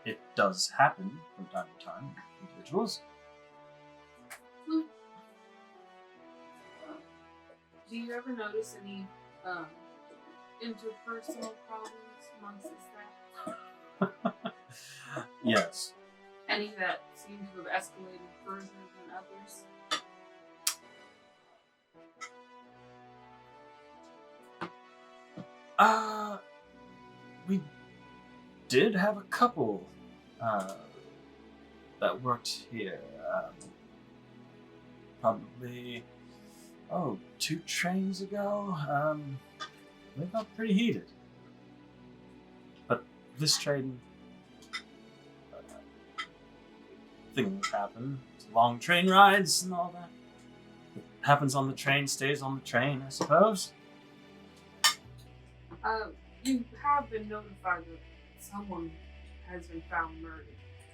it does happen from time to time with individuals. Do you ever notice any interpersonal problems amongst the staff? Yes. Any that seem to have escalated further than others? We did have a couple that worked here. Probably, 2 trains ago. They got pretty heated. But this train, things happen. Long train rides and all that. It happens on the train, stays on the train, I suppose. You have been notified that someone has been found murdered,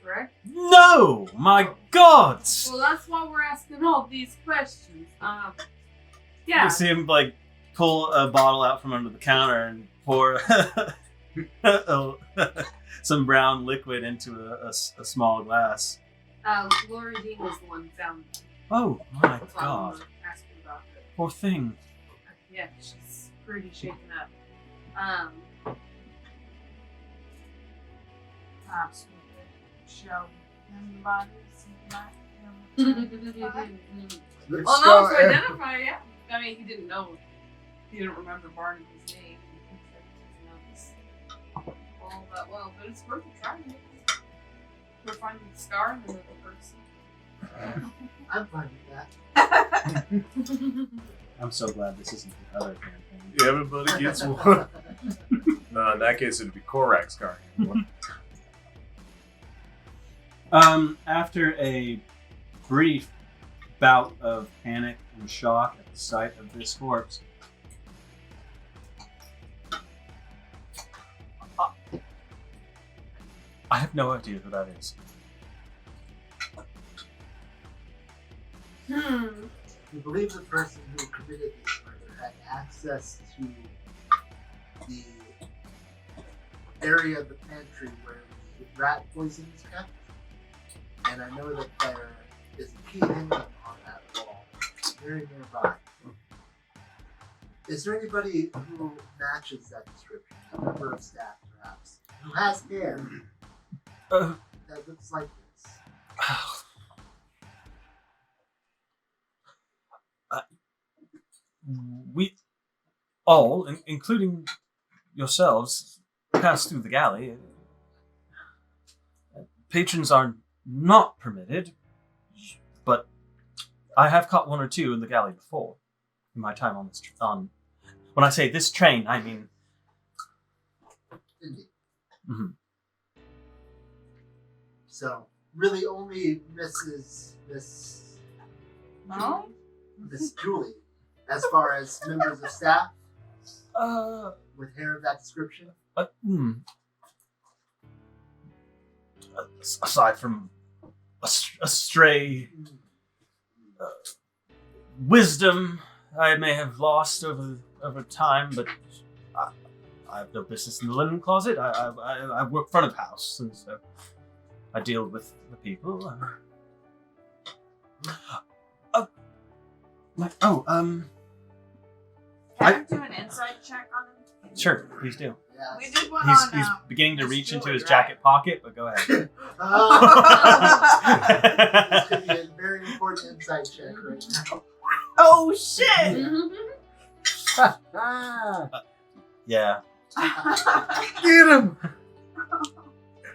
correct? No! My gods! Well, that's why we're asking all these questions. Yeah. You see him like pull a bottle out from under the counter and pour some brown liquid into a small glass. Lori Dean was the one who found them. Oh my That's why I god. wanted to ask you about it. Poor thing. Yeah, she's pretty shaken up. Perhaps we could show him the body, see if he might Let's Well, go, no, to identify, yeah. I mean, he didn't know. He didn't remember Barnaby's name. He said he doesn't know this all that well, but it's worth a try. We're finding the scar in another person. I'm fine with that. I'm so glad this isn't the other campaign. Everybody gets one. No, in that case, it'd be Korak's car. After a brief bout of panic and shock at the sight of this corpse, I have no idea who that is. You believe the person who committed this murder had access to the area of the pantry where the rat poison is kept, and I know that there is a key hanging on that wall, very nearby. Is there anybody who matches that description? A member of staff, perhaps, who has hair that looks like this? We all, including yourselves, pass through the galley. Patrons are not permitted, but I have caught one or two in the galley before. In my time on this when I say this train, I mean. Indeed. Mhm. So, really only Miss Julie, as far as members of staff with hair of that description. Aside from a stray wisdom I may have lost over time, but I have no business in the linen closet. I work front of house, and so I deal with the people. Can I do an insight check on him? Sure, please do. Yes. We did one He's on. beginning to Miss reach into Julie, his right? jacket pocket, but go ahead. This could be a very important insight check right now. Oh shit! Yeah, Get him!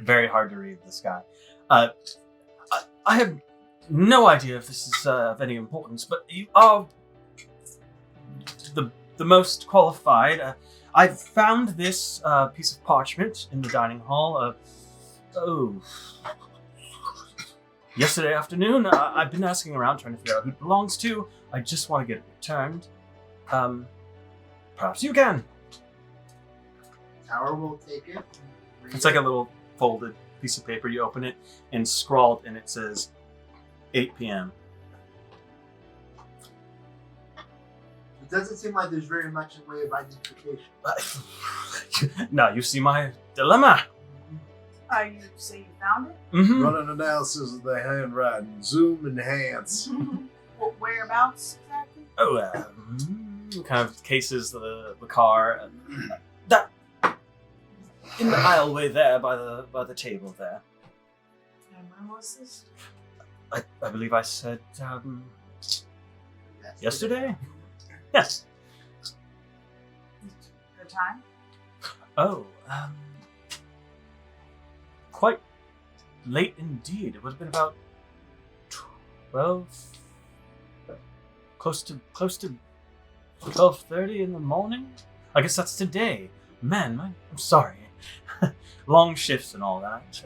very hard to read, this guy. I have no idea if this is of any importance, but you are the most qualified. I found this piece of parchment in the dining hall. Yesterday afternoon. I've been asking around trying to figure out who it belongs to. I just want to get it returned. Perhaps you can. Tower will take it. It's like a little folded piece of paper. You open it, and scrawled in it says 8 p.m. It doesn't seem like there's very much in way of identification. Now you see my dilemma. You say you found it? Mm-hmm. Run an analysis of the handwriting. Zoom enhance. Whereabouts exactly? Kind of cases the car. That in the aisleway there by the table there. And when was this? I believe I said yesterday. Yes. Good time? Oh, quite late indeed. It would have been about 12, close to 12:30 in the morning. I guess that's today. Man, I'm sorry. Long shifts and all that.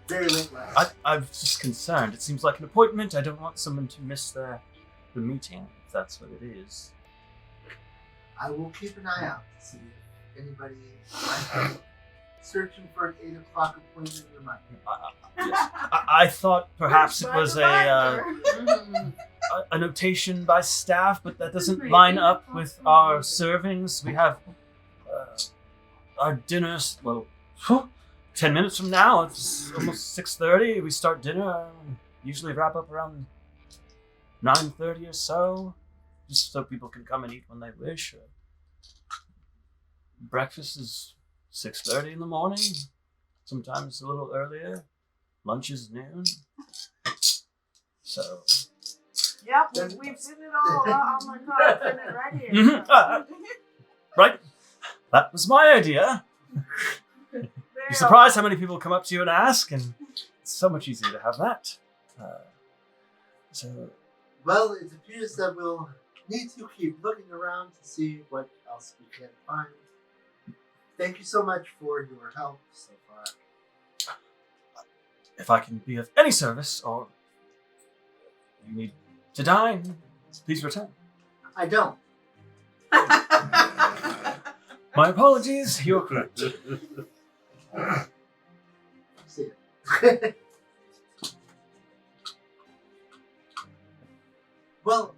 Very late last. I'm just concerned. It seems like an appointment. I don't want someone to miss the meeting, if that's what it is. I will keep an eye out to see if anybody might be searching for an 8 o'clock appointment in my I thought perhaps it was a Mhm. notation by staff, but that doesn't line up with our servings. We have our dinners. Well, 10 minutes from now. It's almost 6:30. We start dinner. Usually wrap up around 9:30 or so, just so people can come and eat when they wish. Breakfast is 6:30 in the morning. Sometimes a little earlier. Lunch is noon. So. Yep, we've seen it all. Oh my god, putting it right here. Mhm. Right. That was my idea. There You're surprised how many people come up to you and ask, and it's so much easier to have that. So. Well, it appears that we'll need to keep looking around to see what else we can find. Thank you so much for your help so far. If I can be of any service, or you need to dine, please return. I don't. My apologies, you're correct. See it. Well,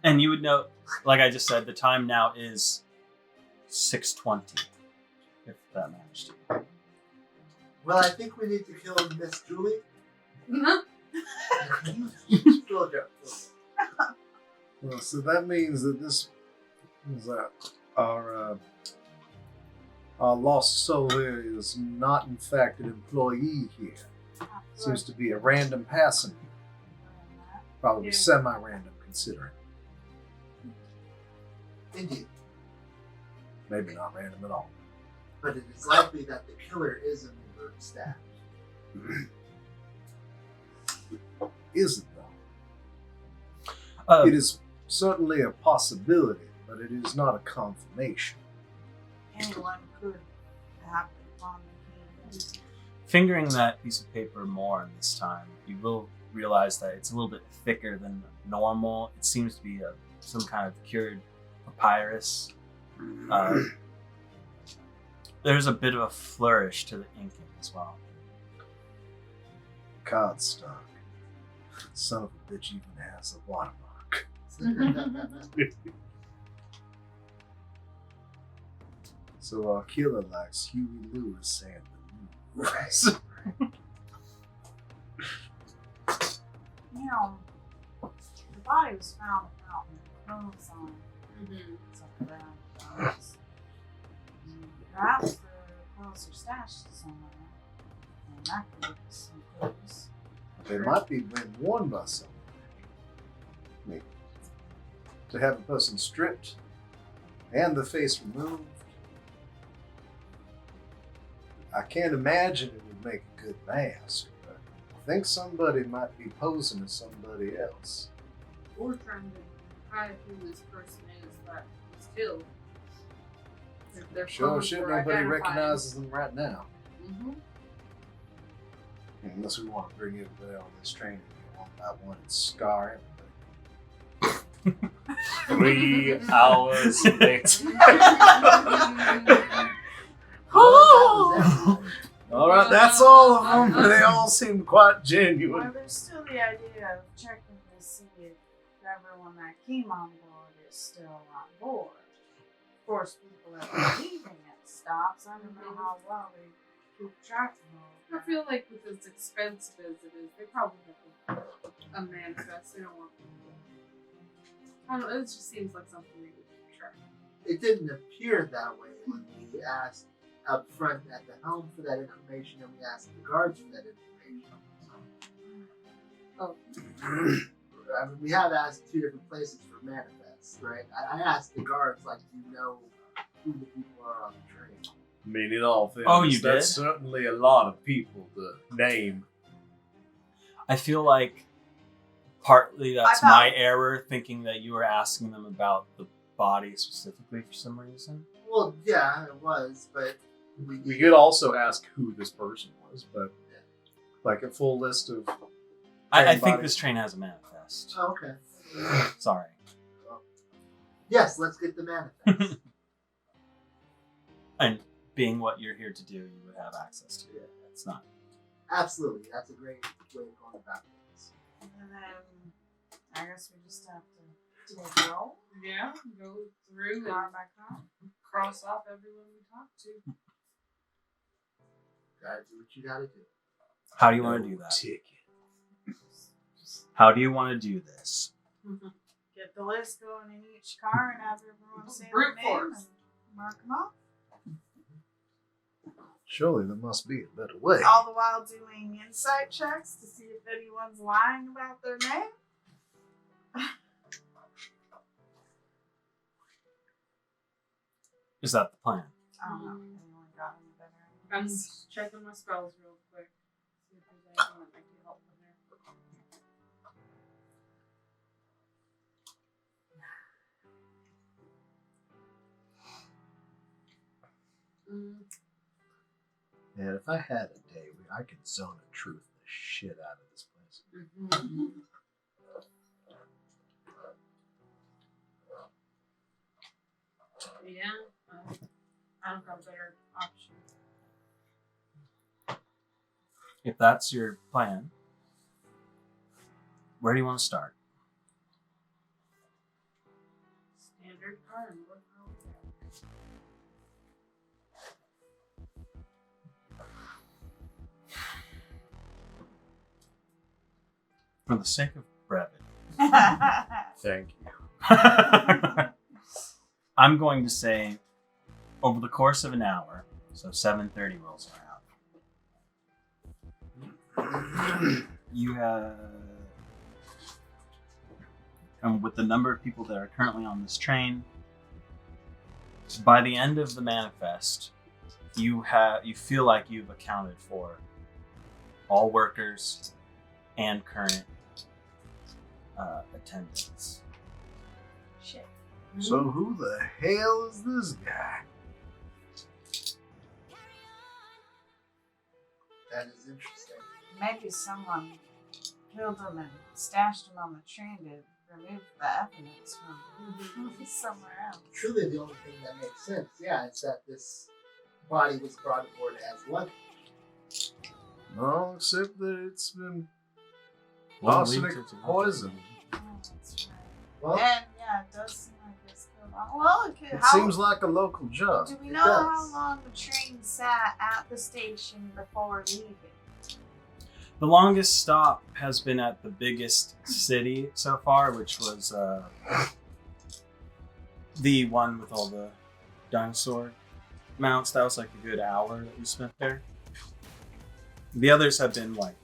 And you would know, like I just said, the time now is 6:20, if that matters to you. well, I think we need to kill Miss Julie. Kill her. Well, so that means that this is that our lost soul here is not, in fact, an employee here. Seems to be a random passenger. Probably semi-random, considering. Indeed. Maybe not random at all. But it is likely that the killer is a member of staff. Is it, though? Uh, It is certainly a possibility, but it is not a confirmation. Anyone could happen upon the king. Fingering that piece of paper more this time, you will realize that it's a little bit thicker than normal. It seems to be some kind of cured papyrus. There's a bit of a flourish to the inking as well. Cardstock. Son of a bitch even has a watermark. So our killer likes Huey Lewis and the News. You know, the body was found out in clothes on something around the house. Perhaps the clothes are stashed somewhere. And that could give us some clues. They might be when worn by someone. Maybe. To have a person stripped and the face removed. I can't imagine it would make a good mask, but I think somebody might be posing as somebody else. We're trying to hide who this person is that was killed. If their Sure phones shit, were nobody identified. recognizes them right now. Mm-hmm. Unless we want to bring everybody on this train and one by one and scar everybody. 3 hours later. All right, that's all of them. They all seem quite genuine. Well, there's still the idea of checking to see if everyone that came on board is still on board. Of course, people that are leaving at stops, I don't know how well they keep track of all I that. feel like with as expensive as it is, they probably have a manifest. They don't want I don't know, it just seems like something we would try. It didn't appear that way when we asked up front at the helm for that information and we asked the guards for that information. Oh. I mean, we have asked 2 different places for manifests, right? I asked the guards, like, do you know who the people are on the train? I mean, in all fairness, Oh, you that's did? certainly a lot of people to name. I feel like partly that's I thought- my error, thinking that you were asking them about the body specifically for some reason. Well, yeah, it was, but We could also ask who this person was, but Like a full list of. I Train think body. this train has a manifest. Oh, okay. Sorry. Yes, let's get the manifest. And being what you're here to do, you would have access to it. It's not. Absolutely, that's a great way of going about things. And then I guess we just have to do a roll, Yeah, go through and car by car. cross off everyone we talked to. Gotta do what you gotta do. How do you want to do that? ticket. How do you want to do this? Get the list going in each car and have everyone say Brute their name force. and mark them off. Surely there must be a better way. All the while doing insight checks to see if anyone's lying about their name. Is that the plan? I don't know if anyone got any better I'm ideas. just checking my spells real quick. See if there's anything that might be helpful there. And if I had a day, I could zone of truth the shit out of this place. Mm-hmm. Yeah, I don't have a better option. If that's your plan, where do you want to start? Standard car and what For the sake of brevity, Thank you. I'm going to say over the course of an hour, so 7:30 rolls around. You have, and with the number of people that are currently on this train, by the end of the manifest, you feel like you've accounted for all workers and current attendants. Shit. So who the hell is this guy? That is interesting. Maybe someone killed him and stashed him on the train to remove the evidence from somewhere else. Truly, the only thing that makes sense, yeah, is that this body was brought aboard as luggage. No, except that it's been Well, arsenic leads it to- poison. Oh, that's right. Well, And yeah, it does seem like it's killed. Well, It seems like a local job. Do we It know does. how long the train sat at the station before leaving? The longest stop has been at the biggest city so far, which was the one with all the dinosaur mounts. That was like a good hour that we spent there. The others have been like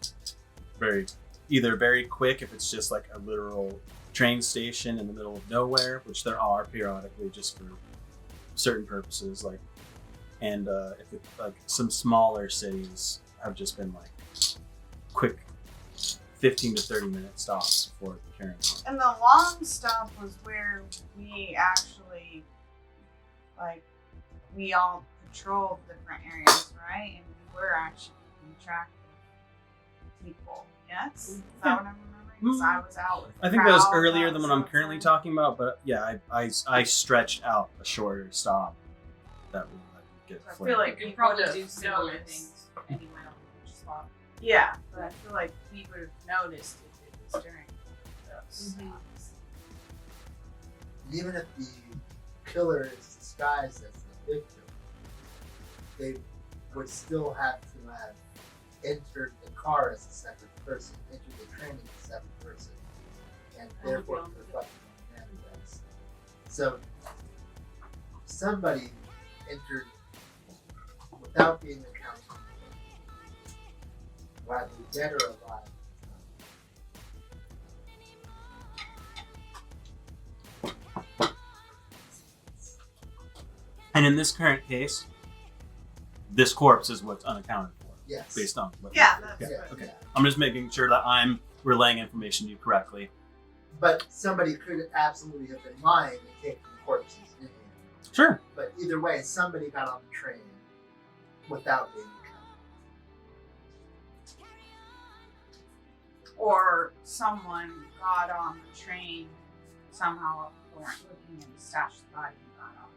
either very quick if it's just like a literal train station in the middle of nowhere, which there are periodically just for certain purposes, like, and if it's like some smaller cities have just been like quick 15 to 30 minute stops before carrying on. And the long stop was where we actually, like, we all patrolled different areas, right? And we were actually keeping track of people. Yes? Is that what I'm remembering? Because I was out with the I think that was crowd, earlier that than was what I'm currently outside. talking about, but yeah, I stretched out a shorter stop that would let you get I feel flared. like You we could probably would've do similar noticed. things anyway on each spot. Yeah, but I feel like we would have noticed if it was during those Mhm. stops. even if the killer is disguised as the victim, they would still have to have entered the car as a separate person, entered the train as a separate person, and therefore beyond the reflected on the manifest. So somebody entered without being accounted for, whether dead or alive. And in this current case, this corpse is what's unaccounted for, Yes. based on what. Yeah, that's Yeah, what. Okay. I'm just making sure that I'm relaying information to you correctly. But somebody could absolutely have been lying and taking corpses in hand. Sure. But either way, somebody got on the train without being accounted. Or someone got on the train somehow weren't looking and stashed the body and got off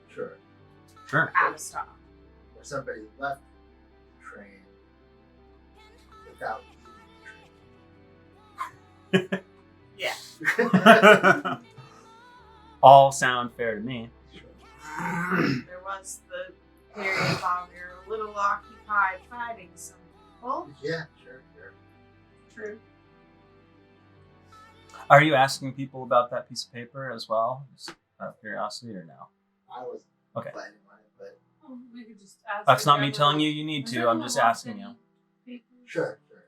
Sure. Sure. at a stop. Or somebody left the train without leaving the Yeah. train. All sound fair to me. There was the period while we were a little occupied fighting some people. Yeah, sure, sure. True. Are you asking people about that piece of paper as well? Just out of curiosity or no? I was Okay. planning on it, but Oh, we could just ask. That's not if me ever- telling you you need Has to. I'm anyone just lost asking you. any papers? sure, sure.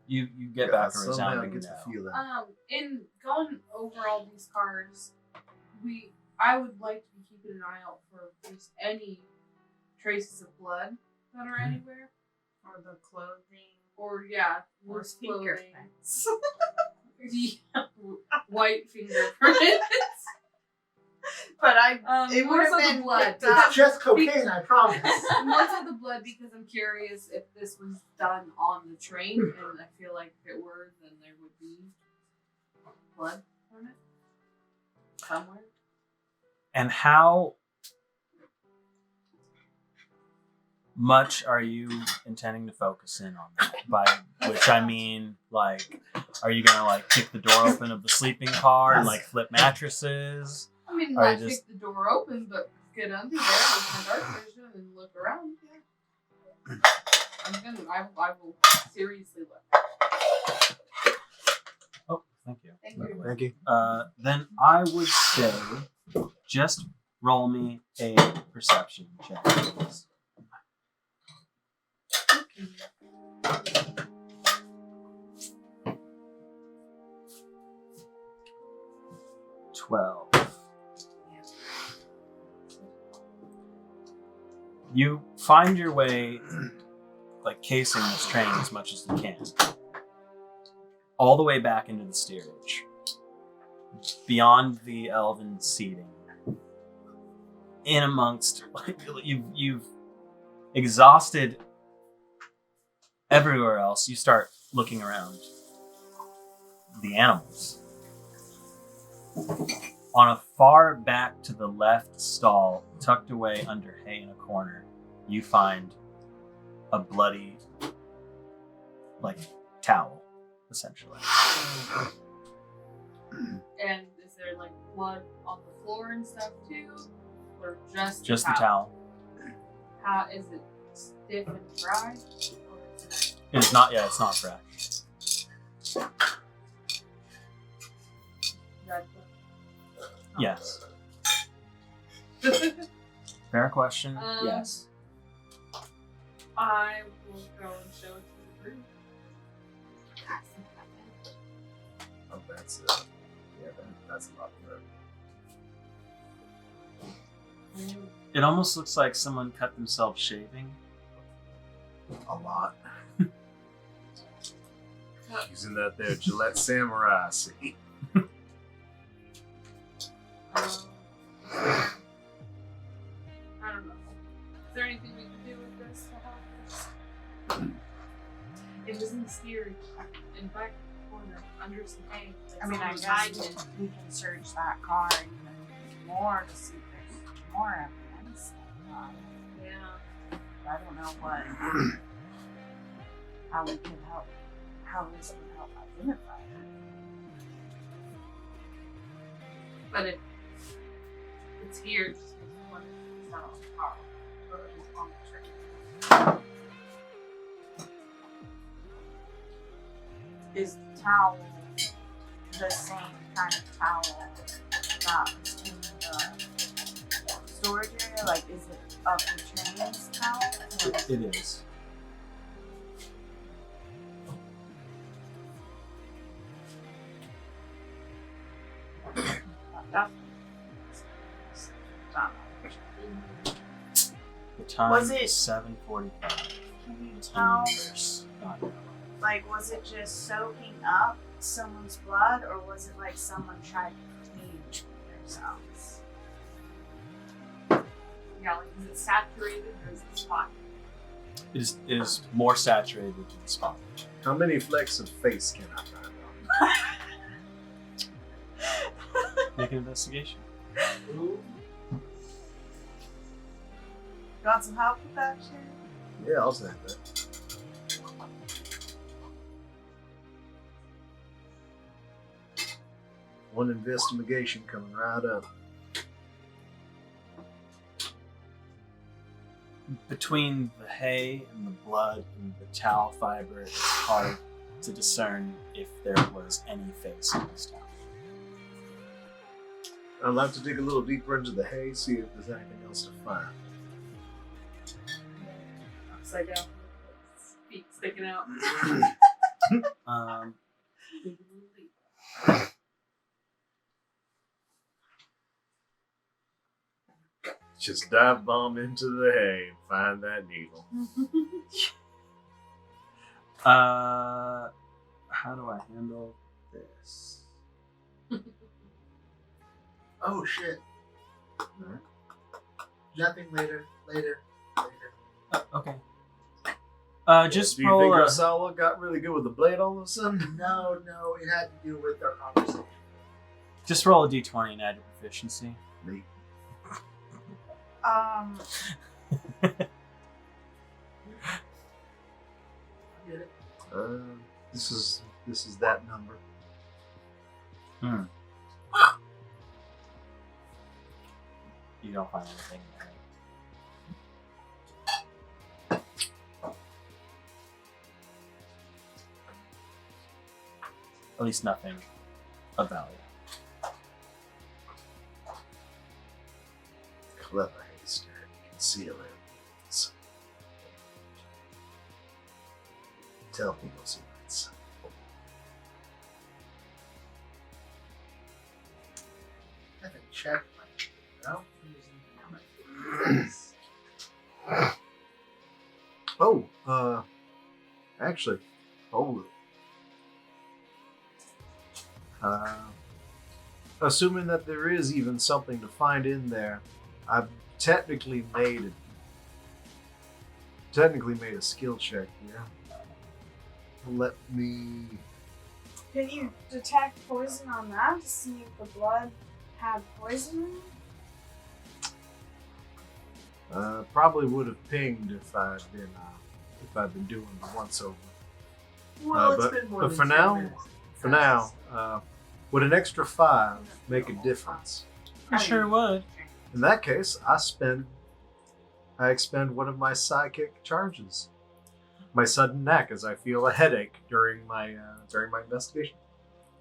You get Yeah, back a somehow resounding I get the no. feeling. In going over all these cards, I would like to be keeping an eye out for just any traces of blood that are anywhere, Or the clothing. or yeah, Or loose clothing, fingerprints. yeah, white fingerprints. But it more would so have the been blood. picked up. It's just cocaine, I promise. More so the blood because I'm curious if this was done on the train, and I feel like if it were, then there would be blood on it somewhere. And how much are you intending to focus in on that? By which I mean, like, are you gonna like kick the door open of the sleeping car and like flip mattresses? I mean, Or not you just- kick the door open, but get under there with my dark vision and look around. Yeah. I will seriously look. Oh, thank you. Thank you. Thank you. Then I would say just roll me a perception check, please. $12. You find your way, like, casing this train as much as you can, all the way back into the steerage, beyond the elven seating, in amongst, like, you've exhausted everywhere else. You start looking around the animals. On a far back to the left stall, tucked away under hay in a corner, you find a bloody, like, towel, essentially. And is there like blood on the floor and stuff too, or just Just the towel. How is it stiff and dry? Or is It is not yet. It's not fresh. it red Yes. blood? Fair question. Yes. I will go and show it to the group. Oh, that's it. Yeah, that's a lot of it. It almost looks like someone cut themselves shaving. A lot. Using that there Gillette Samurai, see? I don't know. Is there anything we can do with this to help us? It was in the steerage, in back corner, under some hay. I mean, I guess we can search that car even more to see if there's more evidence. Yeah. I don't know how we can help, how this can help identify it. But if it's here, just when it's not on the car, or it's on the train. Is the towel the same kind of towel that was in the storage area? Like, is it up the train's towel? It is. The time Was it- is 7:45. Can you tell? Not now. Like, was it just soaking up someone's blood, or was it like someone tried to clean themselves? Yeah, like is it saturated or is it spotty? It is more saturated to the spot. How many flecks of face can I find on? Make an investigation. You want some help with that, Sharon? Yeah, I'll say that. One investigation coming right up. Between the hay and the blood and the towel fiber, it's hard to discern if there was any face in this towel. I'd like to dig a little deeper into the hay, see if there's anything else to find. Upside down. Feet sticking out. Just dive bomb into the hay and find that needle. How do I handle this? Oh shit. Nothing later. Okay. Just Do you roll think a. Ursula got really good with the blade all of a sudden? No, it had to do with our conversation. Just roll a d20 and add your proficiency. Me. Get it? This is that number. You don't find anything there. At least nothing of value. Clever haste. Conceal evidence. Tell people secrets. I haven't checked my Actually, hold it. Assuming that there is even something to find in there, I've technically made a skill check here. Let me. Can you detect poison on that to see if the blood had poison in it? Probably would have pinged if I'd been doing the once over. Well, it's but- been more but than for 10 now- minutes. For now, would an extra 5 make a difference? I sure would. In that case, I expend one of my psychic charges. My sudden knack, as I feel a headache during my investigation.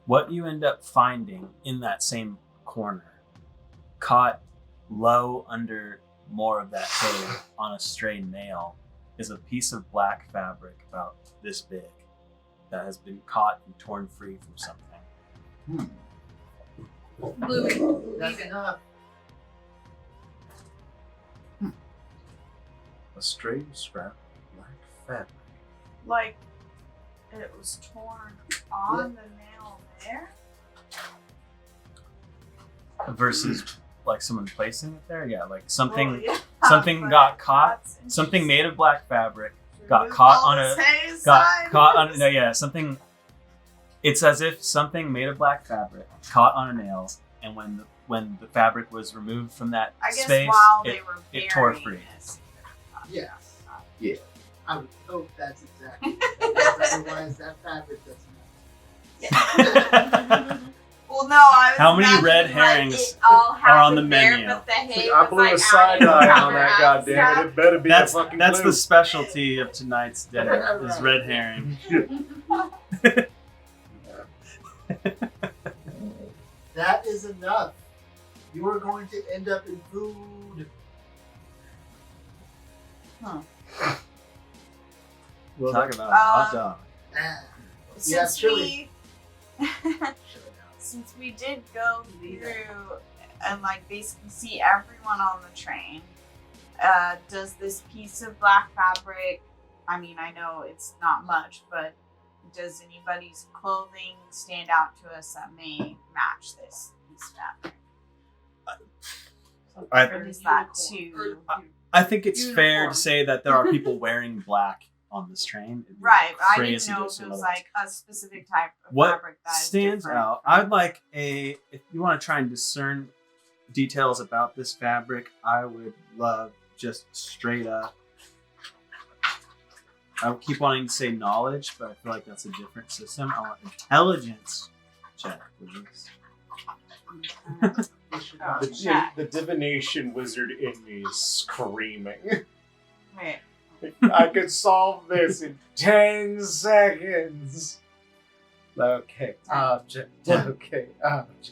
What you end up finding in that same corner, caught low under more of that hay on a stray nail, is a piece of black fabric about this big that has been caught and torn free from something. Louis, That's leave it. enough. A strange scrap of black fabric. Like, it was torn on the nail there? Versus like someone placing it there, yeah, like something Well, yeah, something but got caught, that's something made of black fabric got Remove caught all on this a hay got aside. caught on no yeah something. It's as if something made of black fabric caught on a nail, and when the fabric was removed from that I guess space, while it, they were it tore burying free. this. Yes. Yeah. I would hope that's exactly. Otherwise, that fabric doesn't. Well, no, I was How many imagining, red like, herrings it all are on the happened there, menu? But the hay I was, blew like, a side adding eye on cover that, up goddammit. stuff. It better be That's a fucking that's clue. the specialty of tonight's dinner is red herring. That is enough. You are going to end up in food. Well, Talk about a hot dog. Ah, Since chili. Since we did go through and like basically see everyone on the train, does this piece of black fabric, I mean, I know it's not much, but does anybody's clothing stand out to us that may match this piece of fabric? Or is that too... I think it's fair Uniform. to say that there are people wearing black on this train. It'd be Right, but I crazy didn't to know if it assume was otherwise. like a specific type of What fabric that is stands different out, from- I'd like if you want to try and discern details about this fabric, I would love just straight up. I keep wanting to say knowledge, but I feel like that's a different system. I want intelligence check, please. The divination wizard in me is screaming. Wait. I could solve this in 10 seconds. Okay, object. Okay, object.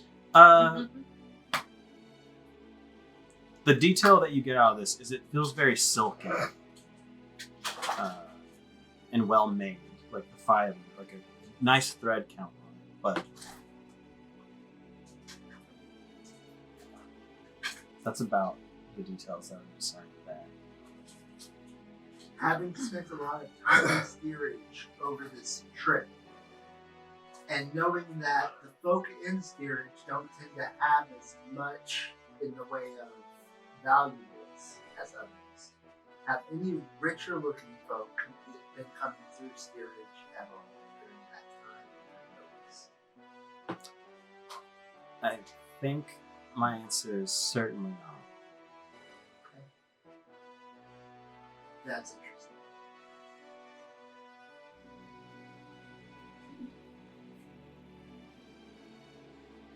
The detail that you get out of this is it feels very silky and well made, like the fiber, like a nice thread count on it, but that's about the details that I'm discerning there. Having spent a lot of time in steerage over this trip, and knowing that the folk in steerage don't tend to have as much in the way of valuables as others. Have any richer looking folk been coming through steerage at all during that time? I think my answer is certainly not. Okay. That's interesting.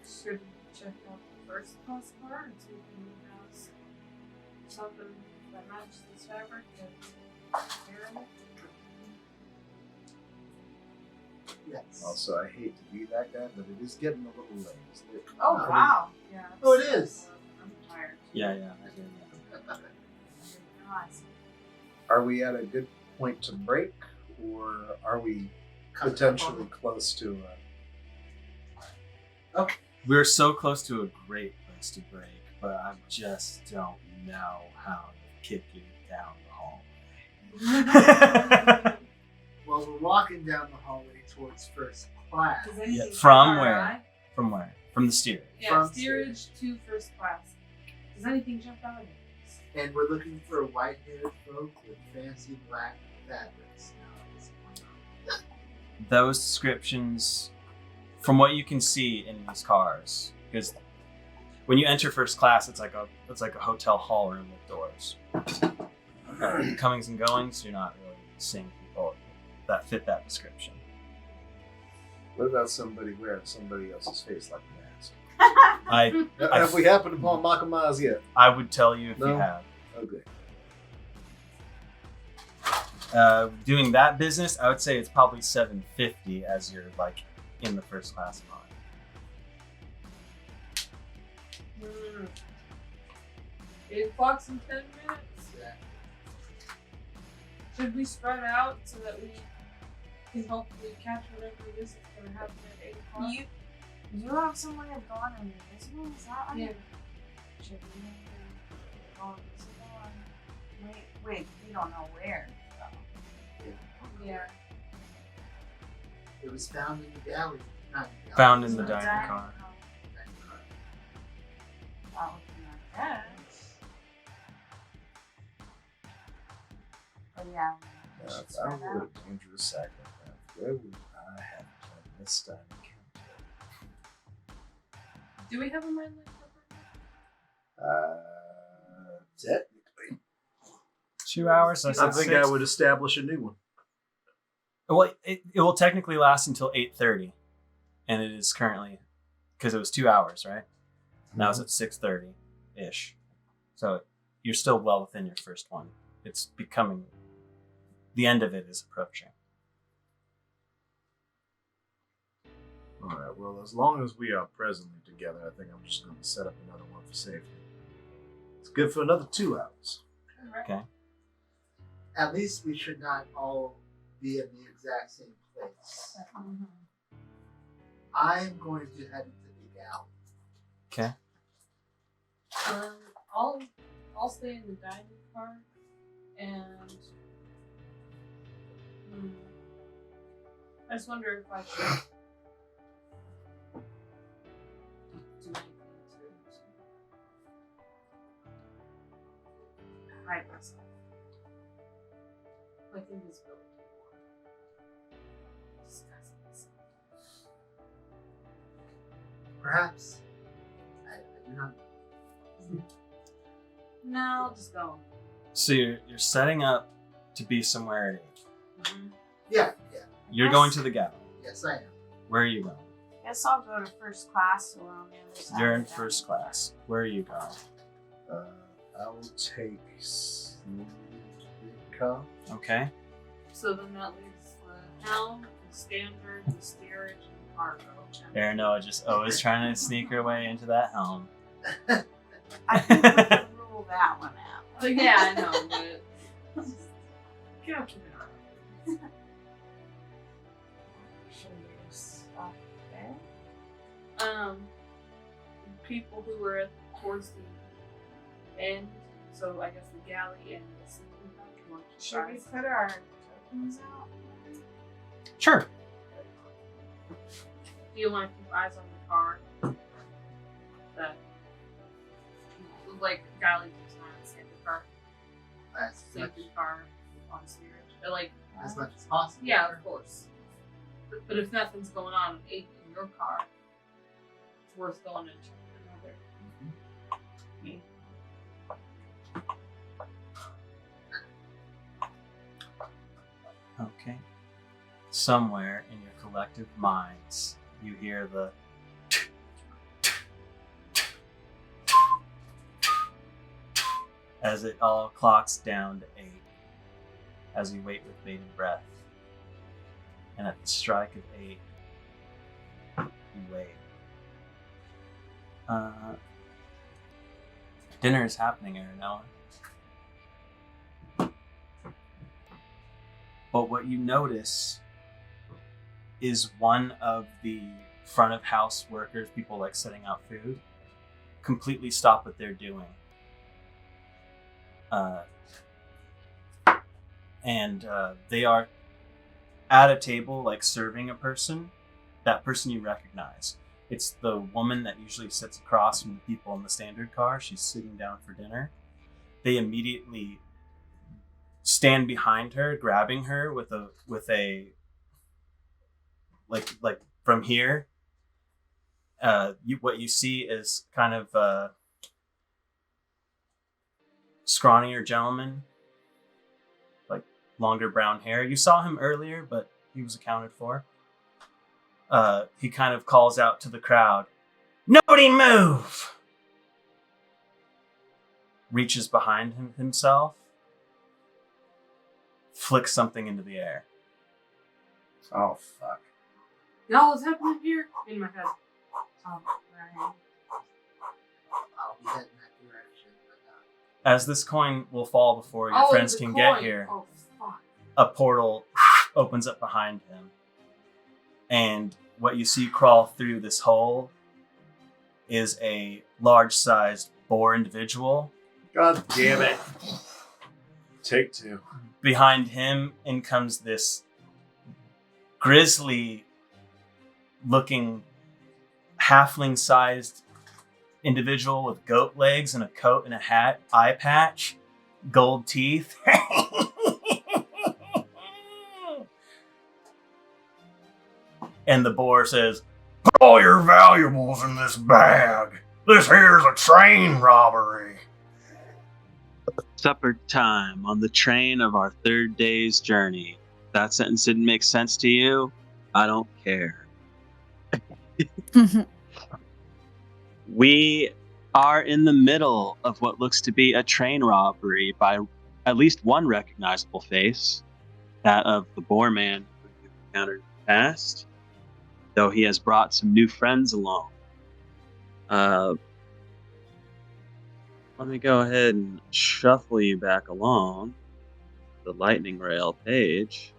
Should we check out the first class car and see if anyone has something that matches this fabric and hair in it? Yes. Also, I hate to be that guy, but it is getting a little late. Isn't it? Oh wow. Yeah. Oh, it is. I'm tired. Yeah, I hear that. Nice. Are we at a good point to break, or are we potentially close to We're so close to a great place to break, but I just don't know how to kick you down the hallway. Well, we're walking down the hallway towards first class. Does anything from catch our where? eye? From where? From the steerage. Yeah, From steerage to first class. Does anything jump out at us? And we're looking for white-haired folk with fancy black fabrics now at this point. Those descriptions, from what you can see in these cars, because when you enter first class, it's like a hotel hall room with doors. Comings and goings, you're not really seeing people that fit that description. what about somebody wearing somebody else's face like a mask? I Have we happened upon Makamaz yet? I would tell you if you No? have. Okay. Doing that business, I would say it's probably $750 as you're like in the first class line. 8 o'clock in 10 minutes. Yeah. Should we spread out so that we can hopefully catch whatever it is that's going to happen at 8 o'clock? You have some way of going invisible? Is that Yeah. Should we go invisible and wait, we don't know where. Yeah. It was found in the galley. Not in the galley. Found in the So dining dining car. Dining car. That would be my guess. But yeah, we should If I spread were out. a dangerous psychopath, where would I have done this time encounter? Do we have a mind like Technically. 2 hours. I said think 6. I would establish a new one. Well, it will technically last until 8:30, and it is currently because it was 2 hours, right? Now it's at 6:30 ish, so you're still well within your first one. It's becoming the end of it is approaching. All right. Well, as long as we are presently together, I think I'm just going to set up another one for safety. It's good for another 2 hours. Okay. At least we should not all be in the exact same place. Mhm. I'm going to head into the galley. Okay. I'll stay in the dining car and I just wonder if I should do anything to hide myself. Like invisibility. Disguise myself. Perhaps. I do not know. No, I'll just go. So you're setting up to be somewhere at 8. Yeah. You're going to the galley. Yes, I am. Where are you going? Guess I'll go to first class so we're on the other side. You're in of that. first class. Where are you going? I will take Slika. Okay. So then that leaves the helm, the standard, the steerage, and the cargo. Aranoa just always trying to sneak her way into that helm. I think we could rule that one out. Oh, yeah, I know, but get up to there. Should we just stop there? People who were towards the end, so I guess the galley and the sleeping bag. Want to Should we try? put our tokens out? Sure. Do you want to keep eyes on the car? That like galley keeps on a standard car. As much, Standard car on steerage. But, like, as much as possible. yeah, of course. But if nothing's going on in your car, it's worth going into another. Okay. Somewhere in your collective minds, you hear the as it all clocks down to 8, as you wait with bated breath. And at the strike of 8, you wait. Dinner is happening, Aranella. But what you notice is one of the front of house workers, people like setting out food, completely stop what they're doing. They are at a table, like serving a person. That person you recognize. It's the woman that usually sits across from the people in the standard car. She's sitting down for dinner. They immediately stand behind her, grabbing her with a like from here. What you see is kind of a scrawnier gentleman, like longer brown hair. You saw him earlier, but he was accounted for. He kind of calls out to the crowd, "Nobody move!" Reaches behind himself, flicks something into the air. Oh, fuck. Y'all, what's happening here? In my head. Oh, right. I'll be heading that direction. As this coin will fall before your friends it's a can coin. get here, Oh, fuck. a portal opens up behind him. And what you see crawl through this hole is a large-sized boar individual. God damn it. Take 2. Behind him in comes this grisly-looking, halfling-sized individual with goat legs and a coat and a hat, eye patch, gold teeth. And the boar says, "Put all your valuables in this bag. This here's a train robbery." Supper time on the train of our 3rd day's journey. That sentence didn't make sense to you? I don't care. We are in the middle of what looks to be a train robbery by at least one recognizable face, that of the boar man who you encountered in the past, though he has brought some new friends along. Let me go ahead and shuffle you back along the lightning rail page,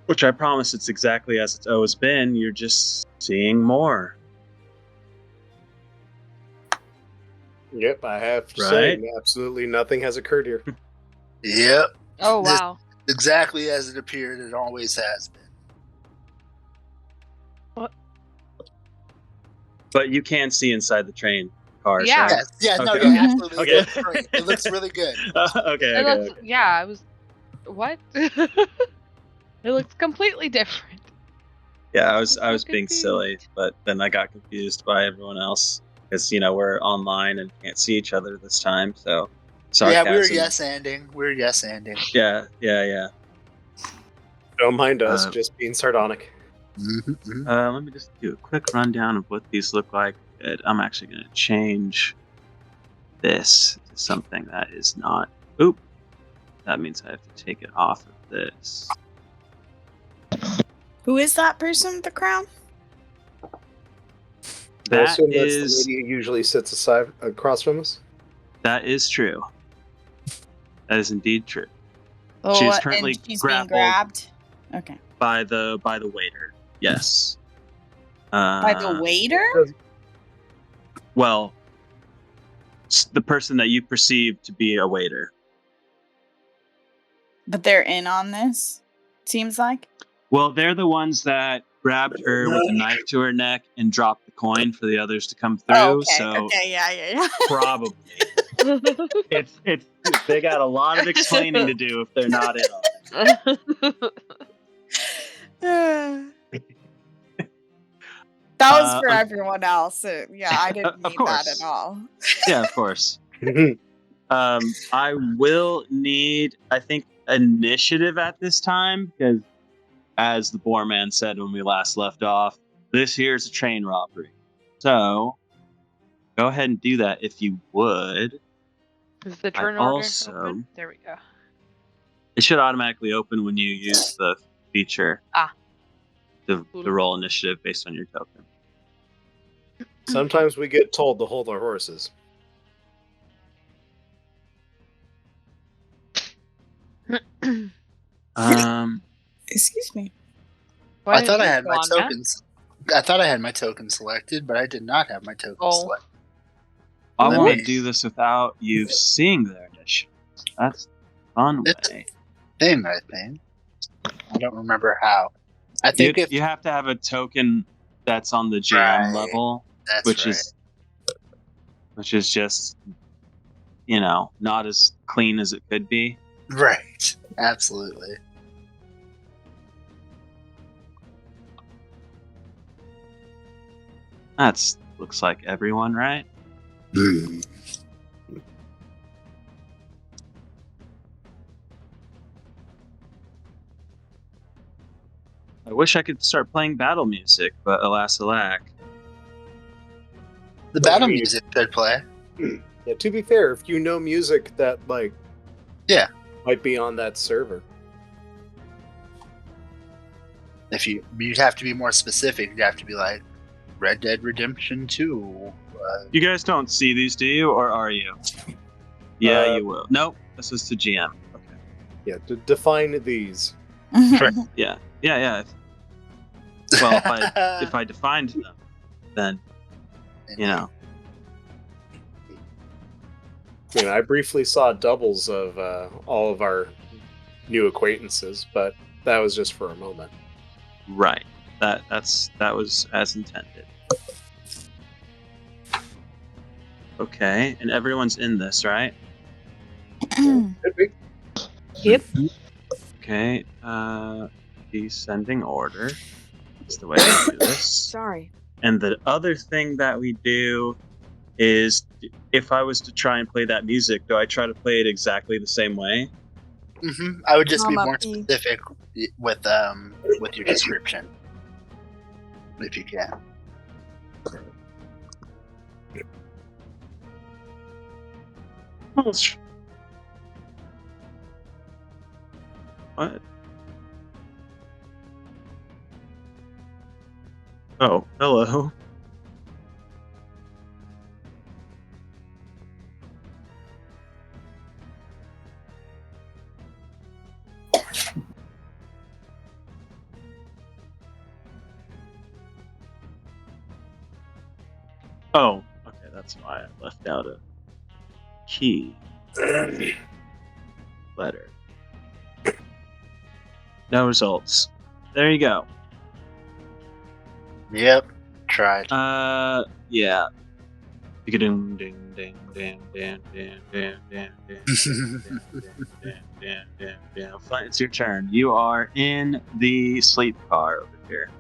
which I promise it's exactly as it's always been. You're just seeing more. Yep, I have to Right? say, absolutely nothing has occurred here. Yep. Oh, This- wow. Exactly as it appeared, it always has been. But you can see inside the train cars, Yeah. right? Yes. Yeah. No. Okay. Yeah. Absolutely. Okay. It looks great. It looks really good. Okay. It looks, yeah, I was. What? It looks completely different. Yeah, I was I'm so being confused. silly, but then I got confused by everyone else because we're online and can't see each other this time. So, Yeah, we were sarcasm. yes-anding. We were yes-anding. Yeah. Don't mind us, Uh, just being sardonic. Let me just do a quick rundown of what these look like. I'm actually going to change this to something that is not. Oop. That means I have to take it off of this. Who is that person with the crown? I That assume that's is the lady who usually sits aside across from us. that is true. That is indeed true. Oh, She's currently and she's grappled being grabbed. Okay. by the waiter. Yes. By the waiter? Well, the person that you perceive to be a waiter. But they're in on this, seems like. Well, they're the ones that grabbed her with a knife to her neck and dropped the coin for the others to come through. Oh, okay. So Okay. Yeah. probably it's they got a lot of explaining to do if they're not in on it. That was for everyone else. Yeah, I didn't of need course. that at all. Yeah, of course. I will need, I think, initiative at this time because, as the Boar Man said when we last left off, this here is a train robbery. So, go ahead and do that if you would. Is the turn order also, open? There we go. It should automatically open when you use the feature to roll initiative based on your token. Sometimes we get told to hold our horses. Excuse me. I thought I had my tokens. I thought I had my token selected, but I did not have my token selected. I want to do this without you seeing their initiative. That's the fun way. Thing, I think. I don't remember how. I think you have to have a token that's on the GM level, which is just, not as clean as it could be. Right. Absolutely. That's looks like everyone, right? I wish I could start playing battle music, but alas, alack. The battle music could play. Yeah, to be fair, if you know music that, might be on that server. If you'd have to be more specific. You'd have to be like Red Dead Redemption 2. You guys don't see these, do you, or are you? Yeah, you will. Nope, this is to GM. Okay. Yeah, define these. Yeah. Well, if I defined them, then I briefly saw doubles of all of our new acquaintances, but that was just for a moment. Right. That was as intended. Okay, and everyone's in this, right? Could be. Yep. Okay, descending order. That's the way we do this. Sorry. And the other thing that we do is, if I was to try and play that music, do I try to play it exactly the same way? Mm-hmm. I would just be more specific with your description, if you can. What? Oh, hello. Oh, okay, that's why I left out a key letter. No results. There you go. Yep, tried. Yeah. Ding ding ding ding ding ding ding ding ding. Fine, it's your turn. You are in the sleep car over here.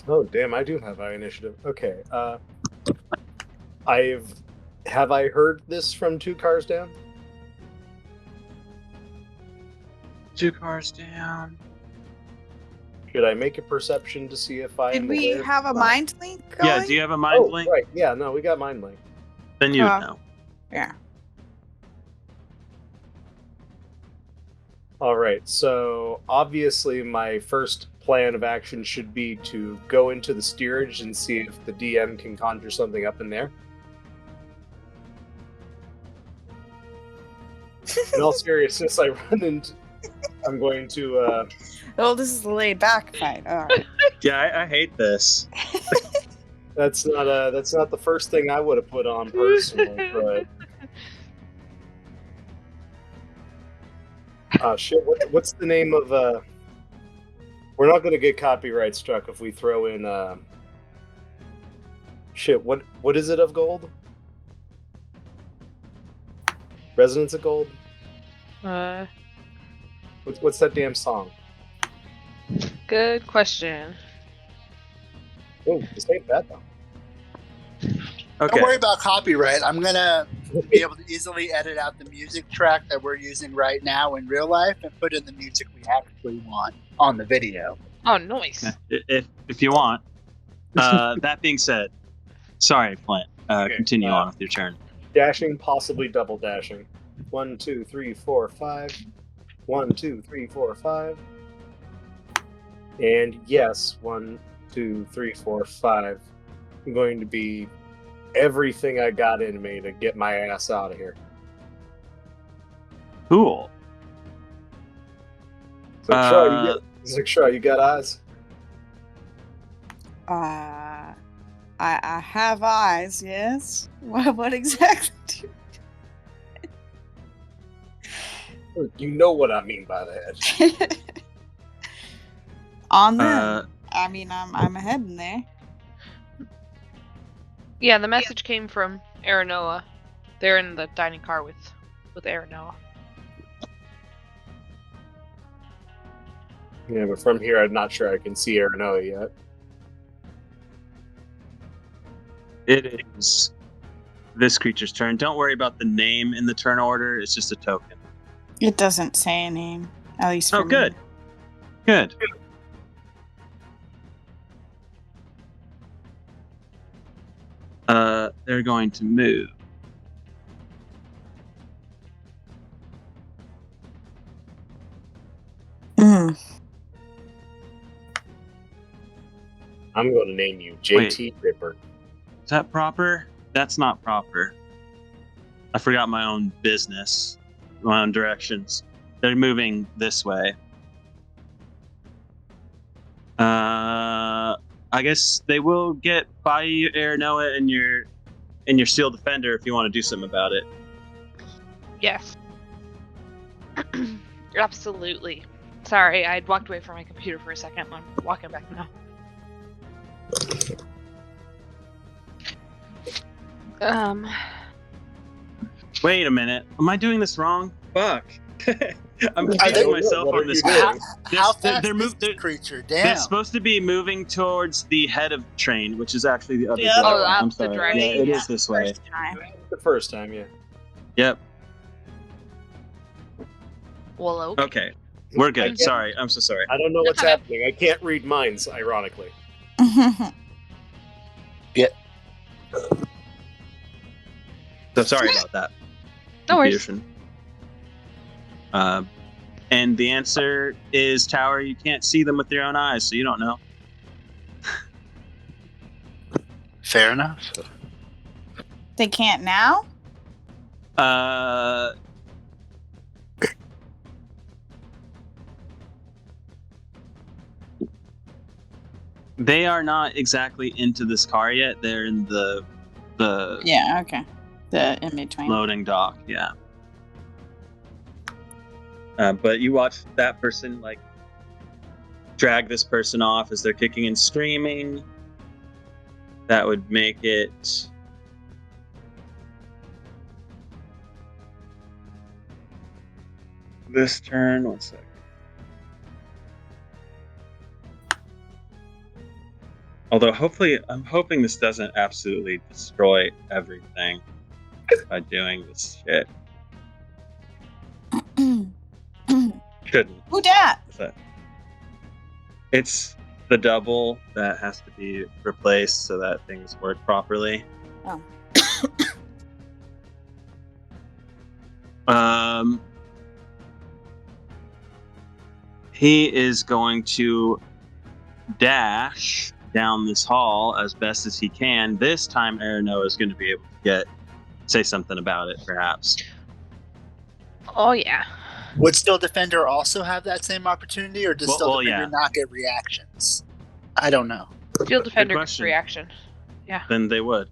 Oh damn! I do have high initiative. Okay. Have I heard this from 2 cars down? 2 cars down. Should I make a perception to see if I Did am we aware? have a mind link going? Yeah, do you have a mind link? Right. Yeah, no, we got mind link. Then you would know. Yeah. All right. So obviously, my first plan of action should be to go into the steerage and see if the DM can conjure something up in there. In all seriousness, I'm going to. Oh, this is the laid back fight. All right. Yeah, I hate this. That's not the first thing I would have put on personally, but Shit, what's the name of, we're not gonna get copyright struck if we throw in, shit, what is it of gold? Resonance of Gold? What's that damn song? Good question. Oh, this ain't bad though. Don't worry about copyright. I'm gonna be able to easily edit out the music track that we're using right now in real life and put in the music we actually want on the video. Oh, nice. If you want. That being said, sorry, Flint. Continue on with your turn. Dashing, possibly double dashing. 1, 2, 3, 4, 5. 1, 2, 3, 4, 5. And yes, 1, 2, 3, 4, 5. I'm going to be everything I got in me to get my ass out of here. Cool. Shaw, you got eyes? I have eyes, yes. What exactly do you know what I mean by that. On them. I mean, I'm heading there. Yeah, the message came from Aranoa. They're in the dining car with Aranoa. Yeah, but from here, I'm not sure I can see Aranoa yet. It is this creature's turn. Don't worry about the name in the turn order. It's just a token. It doesn't say a name, at least for me. Good. Good. They're going to move. Mm. I'm going to name you JT Ripper. Is that proper? That's not proper. I forgot my own business, my own directions. They're moving this way. I guess they will get by you, Aranoa, and your Steel Defender if you want to do something about it. Yes. Absolutely. Sorry, I'd walked away from my computer for a second. I'm walking back now. Wait a minute. Am I doing this wrong? Fuck. I'm confusing myself on this. How fast is this creature? Damn. They're supposed to be moving towards the head of the train, which is actually the other Yeah. direction. Oh, I'm that's the sorry. direction. Yeah, it is this way. The first time, yeah. Yep. Well, okay. Okay. We're good. Sorry. I'm so sorry. I don't know what's happening. I can't read minds, ironically. Yeah. So sorry about that. No worries. Confusion. And the answer is Tower. You can't see them with your own eyes, so you don't know. Fair enough. They can't now? They are not exactly into this car yet. They're in the Yeah, okay. The in between. loading dock, yeah. But you watch that person like drag this person off as they're kicking and screaming. That would make it this turn. 1 second. Although I'm hoping this doesn't absolutely destroy everything by doing this shit. Shouldn't. Who dat? It's the double that has to be replaced so that things work properly. Oh. He is going to dash down this hall as best as he can. This time, Aranoa is going to be able to say something about it, perhaps. Oh, yeah. Would Steel Defender also have that same opportunity, or does Steel Defender not get reactions? I don't know. Steel Defender gets reaction. Yeah. Then they would.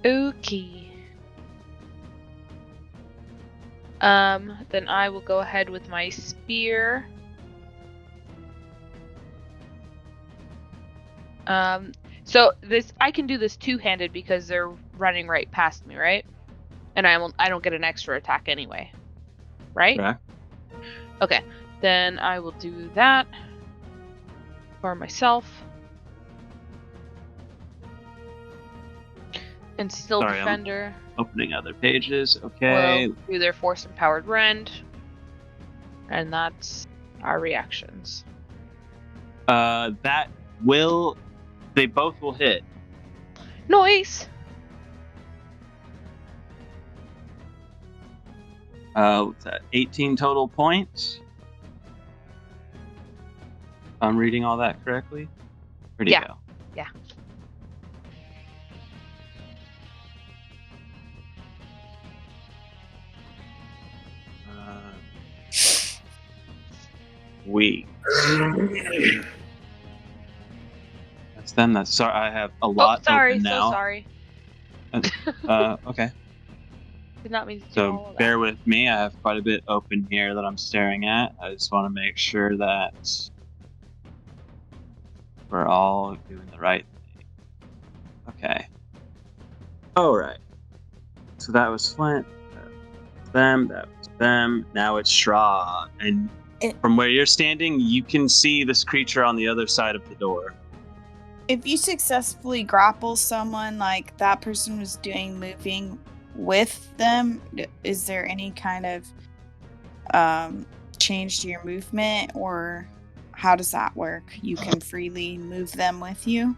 Okay. Then I will go ahead with my spear. So this I can do this two-handed because they're running right past me, right? And I don't get an extra attack anyway, right? Yeah. Okay, then I will do that for myself. And still Sorry, defender. I'm opening other pages. Okay. Will do their force empowered rend. And that's our reactions. They both will hit. Nice. What's that? 18 total points. If I'm reading all that correctly. Where'd he go? Yeah. Weak. That's them. That's sorry. I have a lot open now. So sorry. Okay. Did not mean to do all So of bear that. with me. I have quite a bit open here that I'm staring at. I just want to make sure that we're all doing the right thing. Okay. All right. So that was Flint. That was them. That was them. Now it's Shra. And from where you're standing, you can see this creature on the other side of the door. If you successfully grapple someone like that person was doing moving with them, is there any kind of change to your movement, or how does that work? You can freely move them with you?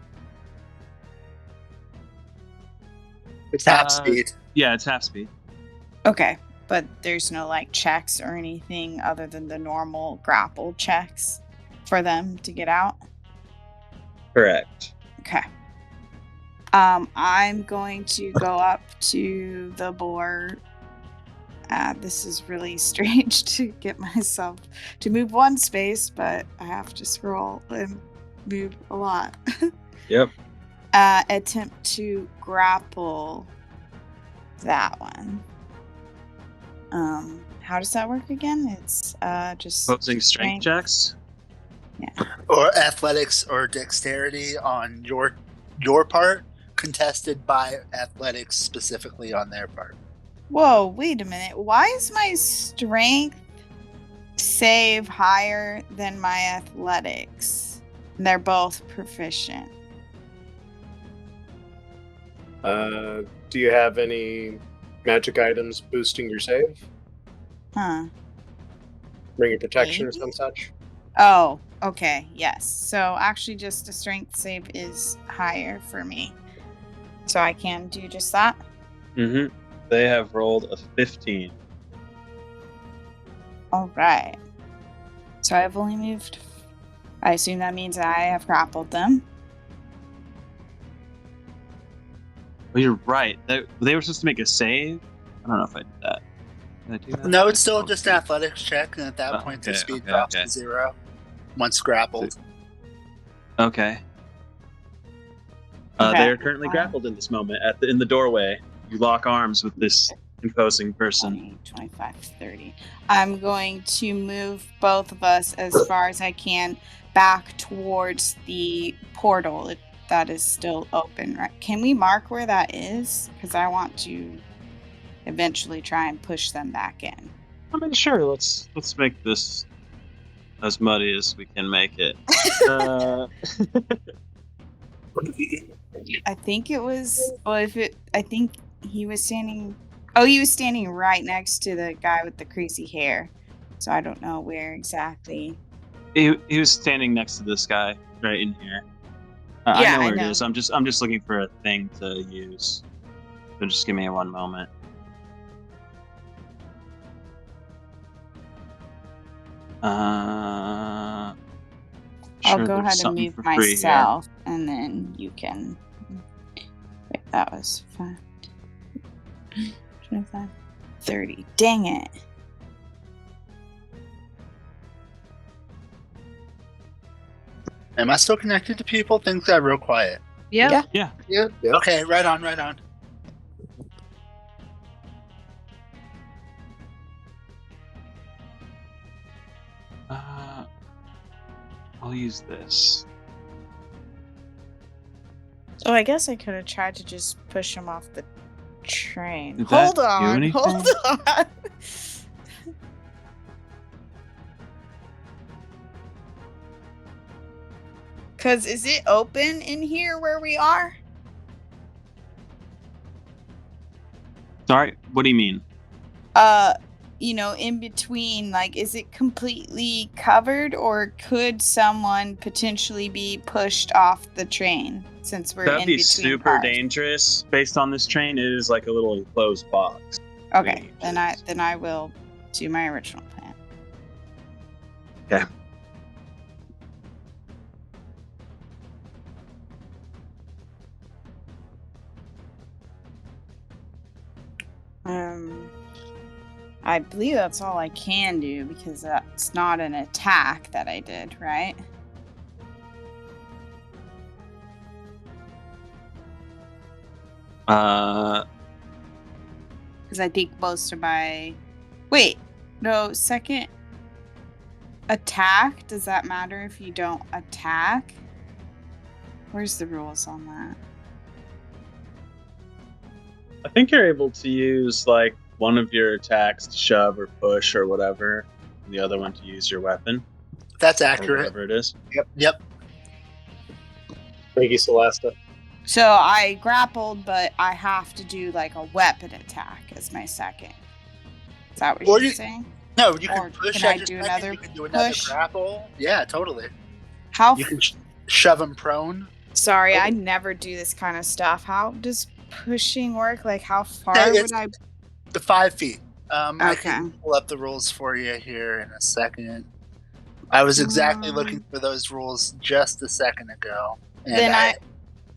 It's half speed. Yeah, it's half speed. Okay, but there's no like checks or anything other than the normal grapple checks for them to get out? Correct. Okay. I'm going to go up to the boar. This is really strange to get myself to move one space, but I have to scroll and move a lot. Yep. Attempt to grapple that one. How does that work again? It's just Opposing strength checks? Yeah. Or athletics or dexterity on your part, contested by athletics specifically on their part. Whoa, wait a minute. Why is my strength save higher than my athletics? They're both proficient. Do you have any magic items boosting your save? Huh. Ring of protection or Maybe? some such? Oh, okay, yes. So actually just a strength save is higher for me. So I can do just that? Mm-hmm. They have rolled a 15. Alright. So I've only moved... I assume that means I have grappled them. Well, you're right. They were supposed to make a save? I don't know if I did that. Did I do that? No, it's still just an athletics check, and at that point the okay, speed drops to 0 once grappled. Okay. They are currently grappled in this moment in the doorway. You lock arms with this imposing person. 20, 25, 30. I'm going to move both of us as far as I can back towards the portal that is still open. Right? Can we mark where that is? Because I want to eventually try and push them back in. I mean, sure. Let's make this as muddy as we can make it. I think it was. Well, I think he was standing. Oh, he was standing right next to the guy with the crazy hair. So I don't know where exactly. He was standing next to this guy right in here. Yeah, I know where I know. it is. I'm just looking for a thing to use. So just give me one moment. I'll Sure, go there's ahead and something move for free here. myself, and then you can. Wait, that was 5, 25, 30. Dang it. Am I still connected to people? Things got real quiet. Yeah. Yeah. Okay, right on. I'll use this. Oh, I guess I could have tried to just push him off the train. Did Hold that do on. anything? Hold on. Because is it open in here where we are? Sorry, what do you mean? In between, like, is it completely covered, or could someone potentially be pushed off the train since we're That'd in be between super cars? dangerous. Based on this train, it is like a little enclosed box. Okay, then I will do my original plan. Okay. I believe that's all I can do because that's not an attack that I did, right? Because I think most of my... Wait, no, second attack? Does that matter if you don't attack? Where's the rules on that? I think you're able to use like one of your attacks to shove or push or whatever, and the other one to use your weapon. That's Or accurate. whatever it is. Yep. Thank you, Celesta. So I grappled, but I have to do like a weapon attack as my second. Is that what you're saying? No, you Or can push. can I at your do second, another you can do another push? grapple. Yeah, totally. How? You can shove him prone. Sorry, I never do this kind of stuff. How does pushing work? Like, how far Hey, would it's I? The 5 feet. I Okay. can pull up the rules for you here in a second. I was exactly looking for those rules just a second ago. And Then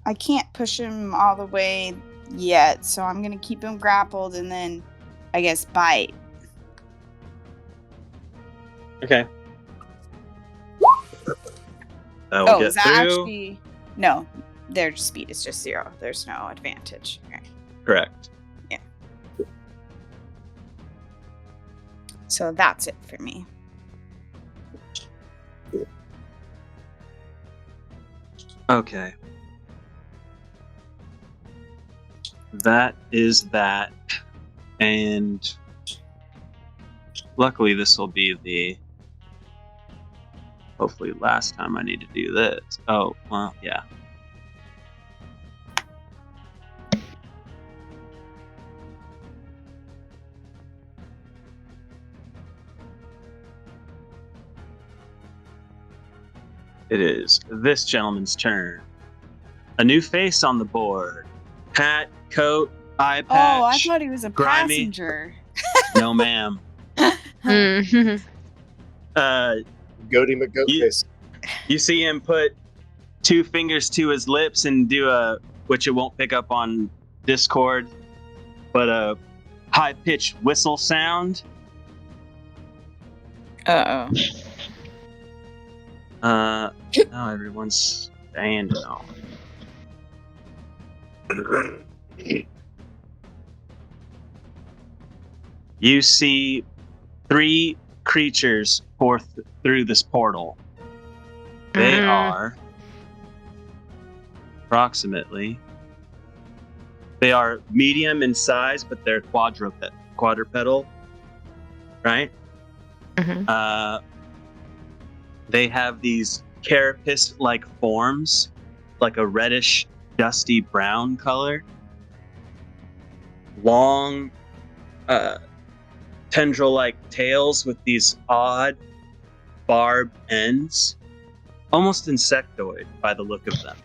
I can't push him all the way yet, so I'm gonna keep him grappled and then, I guess, bite. Okay. That will get is that through. actually? No, their speed is just 0. There's no advantage. Okay. Correct. Yeah. So that's it for me. Okay. That is that. And luckily this will be the hopefully last time I need to do this. Oh, well, yeah. It is this gentleman's turn. A new face on the board. Hat, coat, eye patch. Oh, I thought he was a grimy. passenger. No, ma'am. Goaty McGoatface. You see him put 2 fingers to his lips and do which it won't pick up on Discord, but a high-pitched whistle sound. Uh-oh. Now everyone's standing on. You see 3 creatures forth through this portal. They are approximately. They are medium in size, but they're quadrupedal, right? They have these carapace-like forms, like a reddish, dusty brown color. Long, tendril-like tails with these odd, barbed ends. Almost insectoid by the look of them.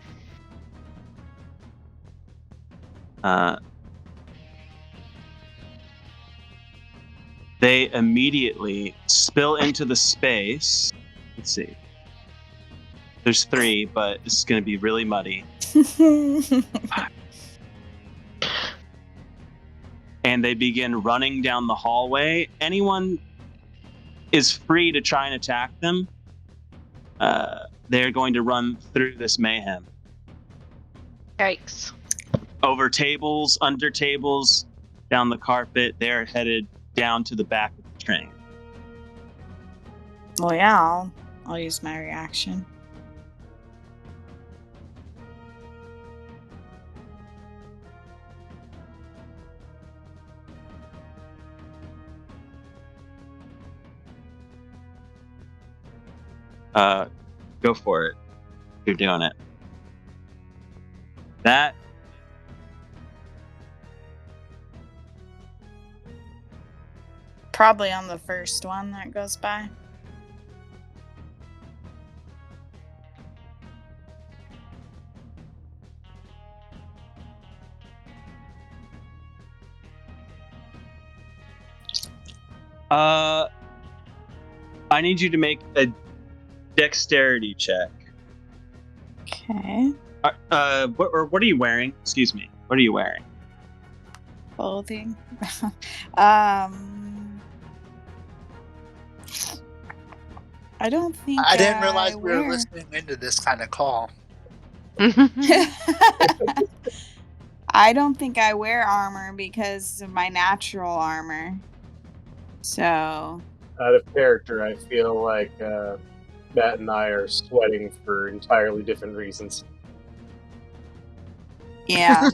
They immediately spill into the space. Let's see. There's 3, but this is going to be really muddy. And they begin running down the hallway. Anyone is free to try and attack them. They're going to run through this mayhem. Yikes. Over tables, under tables, down the carpet. They're headed down to the back of the train. Well, yeah, I'll use my reaction. Go for it. You're doing it. That Probably on the first one that goes by. I need you to make a dexterity check. Okay. What are you wearing? Excuse me. What are you wearing? Clothing. I don't think I didn't realize we were wear- listening into this kind of call. I don't think I wear armor because of my natural armor. So Out of character, I feel like Matt and I are sweating for entirely different reasons. yeah.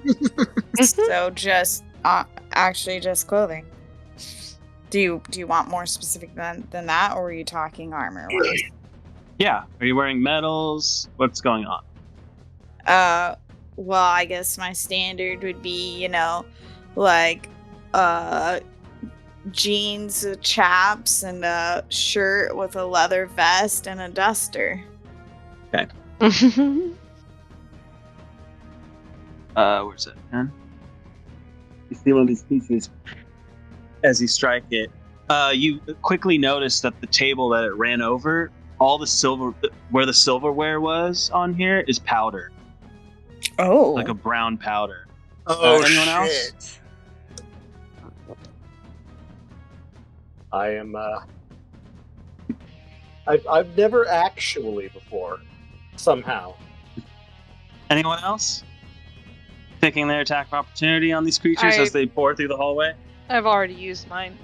So just actually just clothing. Do you want more specific than that, or were you talking armor wise? Yeah. Are you wearing medals? What's going on? Well, I guess my standard would be, like jeans, chaps, and a shirt with a leather vest and a duster. Okay. Where's that pen? You see one of these pieces as you strike it. You quickly notice that the table that it ran over, all the silver, where the silverware was on here, is powder. Oh. Like a brown powder. Oh, anyone shit. else? I am. I've never actually before. Somehow. Anyone else? Taking their attack of opportunity on these creatures as they pour through the hallway? I've already used mine.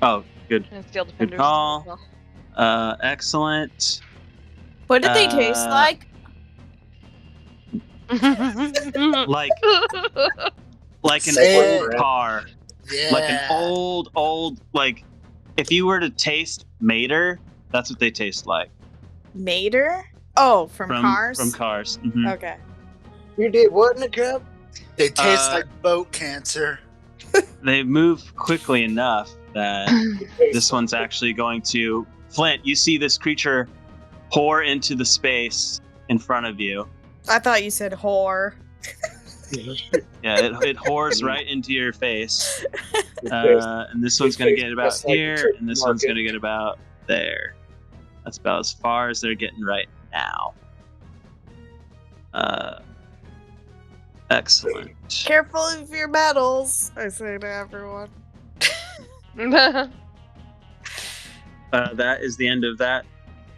Oh, good. And Steel Good Defenders. call. Excellent. What did they taste like? Like an Say old it. car. Yeah. Like an old, like, if you were to taste Mater, that's what they taste like. Mater? Oh, from Cars? From Cars. Mhm. Okay. You did what in the cup? They taste like boat cancer. They move quickly enough that this one's actually going to... Flint, you see this creature pour into the space in front of you. I thought you said whore. Yeah, it whores right into your face. And this one's going to get about Just like the here, trick and this one's market. going to get about there. That's about as far as they're getting right now. Excellent. Careful of your medals, I say to everyone. That is the end of that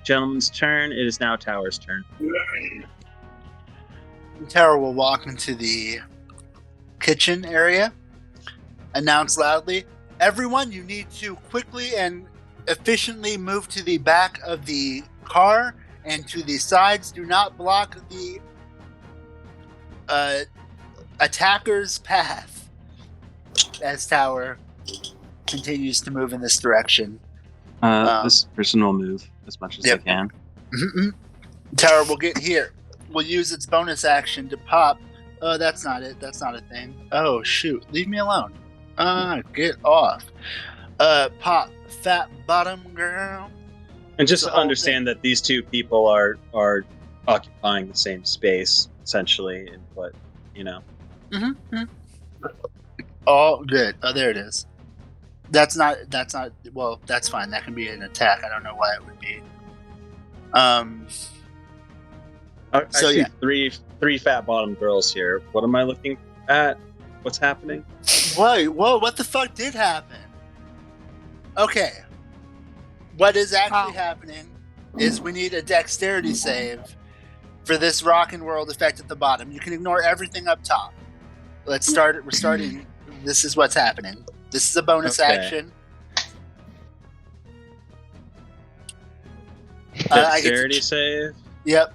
gentleman's turn. It is now Tower's turn. Tower will walk into the kitchen area, announce loudly, "Everyone, you need to quickly and efficiently move to the back of the car and to the sides. Do not block the attacker's path." As Tower continues to move in this direction. This person will move as much as they can. Tower will get here. Will use its bonus action to pop. Oh, that's not it. That's not a thing. Oh, shoot. Leave me alone. Get off. Pop. Fat bottom girl. And just The to whole understand that these two people are occupying the same space, essentially, in what, Oh, good. Oh, there it is. That's not, well, that's fine. That can be an attack. I don't know why it would be. I So, see yeah. three fat bottom girls here. What am I looking at? What's happening? Whoa, what the fuck did happen? Okay. What is actually happening is we need a dexterity save for this rock and world effect at the bottom. You can ignore everything up top. Let's start it. We're starting. This is what's happening. This is a bonus Okay. action. Dexterity save. Yep.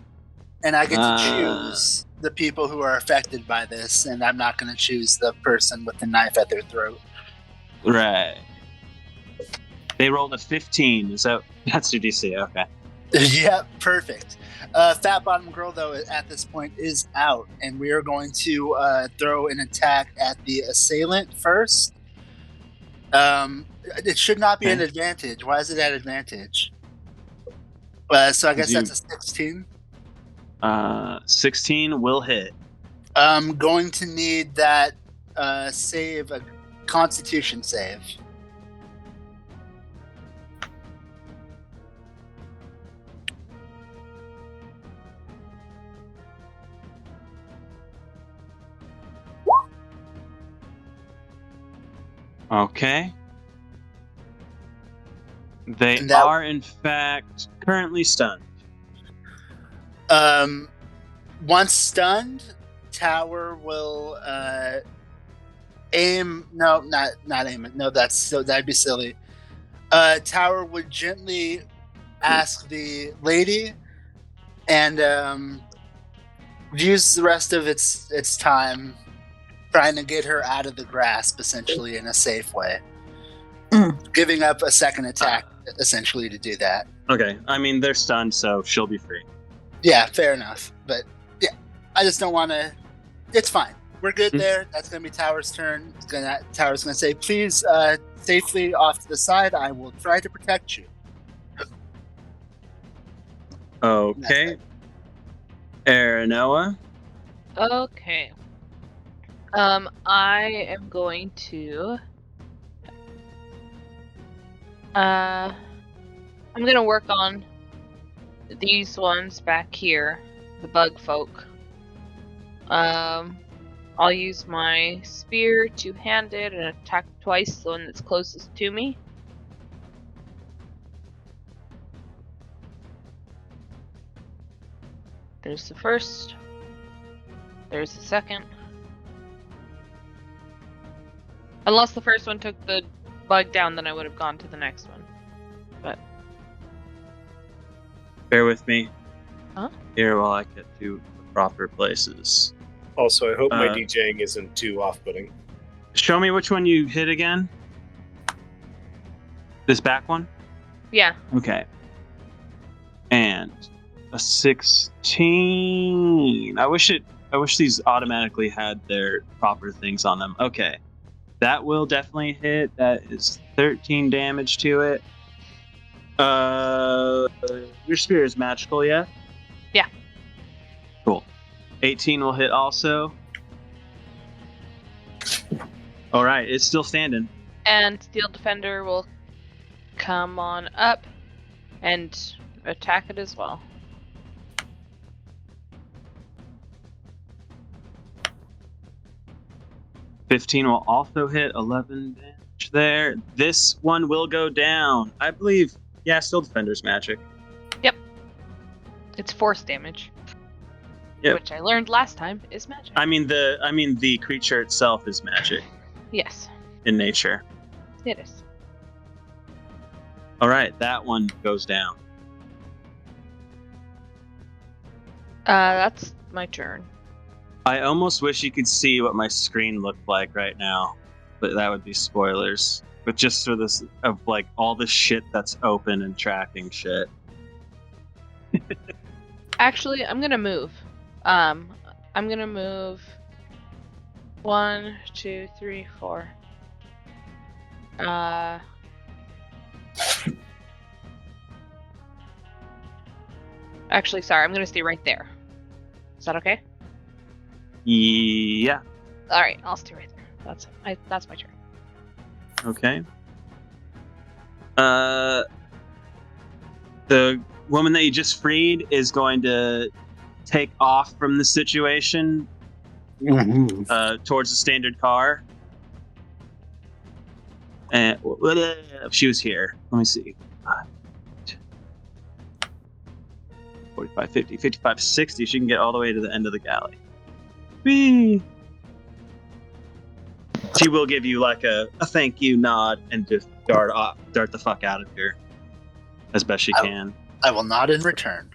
And I get to Uh. choose the people who are affected by this, and I'm not going to choose the person with the knife at their throat. Right. They rolled a 15. That's your DC? Okay. Yep, perfect. Fat Bottom Girl, though, at this point is out, and we are going to throw an attack at the assailant first. It should not be an advantage. Why is it at advantage? So I guess that's a 16. 16 will hit. I'm going to need that save, a Constitution save. Okay. They are, in fact, currently stunned. Once stunned, Tower will aim. No, not aim it. No, that'd be silly. Tower would gently ask the lady, and use the rest of its time trying to get her out of the grasp, essentially in a safe way. Giving up a second attack, essentially, to do that. Okay, I mean, they're stunned, so she'll be free. Yeah, fair enough. But yeah, I just don't want to. It's fine. We're good there. That's going to be Tower's turn. Tower's going to say, please, safely off to the side. I will try to protect you. Okay. Aranoa. Okay. I am going to. I'm gonna work on these ones back here, the bug folk. I'll use my spear two-handed and attack twice, the one that's closest to me. There's the first. There's the second. Unless the first one took the bug down, then I would have gone to the next one. But bear with me. Huh? Here while I get to the proper places. Also, I hope my DJing isn't too off-putting. Show me which one you hit again. This back one? Yeah. Okay. And a 16. I wish these automatically had their proper things on them. Okay. That will definitely hit. That is 13 damage to it. Your spear is magical, yeah? Yeah. Cool. 18 will hit also. All right, it's still standing. And Steel Defender will come on up and attack it as well. $15 will also hit. 11 damage there. This one will go down. I believe. Yeah, Steel Defender's magic. Yep. It's force damage. Yep. Which I learned last time is magic. I mean the creature itself is magic. Yes. In nature. It is. All right, that one goes down. That's my turn. I almost wish you could see what my screen looked like right now, but that would be spoilers. But just for this of like all the shit that's open and tracking shit. Actually, I'm gonna move. I'm gonna move 1, 2, 3, 4. Actually, sorry, I'm gonna stay right there. Is that okay? Yeah. All right, I'll stay right there. That's my turn. Okay. The woman that you just freed is going to take off from the situation towards the standard car. And she was here. Let me see. 45, 50, 55, 60. She can get all the way to the end of the galley. Whee! She will give you like a thank you nod and just dart the fuck out of here as best she can. I will nod in return.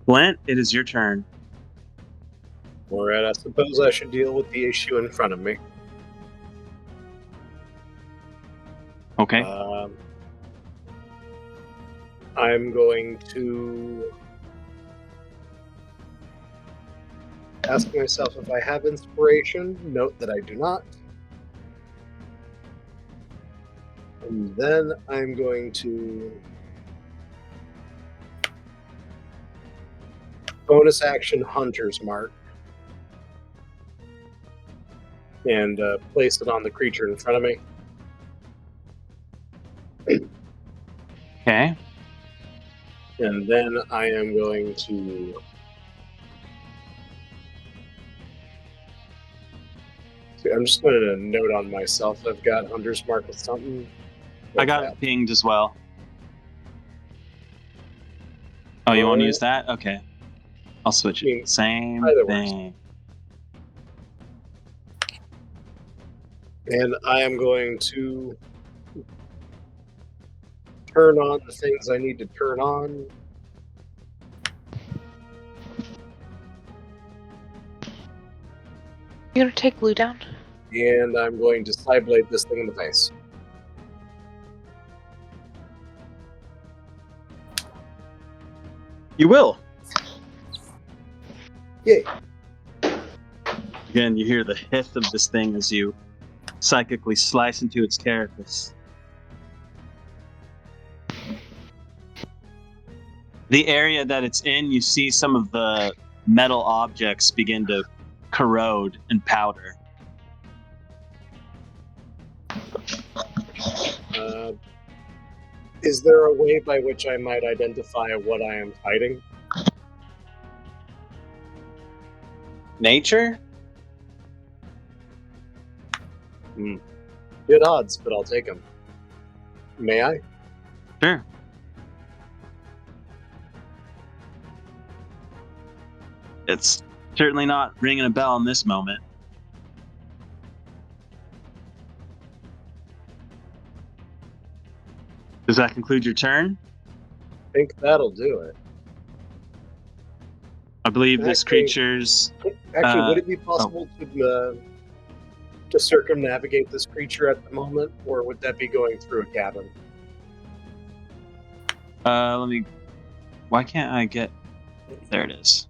Flint, it is your turn. Alright, I suppose I should deal with the issue in front of me. Okay. I'm going to ask myself if I have inspiration. Note that I do not. And then I'm going to bonus action Hunter's Mark and place it on the creature in front of me. Okay. And then I am going to I'm just going to note on myself I've got Hunter's Mark with something. I got it pinged as well. Oh, you want to use that? Okay. I'll switch it. Same thing. And I am going to turn on the things I need to turn on. You gonna take Blue down? And I'm going to side blade this thing in the face. You will. Yay. Again, you hear the hiss of this thing as you psychically slice into its carapace. The area that it's in, you see some of the metal objects begin to corrode and powder. Is there a way by which I might identify what I am fighting? Nature? Good odds, but I'll take them. May I? Sure. It's certainly not ringing a bell in this moment. Does that conclude your turn? I think that'll do it. I believe this creature's... Actually, would it be possible to circumnavigate this creature at the moment, or would that be going through a cabin? Let me... Why can't I get... There it is.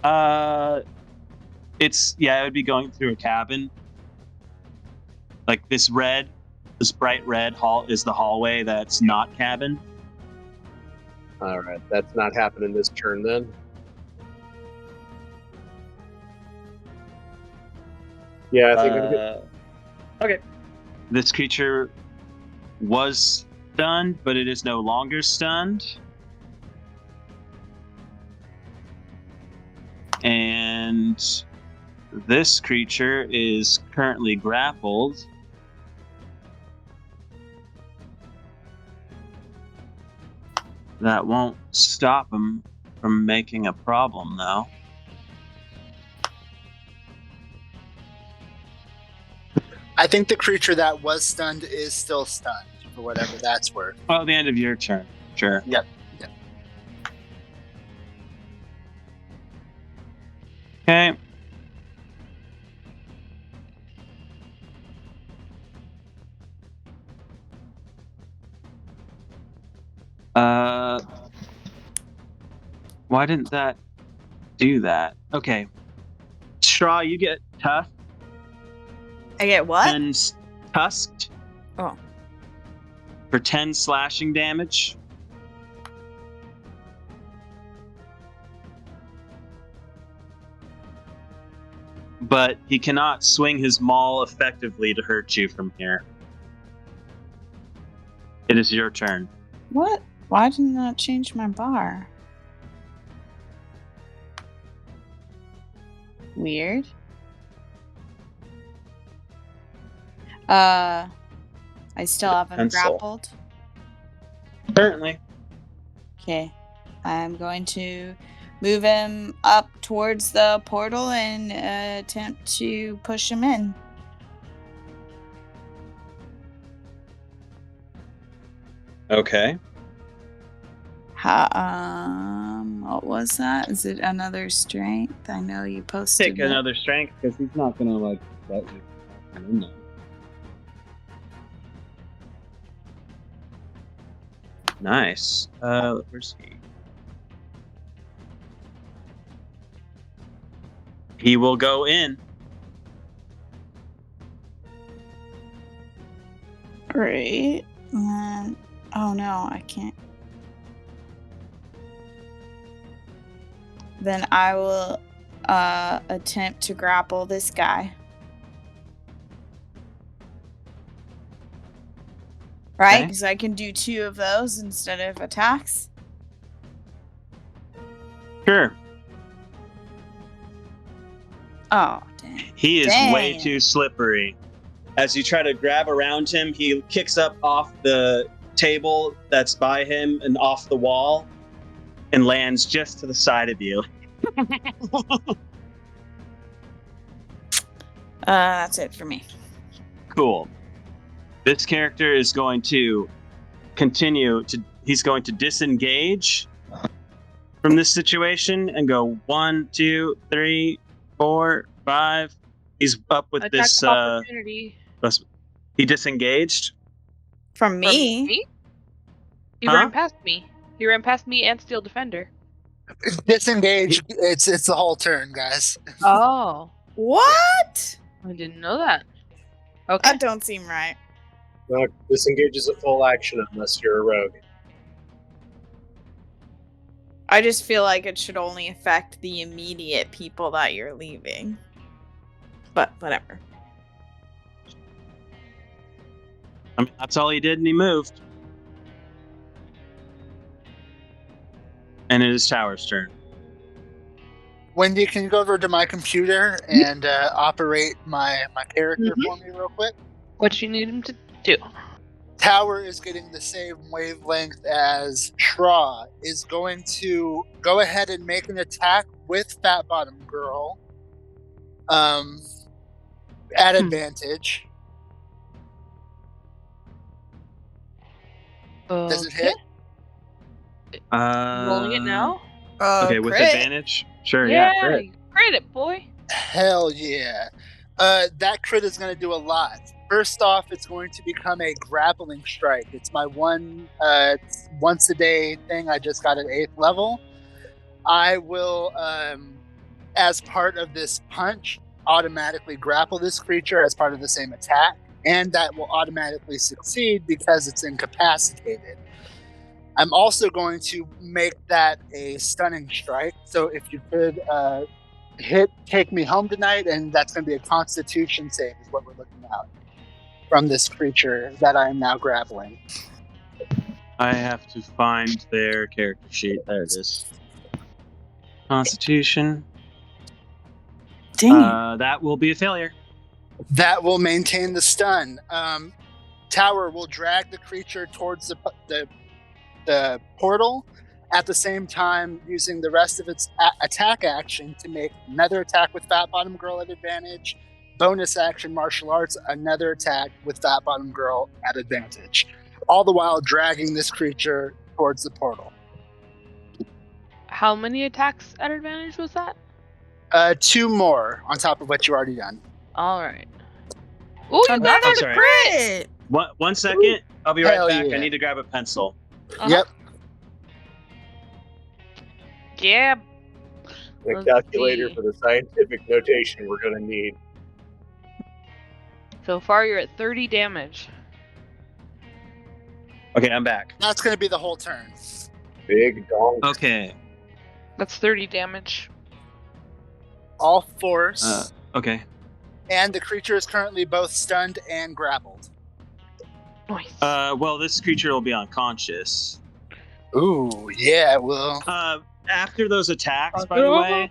It would be going through a cabin. Like this bright red hall is the hallway that's not cabin. Alright, that's not happening this turn then. Yeah, I think I'm good. Okay. This creature was stunned, but it is no longer stunned. And this creature is currently grappled. That won't stop him from making a problem, though. I think the creature that was stunned is still stunned, for whatever that's worth. Oh, the end of your turn. Sure. Yep. Okay. Why didn't that do that? Okay. Straw, you get tusked. I get what? 10 tusked. Oh. For 10 slashing damage. But he cannot swing his maul effectively to hurt you from here. It is your turn. What? Why didn't that change my bar? Weird. I still have him grappled. Currently. Okay. I'm going to move him up towards the portal and attempt to push him in. Okay. What was that? Is it another strength? I know you posted Take it. another strength because he's not gonna like let you in there. Nice. Where's he? He will go in. Great. Oh no, I can't. Then I will attempt to grapple this guy. Right? Okay. Because I can do 2 of those instead of attacks. Sure. Oh, dang. He is Dang way it. too slippery. As you try to grab around him, he kicks up off the table that's by him and off the wall and lands just to the side of you. That's it for me. Cool. This character is going to he's going to disengage from this situation and go 1, 2, 3, 4, 5. He's up with Attack this of opportunity. he disengaged. From me? He Huh? ran past me. He ran past me and Steel Defender. Disengage. It's the whole turn, guys. Oh. What? I didn't know that. Okay. That don't seem right. No, disengage is a full action unless you're a rogue. I just feel like it should only affect the immediate people that you're leaving. But whatever. I mean, that's all he did, and he moved. And it is Tower's turn. Wendy, can you go over to my computer and operate my character for me real quick? What you need him to do? Tower is getting the same wavelength as Shra, is going to go ahead and make an attack with Fat Bottom Girl at advantage. Does it hit? Rolling it now? Okay, with crit. advantage? Sure, yeah. Crit. Crit it, boy. Hell yeah. That crit is going to do a lot. First off, it's going to become a grappling strike. It's my one once a day thing. I just got at 8th level. I will, as part of this punch, automatically grapple this creature as part of the same attack. And that will automatically succeed because it's incapacitated. I'm also going to make that a stunning strike. So if you could take me home tonight, and that's going to be a Constitution save is what we're looking at from this creature that I am now grappling. I have to find their character sheet. There it is. Constitution. Dang. That will be a failure. That will maintain the stun. Tower will drag the creature towards the portal, at the same time using the rest of its attack action to make another attack with Fat Bottom Girl at advantage. Bonus action martial arts, another attack with Fat Bottom Girl at advantage. All the while dragging this creature towards the portal. How many attacks at advantage was that? 2 more on top of what you already done. Alright. Ooh, you got I'm a sorry. crit! One second. I'll be right Hell back. yeah. I need to grab a pencil. Yep. Yeah. The Let's calculator see. for the scientific notation we're going to need. So far, you're at 30 damage. Okay, I'm back. That's going to be the whole turn. Big dong. Okay. That's 30 damage. All force. Okay. And the creature is currently both stunned and grappled. Nice. Well, this creature will be unconscious. Ooh, yeah, well. After those attacks, by the way,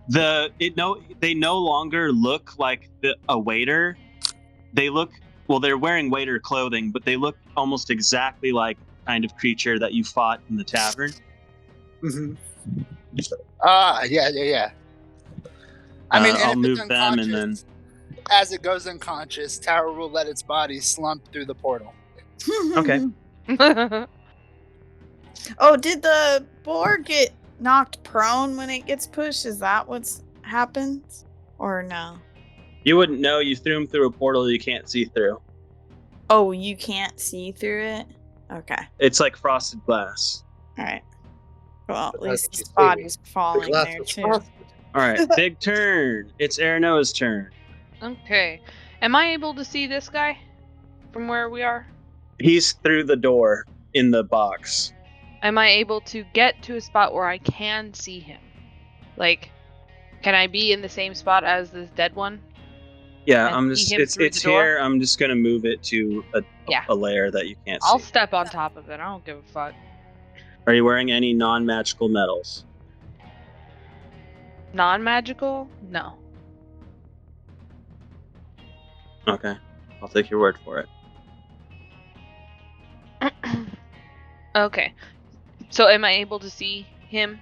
they no longer look like a waiter. They look they're wearing waiter clothing, but they look almost exactly like the kind of creature that you fought in the tavern. Mm-hmm. Yeah. I mean, and I'll if move it's them and then. As it goes unconscious, Tower will let its body slump through the portal. Okay. Oh, did the boar get knocked prone when it gets pushed? Is that what's happens? Or no? You wouldn't know. You threw him through a portal you can't see through. Oh, you can't see through it? Okay. It's like frosted glass. Alright. Well, at How least did you his see body's me? The falling glass there was too. frosted. All right, big turn. It's Aranoa's turn. Okay. Am I able to see this guy from where we are? He's through the door in the box. Am I able to get to a spot where I can see him? Like, can I be in the same spot as this dead one? Yeah, And I'm see just. him It's through it's the door? here. I'm just gonna move it to Yeah. a layer that you can't I'll see. step on top of it. I don't give a fuck. Are you wearing any non-magical metals? Non-magical? No. Okay, I'll take your word for it. Okay. So am I able to see him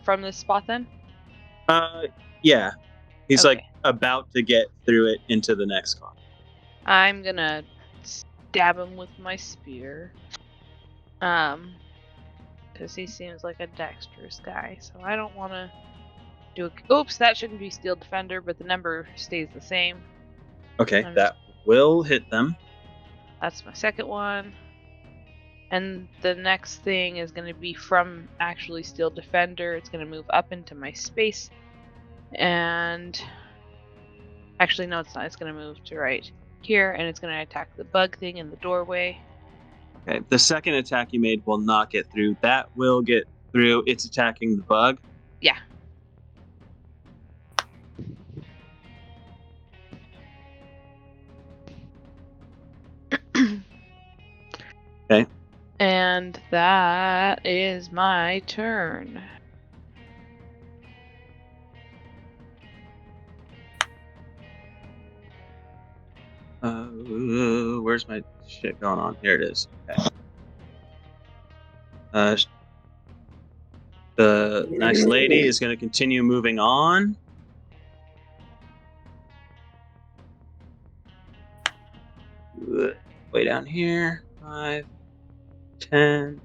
from this spot then? Yeah. He's Okay. like about to get through it into the next car. I'm gonna stab him with my spear. Because he seems like a dexterous guy, so I don't want to do a... Oops, that shouldn't be Steel Defender, but the number stays the same. Okay, that will hit them. That's my second one. And the next thing is going to be from actually Steel Defender. It's going to move up into my space. And... Actually, no, it's not. It's going to move to right here, and it's going to attack the bug thing in the doorway. Okay, the second attack you made will not get through. That will get through. It's attacking the bug. Yeah. Okay. And that is my turn. Where's my shit going on? Here it is. Okay. The nice lady is going to continue moving on. Way down here. 5, 10.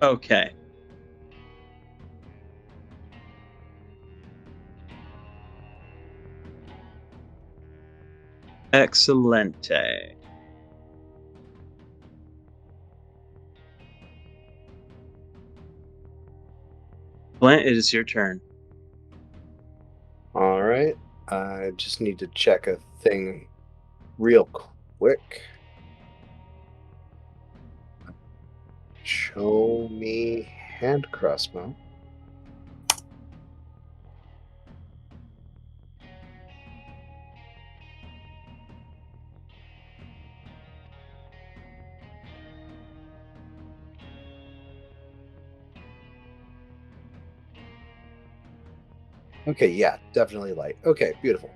Okay. Excelente. Flint, it is your turn. All right. I just need to check a thing real quick. Show me hand crossbow. Okay, yeah, definitely light. Okay, beautiful.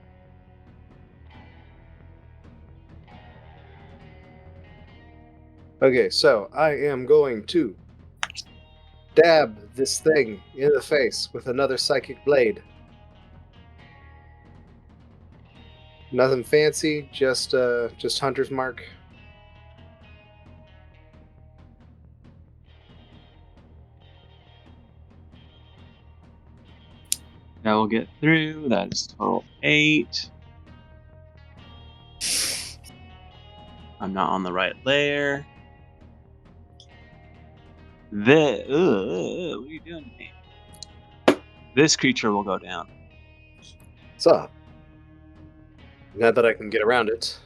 Okay, so I am going to stab this thing in the face with another psychic blade. Nothing fancy, just hunter's mark. That will get through. That is total 8. I'm not on the right layer. What are you doing to me? This creature will go down. What's up? Now that I can get around it.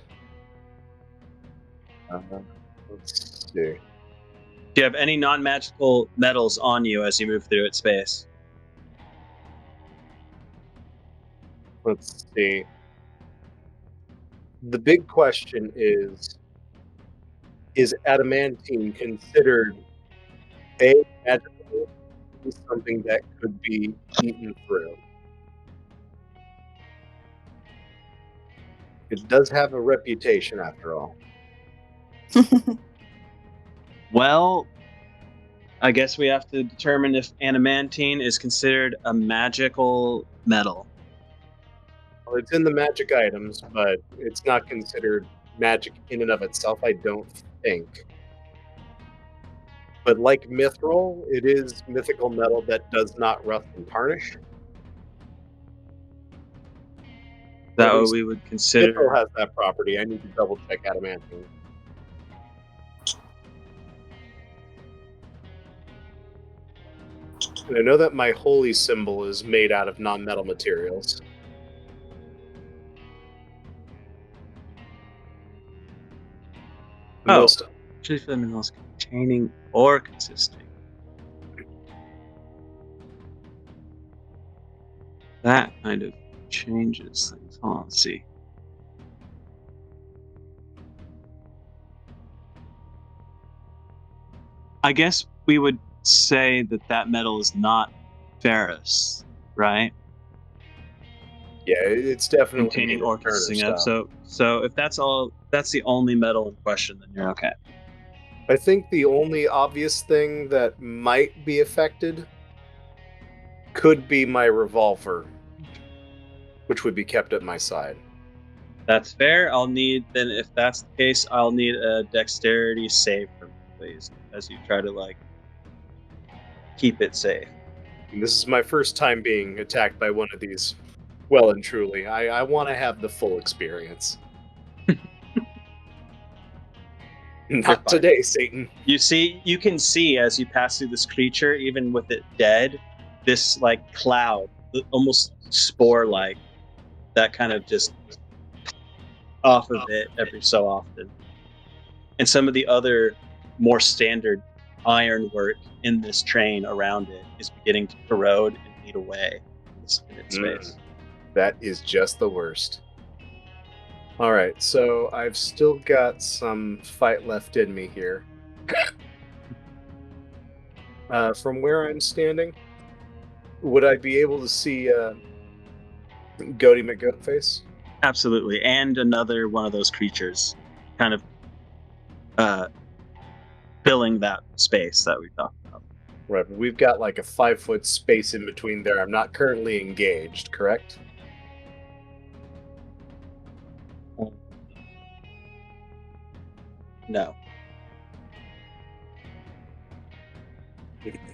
Let's see. Do you have any non-magical metals on you as you move through its space? Let's see. The big question is adamantine considered a magical, something that could be eaten through? It does have a reputation, after all. Well, I guess we have to determine if adamantine is considered a magical metal. Well, it's in the magic items, but it's not considered magic in and of itself, I don't think. But like mithril, it is mythical metal that does not rust and tarnish. That At what least we would consider. mithril has that property. I need to double check adamantine. And I know that my holy symbol is made out of non-metal materials. Oh, Most chief minerals containing or consisting. That kind of changes things. Hold on, let's see. I guess we would say that that metal is not ferrous, right? Yeah, it's definitely Containing neither or Turner consisting of. stuff. So if that's all, that's the only metal in question, then you're okay. I think the only obvious thing that might be affected could be my revolver, which would be kept at my side. That's fair. I'll need, then if that's the case, I'll need a dexterity save from you, please, as you try to like keep it safe. And this is my first time being attacked by one of these. Well and truly, I want to have the full experience. Not today, Satan. You can see as you pass through this creature, even with it dead, this like cloud, almost spore-like, that kind of just off of it every so often. And some of the other more standard ironwork in this train around it is beginning to corrode and eat away in its space. That is just the worst. Alright, so I've still got some fight left in me here. From where I'm standing, would I be able to see Goaty McGoatface? Absolutely. And another one of those creatures kind of filling that space that we talked about. Right, but we've got like a 5-foot space in between there. I'm not currently engaged, correct? No.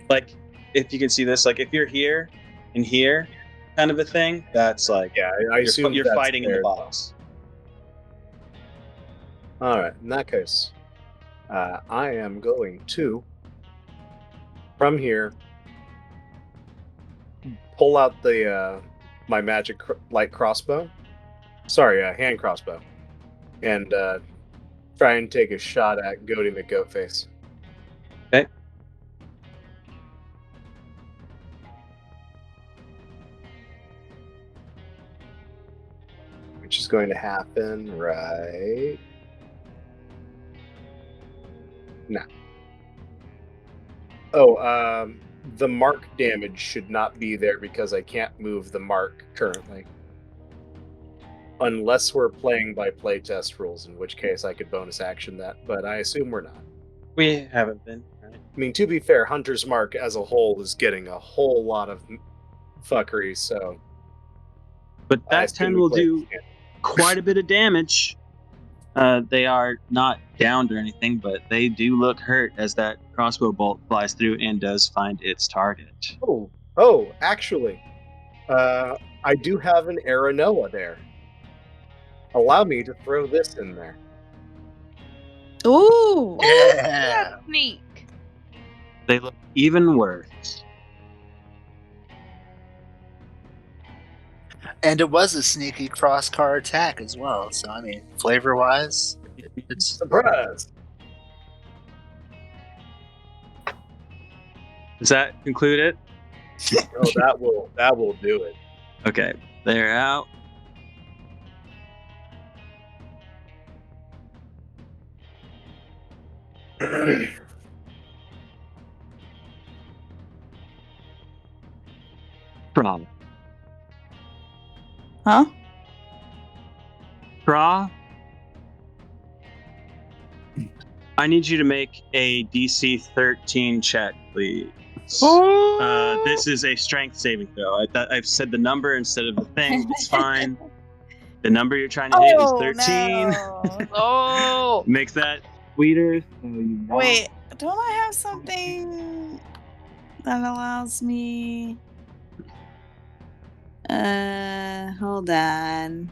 Like, if you can see this, like if you're here and here, kind of a thing, that's like, yeah, I assume you're that's fighting in the there. box. Alright, in that case, I am going to, from here, pull out the my magic light crossbow. Sorry, hand crossbow. And try and take a shot at Goaty McGoatface. Okay. Which is going to happen right now. Oh, the mark damage should not be there because I can't move the mark currently. Unless we're playing by playtest rules, in which case I could bonus action that, but I assume we're not. We haven't been, right? I mean, to be fair, Hunter's Mark as a whole is getting a whole lot of fuckery, so... But that 10 will do quite a bit of damage. They are not downed or anything, but they do look hurt as that crossbow bolt flies through and does find its target. Oh, actually, I do have an Aranoa there. Allow me to throw this in there. Ooh! Yeah. Sneak. They look even worse. And it was a sneaky cross-car attack as well. So, I mean, flavor-wise, it's... Surprise! Does that conclude it? Oh, that will do it. Okay, they're out. Problem. Huh? Pra? I need you to make a DC 13 check, please. This is a strength saving throw. I've said the number instead of the thing. It's fine. The number you're trying to hit is 13. No. Oh. Makes that sweeter. So you want... Wait, don't I have something that allows me? Hold on.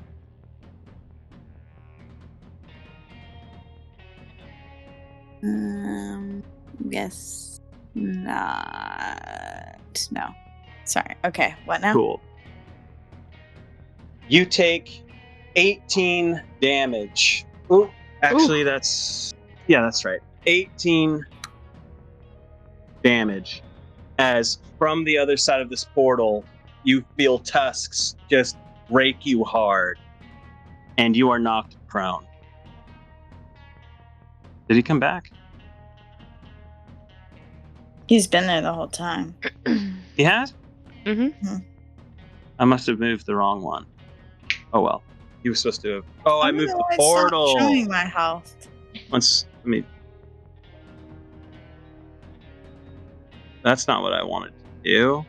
Guess not. No. Sorry. Okay, what now? Cool. You take 18 damage. Ooh, actually, that's right. 18 damage. As from the other side of this portal, you feel tusks just rake you hard, and you are knocked prone. Did he come back? He's been there the whole time. He has? Mm-hmm. I must have moved the wrong one. Oh well. He was supposed to have. Oh, I moved the portal. It's not showing my health. Let me. That's not what I wanted to do.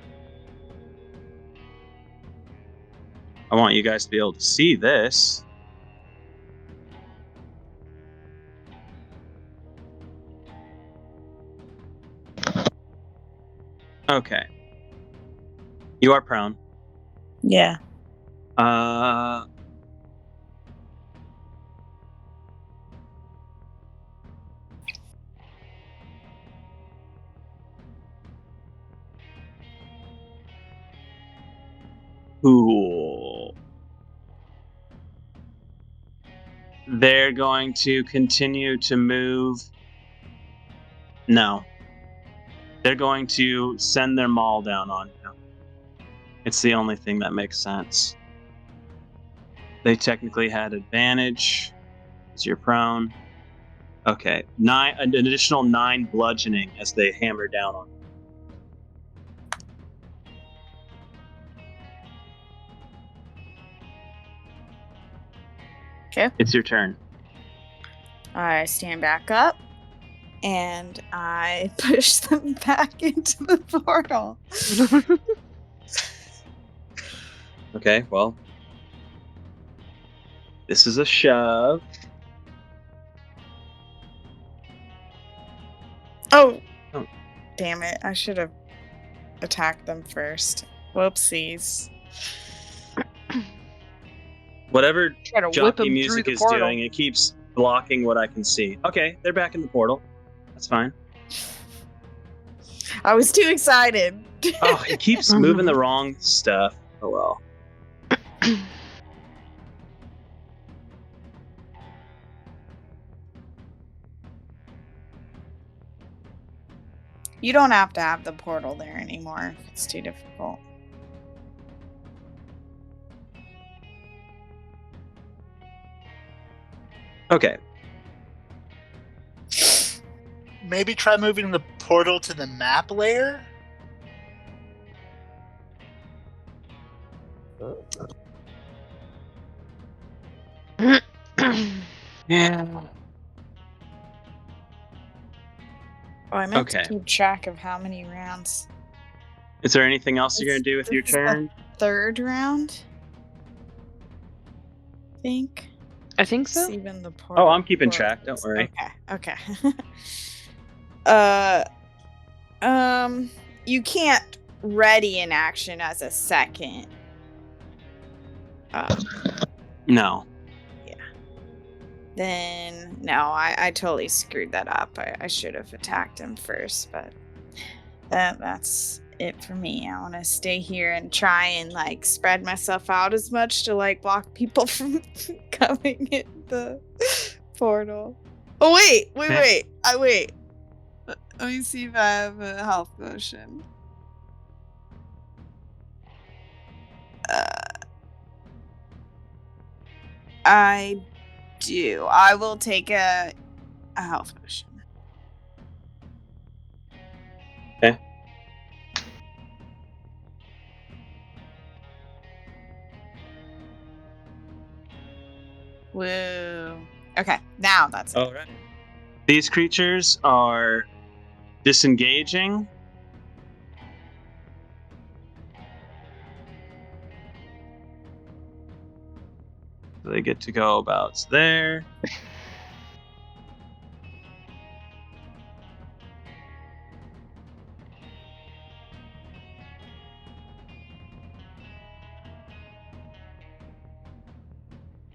I want you guys to be able to see this. Okay. You are prone. Yeah. Cool. They're going to continue to move. No. They're going to send their maul down on you. It's the only thing that makes sense. They technically had advantage because you're prone. Okay, an additional 9 bludgeoning as they hammer down on you. Okay. It's your turn. I stand back up and I push them back into the portal. Okay, well, this is a shove. Oh, damn it. I should have attacked them first. Whoopsies. Whatever Try to whip jockey him music through the is portal. doing, it keeps blocking what I can see. Okay, they're back in the portal. That's fine. I was too excited. Oh, it keeps moving the wrong stuff. Oh well. You don't have to have the portal there anymore if it's too difficult. Okay. Maybe try moving the portal to the map layer? Yeah. Oh, I meant Okay. to keep track of how many rounds. Is there anything else you're gonna do with your This is the turn? third round, I think. I think so. It's even the portal. Oh, I'm keeping track. Don't worry. Okay. You can't ready an action as a second. No. Then no, I totally screwed that up. I should have attacked him first, but that's it for me. I want to stay here and try and like spread myself out as much to like block people from coming in the portal. Oh wait. Wait. Let me see if I have a health potion. I do. I will take a health potion. Okay. Woo. Okay, now that's it. All right. These creatures are disengaging. So they get to go about there.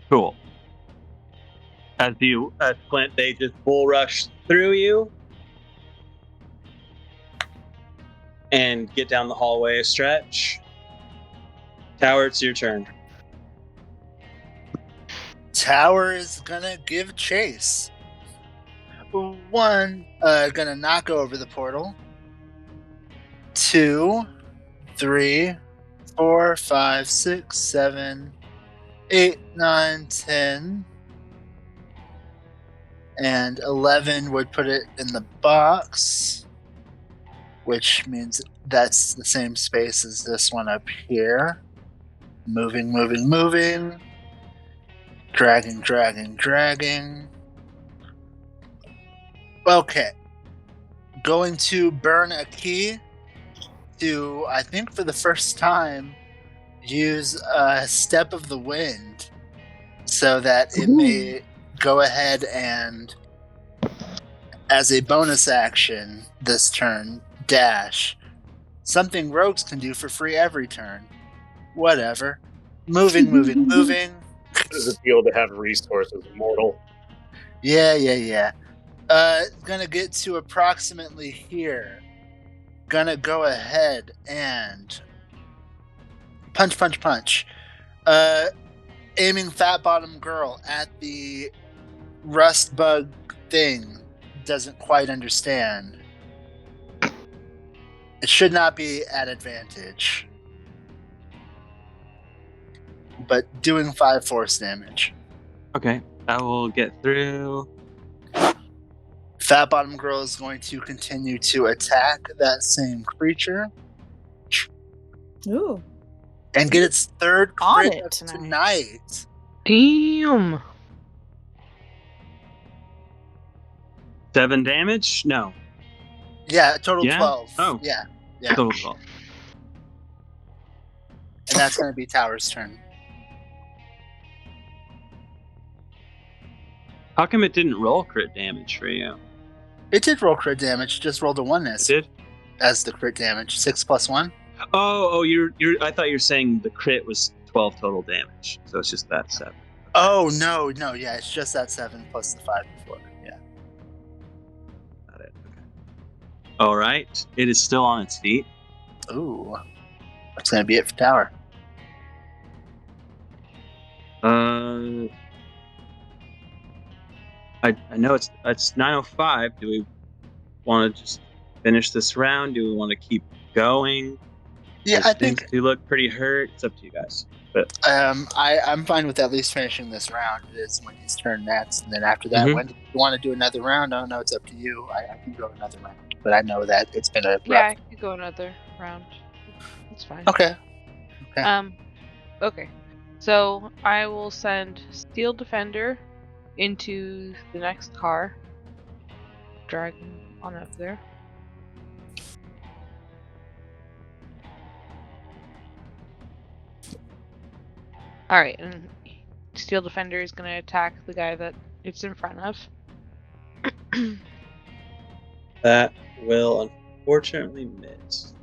Cool. As Clint, they just bull rush through you and get down the hallway a stretch. Tower, it's your turn. Tower is gonna give chase. 1, gonna knock over the portal. 2, 3, 4, 5, 6, 7, 8, 9, 10, and 11 would put it in the box, which means that's the same space as this one up here. Moving, moving, moving. Dragging, dragging, dragging. Okay. Going to burn a key to, I think for the first time, use a Step of the Wind so that it may go ahead and, as a bonus action this turn, dash. Something rogues can do for free every turn. Whatever. Moving, moving, moving. How does it feel to have resources, immortal? Yeah. Gonna get to approximately here. Gonna go ahead and punch, punch, punch. Aiming Fat Bottom Girl at the rust bug thing. Doesn't quite understand. It should not be at advantage. But doing 5 force damage. Okay, I will get through. Fat Bottom Girl is going to continue to attack that same creature. Ooh. And get its third On crit it of tonight. tonight. Damn. 7 damage? No. Yeah, total Yeah? 12. Oh. Yeah. Total 12. And that's going to be Tower's turn. How come it didn't roll crit damage for you? It did roll crit damage, just rolled a 1 It did? as the crit damage. 6 plus 1. Oh, you're. I thought you were saying the crit was 12 total damage, so it's just that 7. Oh, no, yeah, it's just that 7 plus the 5 before. Yeah. Got it. Okay. All right, it is still on its feet. Ooh. That's going to be it for Tower. I know it's 9:05. Do we want to just finish this round? Do we want to keep going? Yeah, I think you look pretty hurt. It's up to you guys. But I'm fine with at least finishing this round. It is Wendy's turn next, and then after that, Wendy, if you want to do another round, I don't know, it's up to you. I can go another round, but I know that it's been a rough. Yeah, I could go another round. It's fine. Okay. Okay. So I will send Steel Defender into the next car. Drag him on up there. Alright, and Steel Defender is going to attack the guy that it's in front of. that will unfortunately miss.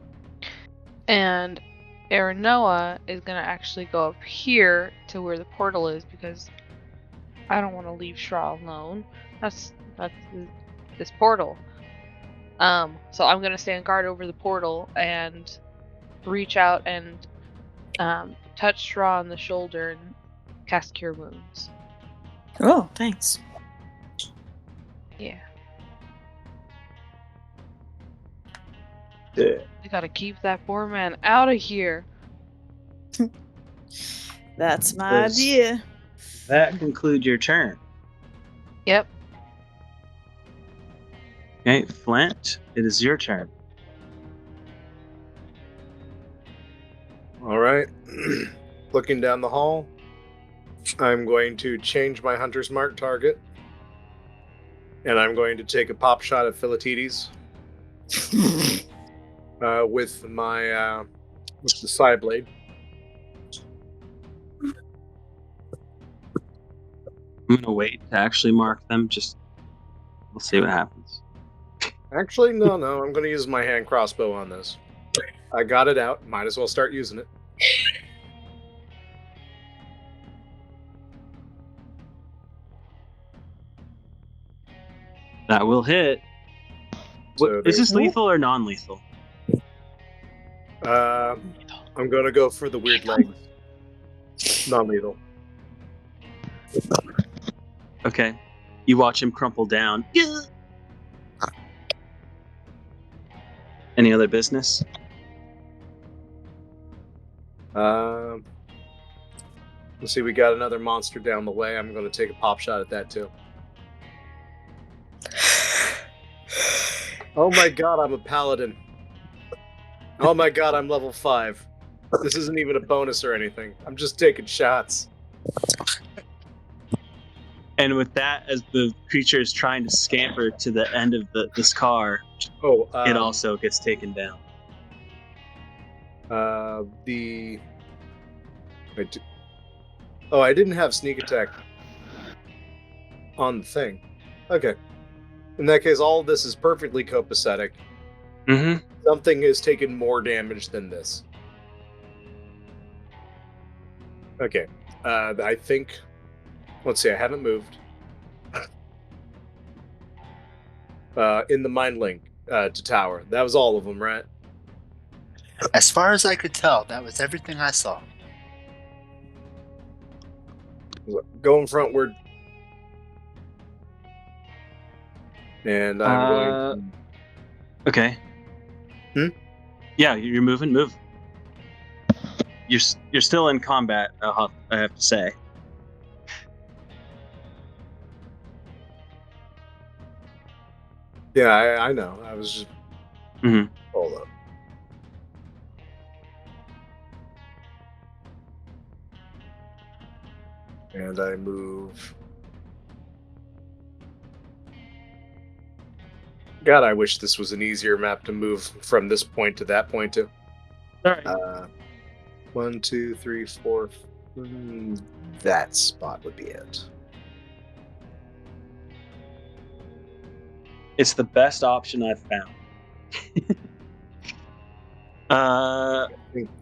And Aranoa is going to actually go up here to where the portal is because I don't want to leave Shra alone. That's this portal. So I'm going to stand guard over the portal and reach out and touch Shra on the shoulder and cast Cure Wounds. Oh, thanks. Yeah. Yeah. I gotta keep that poor man out of here. That's my idea. That concludes your turn. Yep. Okay, Flint, it is your turn. All right. Looking down the hall, I'm going to change my hunter's mark target And I'm going to take a pop shot at Philatides. With my with the side blade. I'm gonna wait to actually mark them. Just we'll see what happens. Actually, no. I'm going to use my hand crossbow on this. I got it out. Might as well start using it. That will hit. So Is this lethal or non-lethal? I'm going to go for the weird legs. Non-lethal. Okay. You watch him crumple down. Any other business? Let's see, we got another monster down the way. I'm going to take a pop shot at that too. Oh my god, I'm a paladin. Oh my god, I'm level 5. This isn't even a bonus or anything. I'm just taking shots. And with that, as the creature is trying to scamper to the end of this car, it also gets taken down. I didn't have sneak attack on the thing. Okay. In that case, all of this is perfectly copacetic. Mm-hmm. Something has taken more damage than this. Okay. I think... Let's see, I haven't moved. In the mind link to tower. That was all of them, right? As far as I could tell, that was everything I saw. Going frontward. And I'm going to... Okay. Yeah, you're moving. Move. You're still in combat, I have to say. Yeah, I know. I was just... Hold up. And I move... God, I wish this was an easier map to move from this point to that point to. Alright. 1, 2, 3, 4... that spot would be it. It's the best option I've found.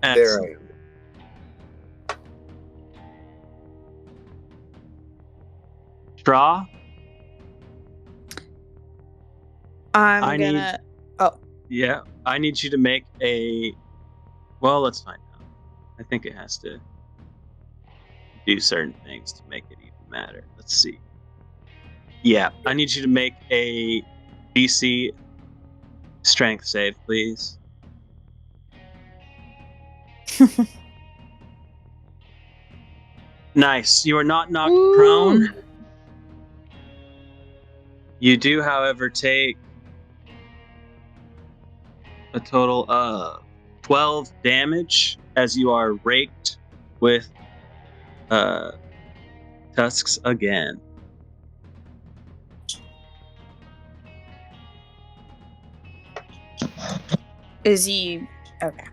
There I am. Draw. I'm gonna. Yeah, I need you to make a. Well, let's find out. I think it has to do certain things to make it even matter. Let's see. Yeah, I need you to make a DC strength save, please. Nice. You are not knocked prone. You do, however, take a total of 12 damage as you are raked with tusks again. Is he... Okay.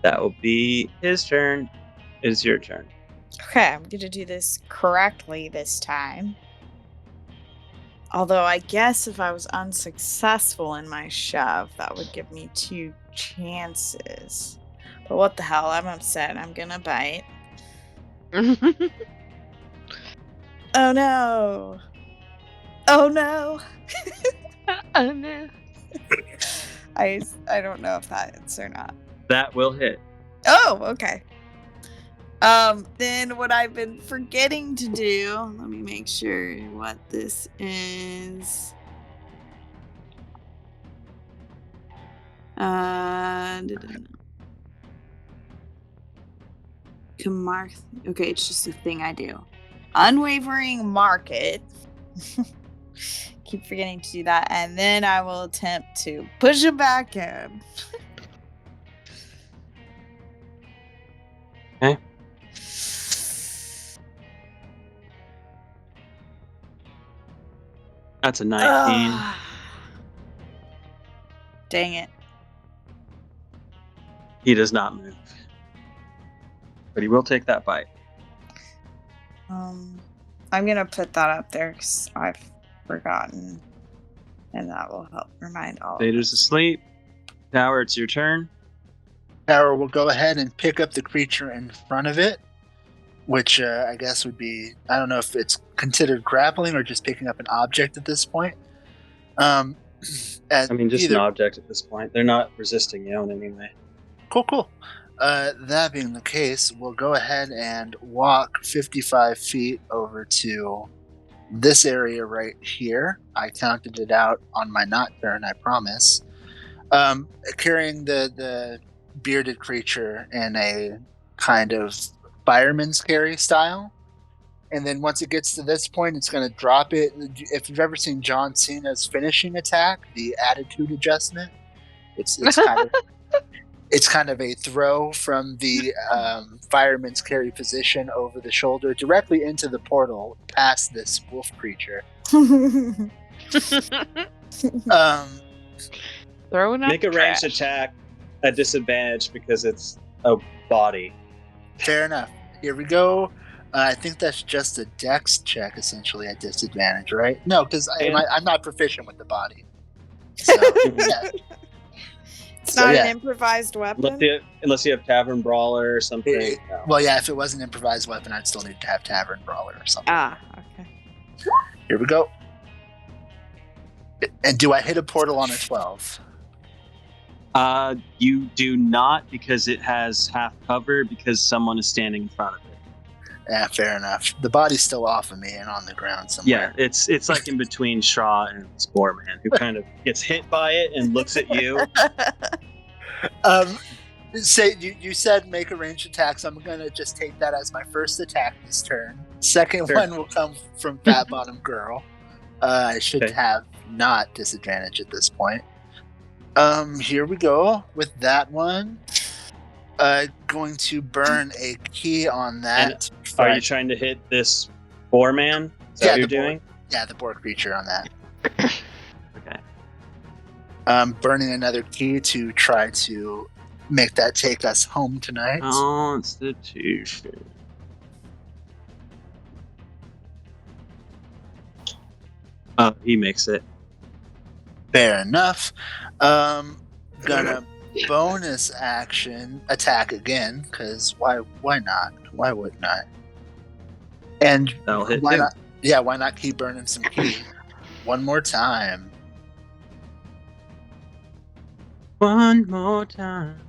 That will be his turn. It is your turn. Okay, I'm gonna do this correctly this time. Although I guess if I was unsuccessful in my shove, that would give me 2 chances. But what the hell, I'm upset. I'm gonna bite. Oh no! Oh no! Oh no. I don't know if that hits or not. That will hit. Oh, okay. Then what I've been forgetting to do, let me make sure what this is. Mark. Okay, it's just a thing I do. Unwavering market. Keep forgetting to do that, and then I will attempt to push it back in. Okay. That's a 19. Dang it. He does not move. But he will take that bite. I'm gonna put that up there because I've forgotten, and that will help remind all of Vader's us. asleep. Tower, it's your turn. Tower will go ahead and pick up the creature in front of it, which I guess would be, I don't know if it's considered grappling or just picking up an object at this point. Just an object at this point. They're not resisting you in any way. Cool. That being the case, we'll go ahead and walk 55 feet over to this area right here. I counted it out on my not turn, I promise. Carrying the bearded creature in a kind of fireman's carry style. And then once it gets to this point, it's going to drop it. If you've ever seen John Cena's finishing attack, the attitude adjustment, it's kind of it's kind of a throw from the fireman's carry position over the shoulder directly into the portal past this wolf creature. Throwing up Make a ranged attack at disadvantage because it's a body. Fair enough. Here we go. I think that's just a dex check, essentially, at disadvantage, right? No, because I'm not proficient with the body. So, yeah. It's not an improvised weapon? Unless you have Tavern Brawler or something. No. Well, yeah, if it was an improvised weapon, I'd still need to have Tavern Brawler or something. Okay. Here we go. And do I hit a portal on a 12? You do not, because it has half cover because someone is standing in front of it. Yeah, fair enough. The body's still off of me and on the ground somewhere. Yeah, it's like in between Shaw and Spore Man, who kind of gets hit by it and looks at you. Say you said make a ranged attack, so I'm gonna just take that as my first attack this turn. Second one will come from Fat Bottom Girl. I should have not disadvantage at this point. Here we go with that one. Going to burn a key on that. And are you trying to hit this boar man? Is that what you're doing? The boar creature on that. Okay. Burning another key to try to make that take us home tonight. Constitution. He makes it. Fair enough. Gonna bonus action attack again, because why not? Why wouldn't I? And that'll hit why too. not? Yeah, why not keep burning some key? One more time. One more time.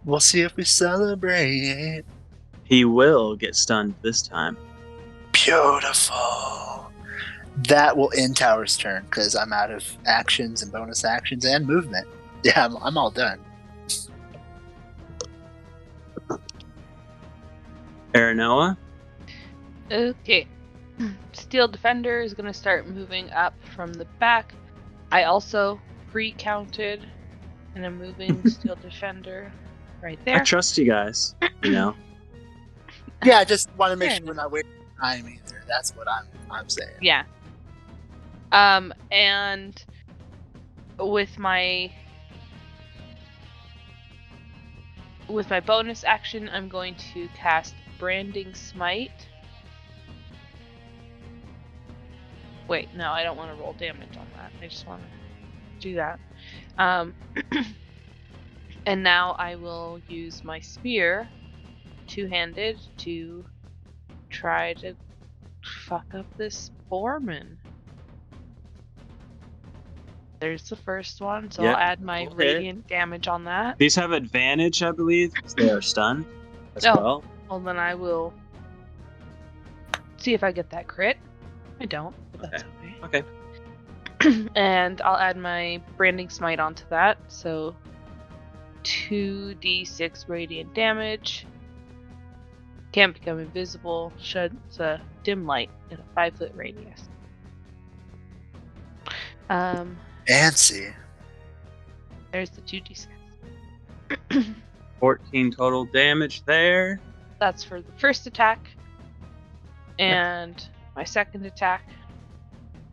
We'll see if we celebrate. He will get stunned this time. Beautiful. That will end Tower's turn because I'm out of actions and bonus actions and movement. Yeah, I'm all done. Aranoa? Okay. Steel Defender is going to start moving up from the back. I also pre-counted and I'm moving Steel Defender right there. I trust you guys, you know. Yeah, I just want to make sure we're not wasting time either. That's what I'm saying. Yeah. And with my bonus action, I'm going to cast Branding Smite. Wait, no, I don't want to roll damage on that. I just want to do that. And now I will use my spear, two-handed, to try to fuck up this Borman. There's the first one, so Yep. I'll add my radiant damage on that. These have advantage, I believe, because they are stunned as well. Well, then I will see if I get that crit. I don't, but that's okay. And I'll add my Branding Smite onto that, so 2d6 radiant damage. Can't become invisible, sheds a dim light in a 5-foot radius. Fancy. There's the 2d6. 14 total damage there. That's for the first attack. And my second attack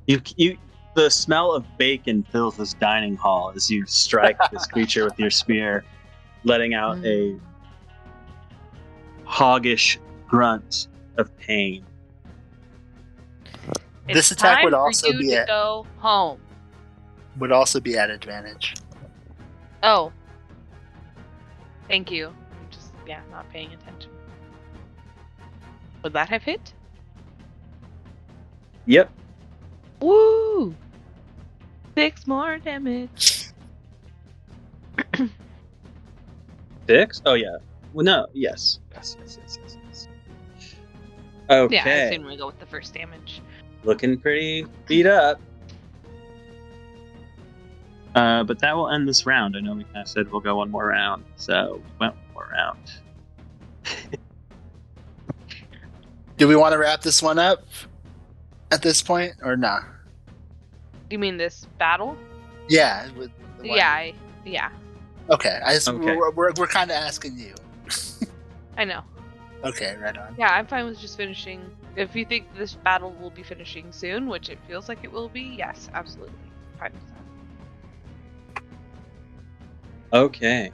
The smell of bacon fills this dining hall as you strike this creature with your spear, letting out a hoggish grunt of pain. This It's attack time would for also you be to go home. would also be at advantage. Oh. Thank you. I'm just, not paying attention. Would that have hit? Yep. Woo! 6 more damage. 6? Oh, yeah. Well, no. Yes. Yes. Okay. Yeah, I assume we go with the first damage. Looking pretty beat up. But that will end this round. I know we kind of said we'll go one more round, so we went one more round. Do we want to wrap this one up at this point, or not? You mean this battle? Yeah. Yeah. Okay. Okay. We're kind of asking you. I know. Okay, right on. Yeah, I'm fine with just finishing. If you think this battle will be finishing soon, which it feels like it will be, yes, absolutely. Fine with that. Okay.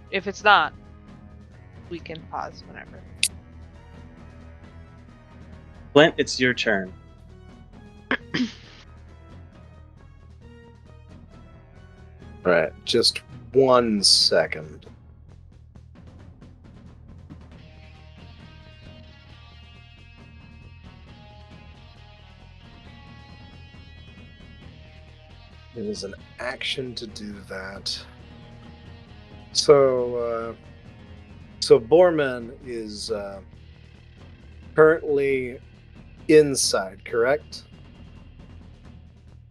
If it's not, we can pause whenever. Flint, it's your turn. Alright, just 1 second. It is an action to do that. So Borman is currently inside, correct?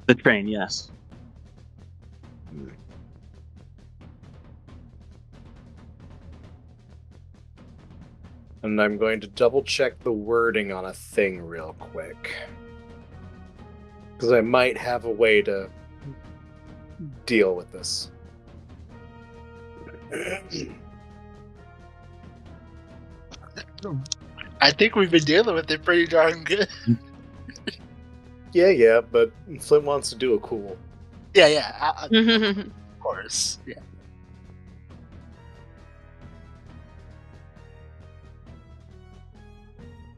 The train, yes. And I'm going to double check the wording on a thing real quick. Because I might have a way to deal with this. I think we've been dealing with it pretty darn good. Yeah, but Flint wants to do a cool. Yeah, of course. Yeah.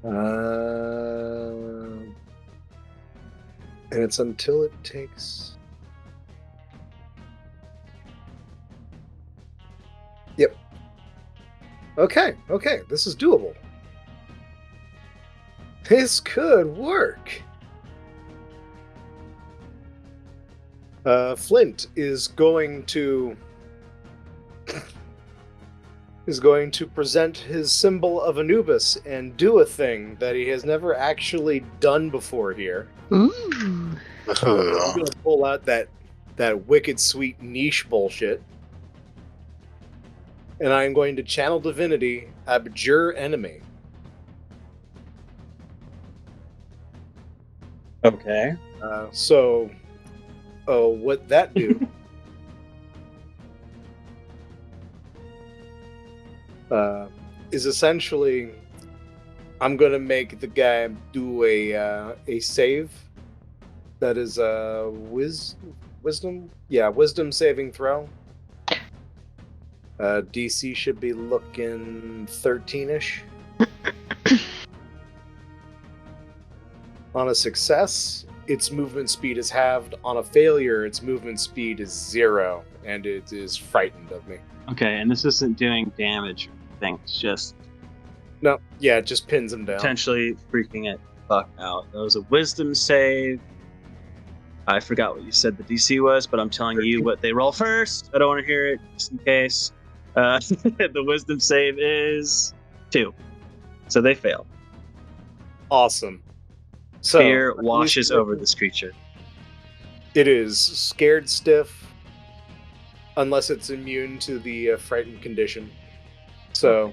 And it's until it takes. Yep. Okay, this is doable. This could work. Flint is going to present his symbol of Anubis and do a thing that he has never actually done before here. Ooh. I'm going to pull out that wicked sweet niche bullshit. And I'm going to channel divinity, abjure enemy. Okay. What that do? Is essentially, I'm gonna make the guy do a save. That is wisdom. Yeah, wisdom saving throw. DC should be looking 13-ish. On a success, its movement speed is halved. On a failure, its movement speed is 0, and it is frightened of me. Okay, and this isn't doing damage or anything, it's just... No, yeah, it just pins him down. Potentially freaking it fuck out. That was a wisdom save. I forgot what you said the DC was, but I'm telling you what they roll first. I don't want to hear it, just in case. The wisdom save is 2. So they fail. Awesome. So, Fear washes over this creature. It is scared stiff, unless it's immune to the frightened condition. So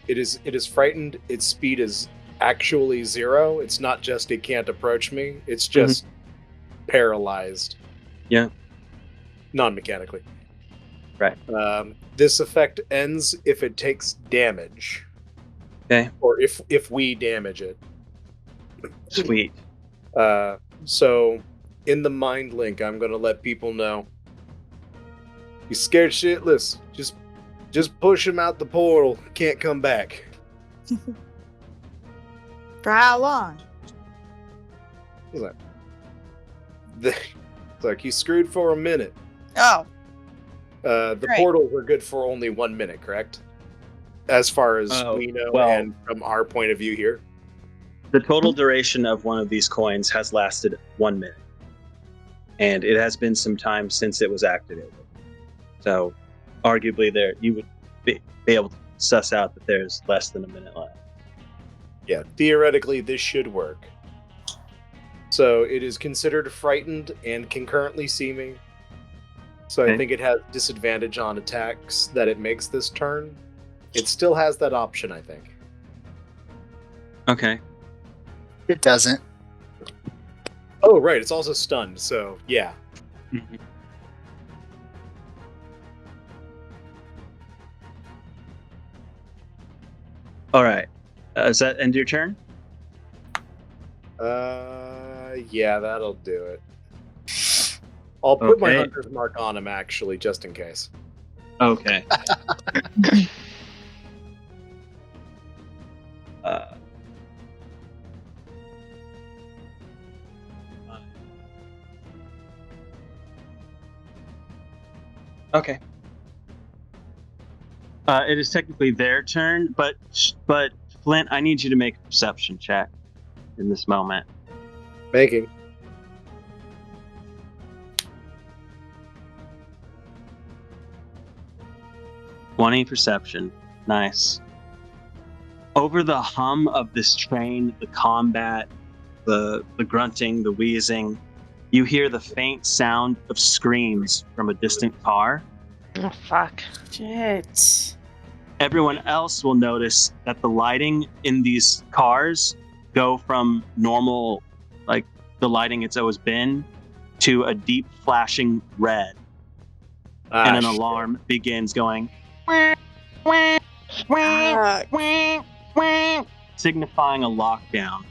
it is frightened. Its speed is actually 0. It's not just it can't approach me. It's just paralyzed. Yeah. Non-mechanically. Right. This effect ends if it takes damage. Okay. Or if we damage it. Sweet. So, in the mind link, I'm gonna let people know. You scared shitless. Just push him out the portal. Can't come back. For how long? He's like, it's like he's screwed for a minute. Oh. The Right. portals are good for only 1 minute, correct? As far as we know, and from our point of view here. The total duration of one of these coins has lasted 1 minute. And it has been some time since it was activated. So, arguably, you would be able to suss out that there's less than a minute left. Yeah, theoretically, this should work. So, it is considered frightened and can currently see me. So, I think it has disadvantage on attacks that it makes this turn. It still has that option, I think. Okay. It doesn't. Oh, right. It's also stunned, so yeah. Mm-hmm. All right. Does that end your turn? Yeah, that'll do it. I'll put my hunter's mark on him, actually, just in case. Okay. Okay. It is technically their turn, but Flint, I need you to make a perception check in this moment. Making. Perception. Nice. Over the hum of this train, the combat, the grunting, the wheezing, you hear the faint sound of screams from a distant car. Oh, fuck. Shit. Everyone else will notice that the lighting in these cars go from normal, like the lighting it's always been, to a deep flashing red. And an alarm begins going, signifying a lockdown.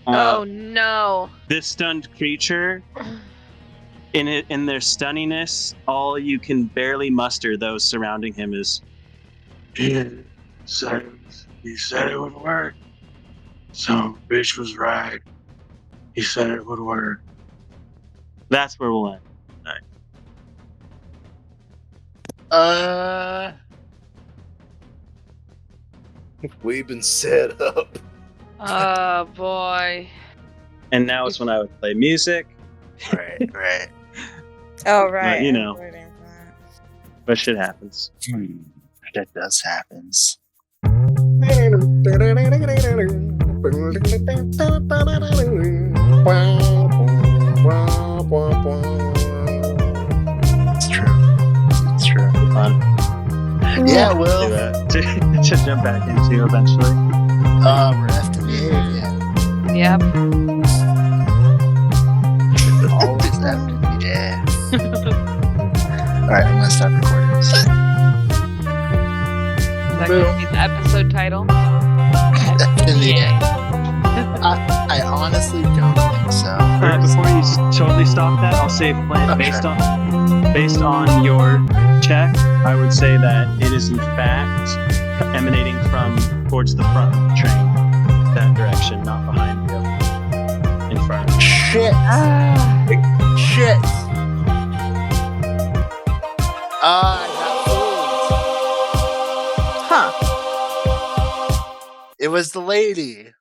Oh no. This stunned creature, in their stunniness, all you can barely muster those surrounding him is, He said it would work. Some bitch was right. He said it would work. That's where we'll end. All right. We've been set up. Oh boy. And now it's when I would play music. Right. Oh, right. But, you know, but shit happens. That does happens. It's true. Fun. Yeah, well. To jump back into eventually. We're after the again. Yep. Always after the Alright, I'm gonna stop recording this. That could be the episode title. I honestly don't think so. Before you totally stop that, I'll say based on your check, I would say that it is in fact emanating from towards the front of the train, that direction, not behind you, in front. Shit. Shit. I got fooled. Huh. It was the lady.